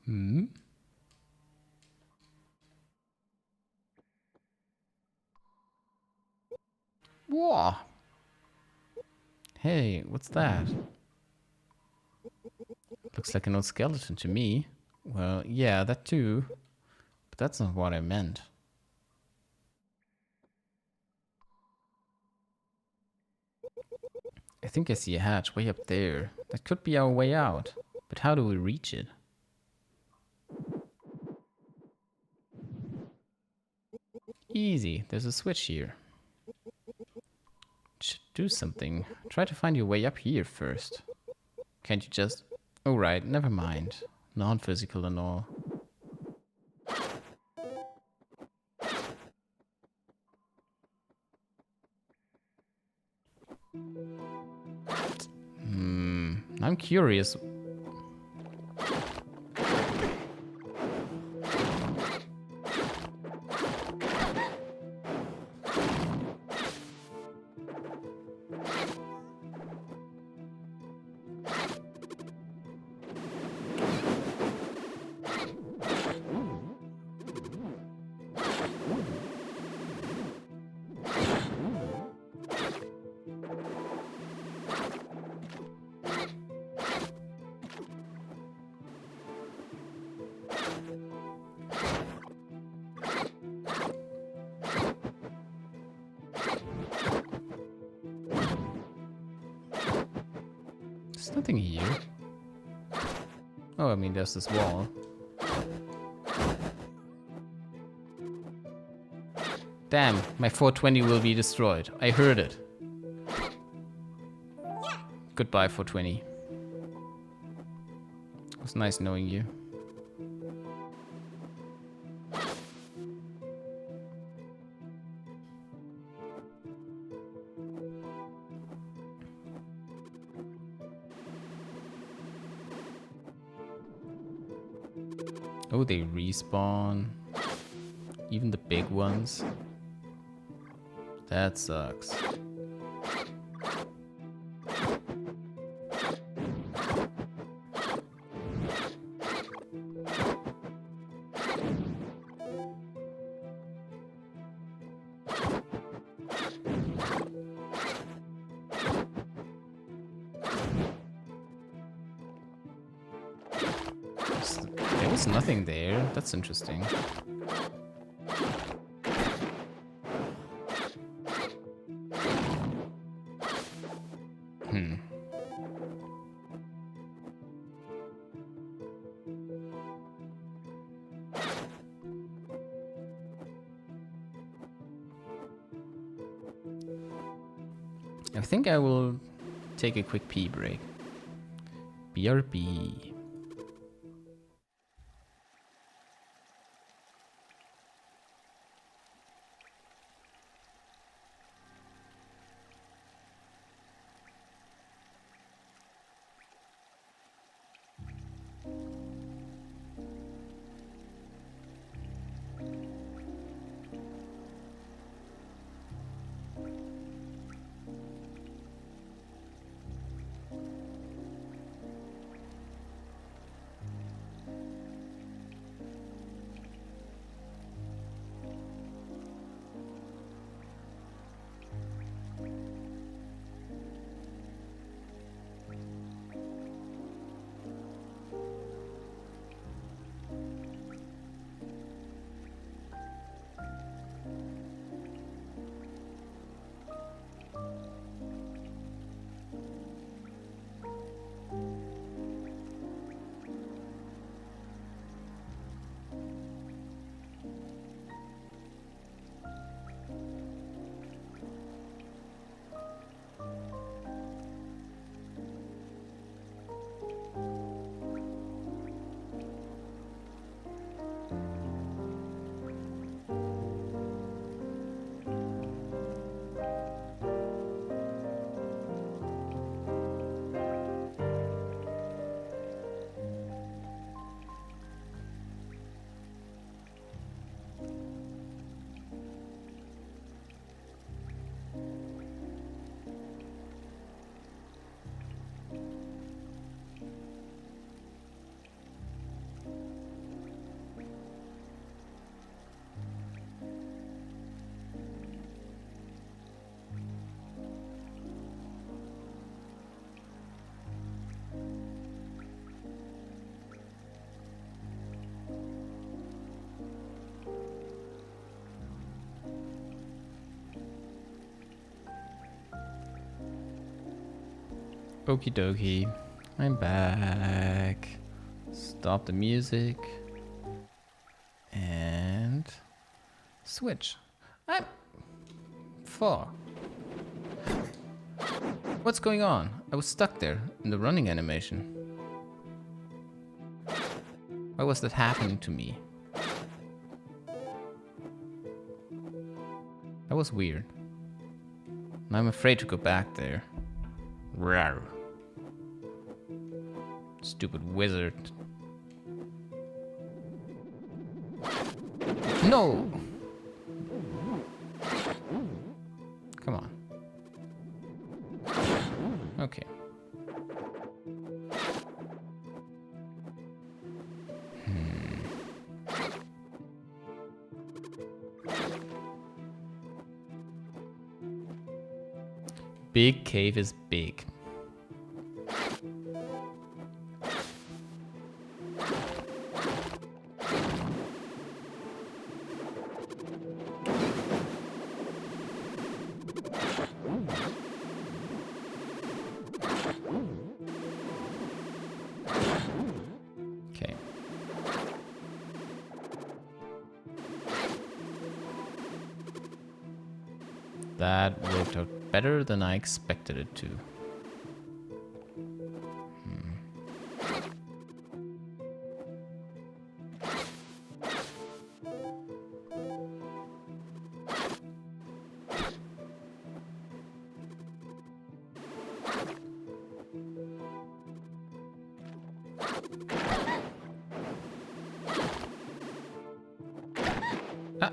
Hmm? Whoa. Hey, what's that? Looks like an old skeleton to me. Well, yeah, that too. But that's not what I meant. I think I see a hatch way up there. That could be our way out. But how do we reach it? Easy, there's a switch here. Should do something. Try to find your way up here first. Can't you just... Oh right, never mind. Non-physical and all. I'm curious. There's nothing here. Oh, I mean, there's this wall. Damn, my 420 will be destroyed. I heard it. Goodbye, 420. It was nice knowing you. Oh, they respawn. Even the big ones. That sucks. There was nothing there. That's interesting. I think I will take a quick pee break. BRB. Okie dokie. I'm back. Stop the music. And switch. I'm 4. What's going on? I was stuck there in the running animation. Why was that happening to me? That was weird. And I'm afraid to go back there. Rawr. Stupid wizard. No! Come on. Okay. Big cave is big. Okay. That worked out better than I expected it to. Ah.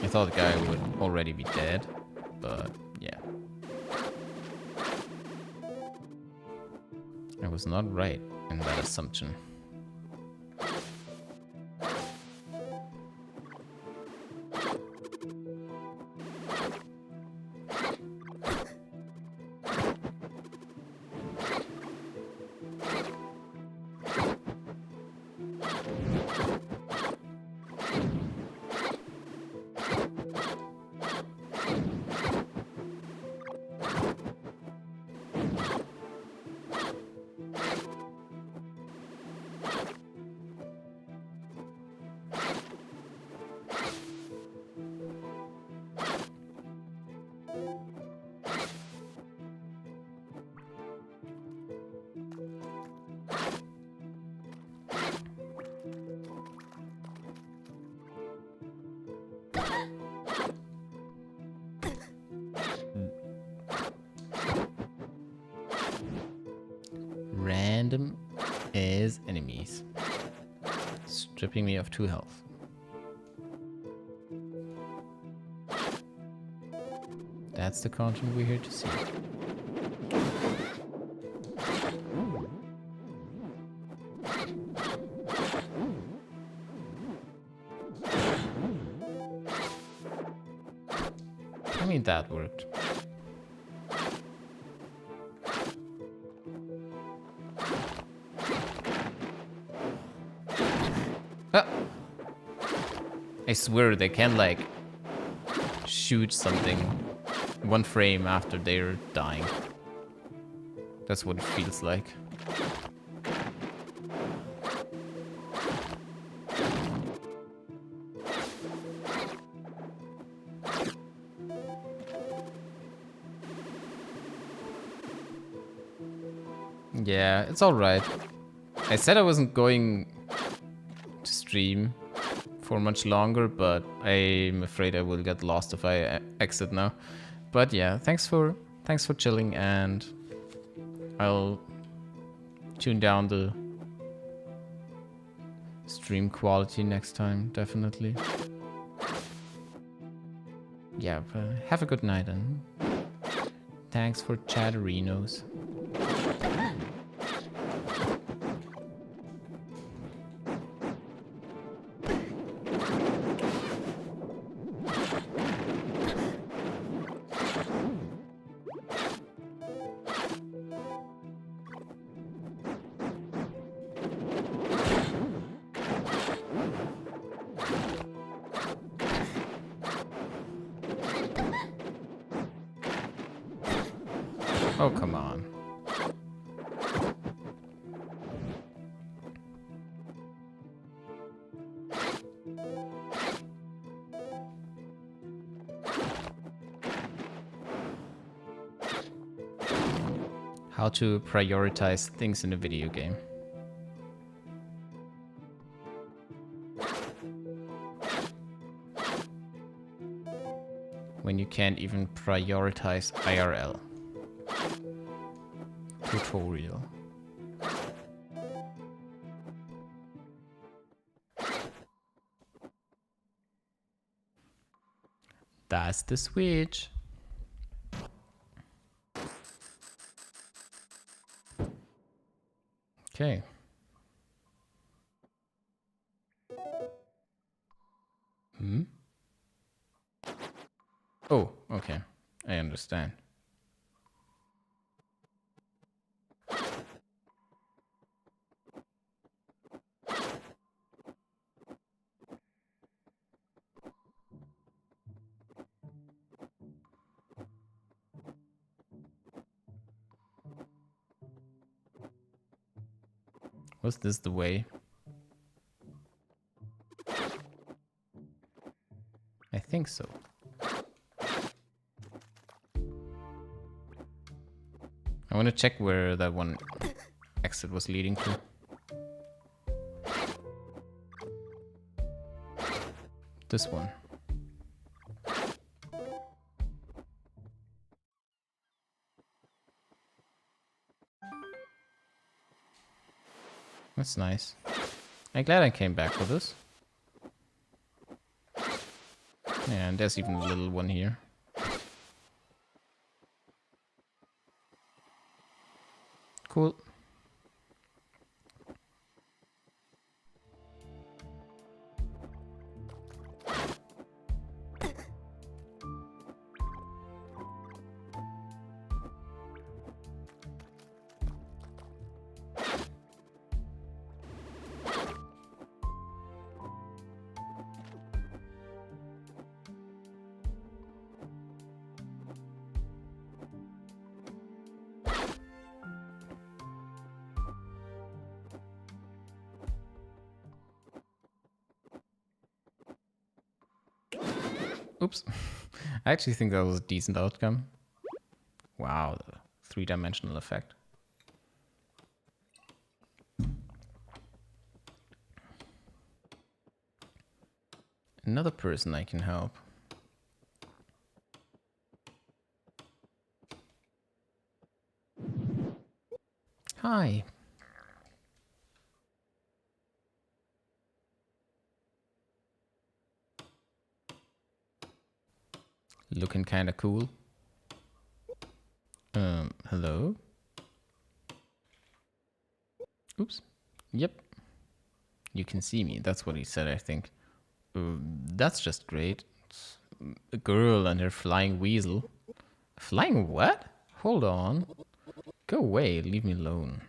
I thought the guy would already be dead, but yeah. I was not right in that assumption. Random as enemies. Stripping me of 2 health. That's the content we're here to see. I mean, that worked. Ah! I swear they can, like, shoot something 1 frame after they're dying. That's what it feels like. Yeah, it's alright. I said I wasn't going to stream for much longer, but I'm afraid I will get lost if I exit now. But yeah, thanks for chilling, and I'll tune down the stream quality next time, definitely. Yeah, but have a good night, and thanks for chatterinos. Oh, come on. How to prioritize things in a video game. When you can't even prioritize IRL. Tutorial. That's the switch. Okay. Oh, okay. I understand. Was this the way? I think so. I want to check where that one exit was leading to. This one. That's nice. I'm glad I came back for this. And there's even a little one here. Cool. Oops. I actually think that was a decent outcome. Wow, the three-dimensional effect. Another person I can help. Hi. Looking kinda cool. Hello? Oops. Yep. You can see me. That's what he said, I think. That's just great. It's a girl and her flying weasel. Flying what? Hold on. Go away. Leave me alone.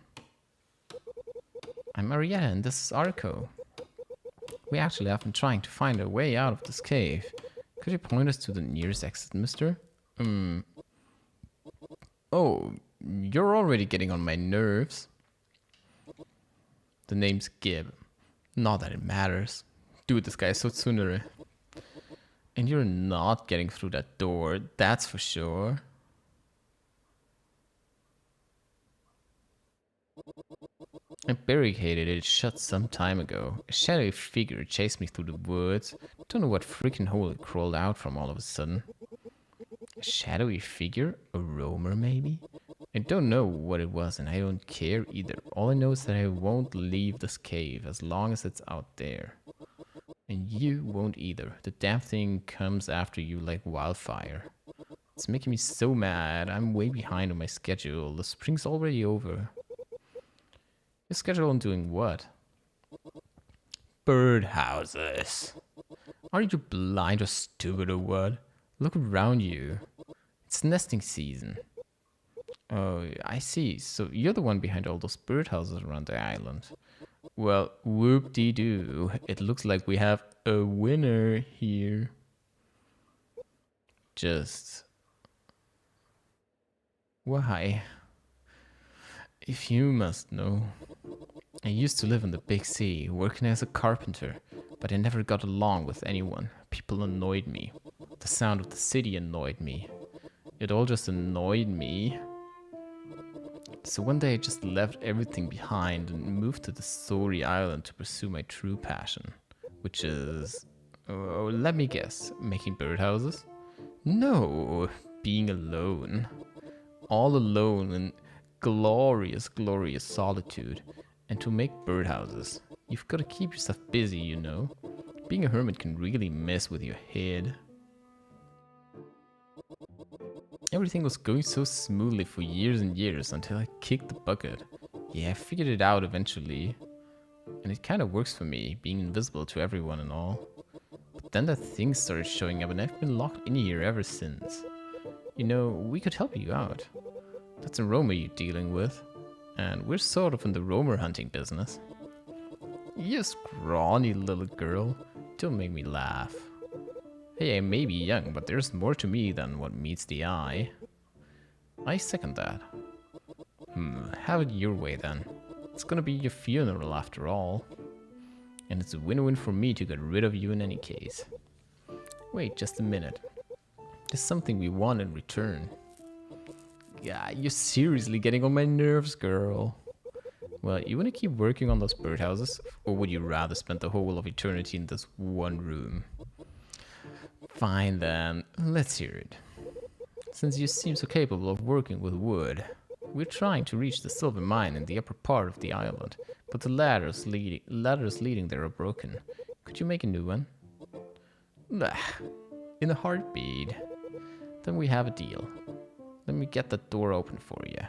I'm Arietta and this is Arco. We actually have been trying to find a way out of this cave. Could you point us to the nearest exit, mister? Oh, you're already getting on my nerves. The name's Gib. Not that it matters. Dude, this guy is so tsundere. And you're not getting through that door, that's for sure. I barricaded it shut some time ago. A shadowy figure chased me through the woods. Don't know what freaking hole it crawled out from all of a sudden. A shadowy figure? A roamer, maybe? I don't know what it was and I don't care either. All I know is that I won't leave this cave as long as it's out there. And you won't either. The damn thing comes after you like wildfire. It's making me so mad. I'm way behind on my schedule. The spring's already over. Your schedule on doing what? Birdhouses. Are you blind or stupid or what? Look around you. It's nesting season. Oh, I see. So you're the one behind all those birdhouses around the island. Well, whoop-de-doo. It looks like we have a winner here. Just... why? If you must know. I used to live in the big city, working as a carpenter, but I never got along with anyone. People annoyed me. The sound of the city annoyed me. It all just annoyed me. So one day I just left everything behind and moved to the Sori Island to pursue my true passion, which is, oh, let me guess, making birdhouses? No, being alone. All alone in glorious, glorious solitude. And to make birdhouses, you've got to keep yourself busy, you know. Being a hermit can really mess with your head. Everything was going so smoothly for years and years until I kicked the bucket. Yeah, I figured it out eventually. And it kind of works for me, being invisible to everyone and all. But then that thing started showing up and I've been locked in here ever since. You know, we could help you out. That's a roamer you're dealing with. And we're sort of in the roamer hunting business. You scrawny little girl. Don't make me laugh. Hey, I may be young, but there's more to me than what meets the eye. I second that. Have it your way then. It's gonna be your funeral after all. And it's a win-win for me to get rid of you in any case. Wait just a minute. There's something we want in return. Yeah, you're seriously getting on my nerves, girl. Well, you wanna keep working on those birdhouses? Or would you rather spend the whole of eternity in this one room? Fine then, let's hear it. Since you seem so capable of working with wood, we're trying to reach the silver mine in the upper part of the island, but the ladders leading there are broken. Could you make a new one? in a heartbeat. Then we have a deal. Let me get the door open for you.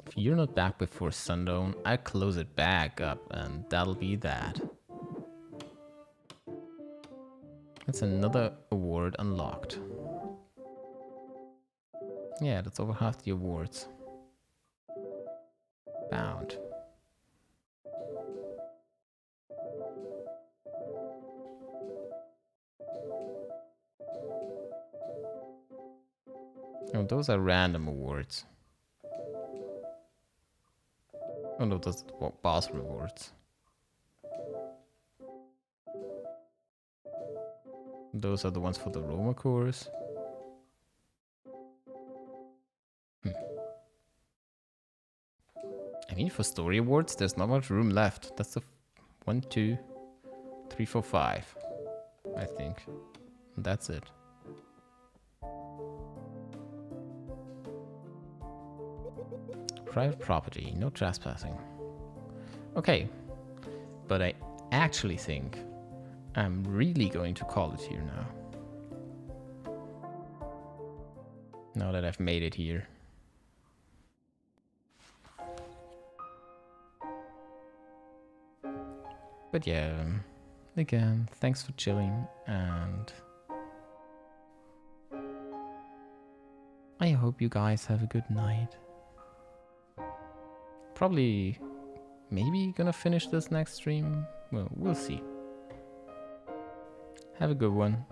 If you're not back before sundown, I close it back up and that'll be that. That's another award unlocked. Yeah, that's over half the awards. Bound. Oh, those are random awards. Oh no, those are boss rewards. Those are the ones for the Roma cores. I mean, for story awards, there's not much room left. That's the 1, 2, 3, 4, 5, I think. And that's it. Private property, no trespassing. Okay, but I actually think I'm really going to call it here now. Now that I've made it here. But yeah, again, thanks for chilling, and I hope you guys have a good night. Probably, maybe gonna finish this next stream. Well, we'll see. Have a good one.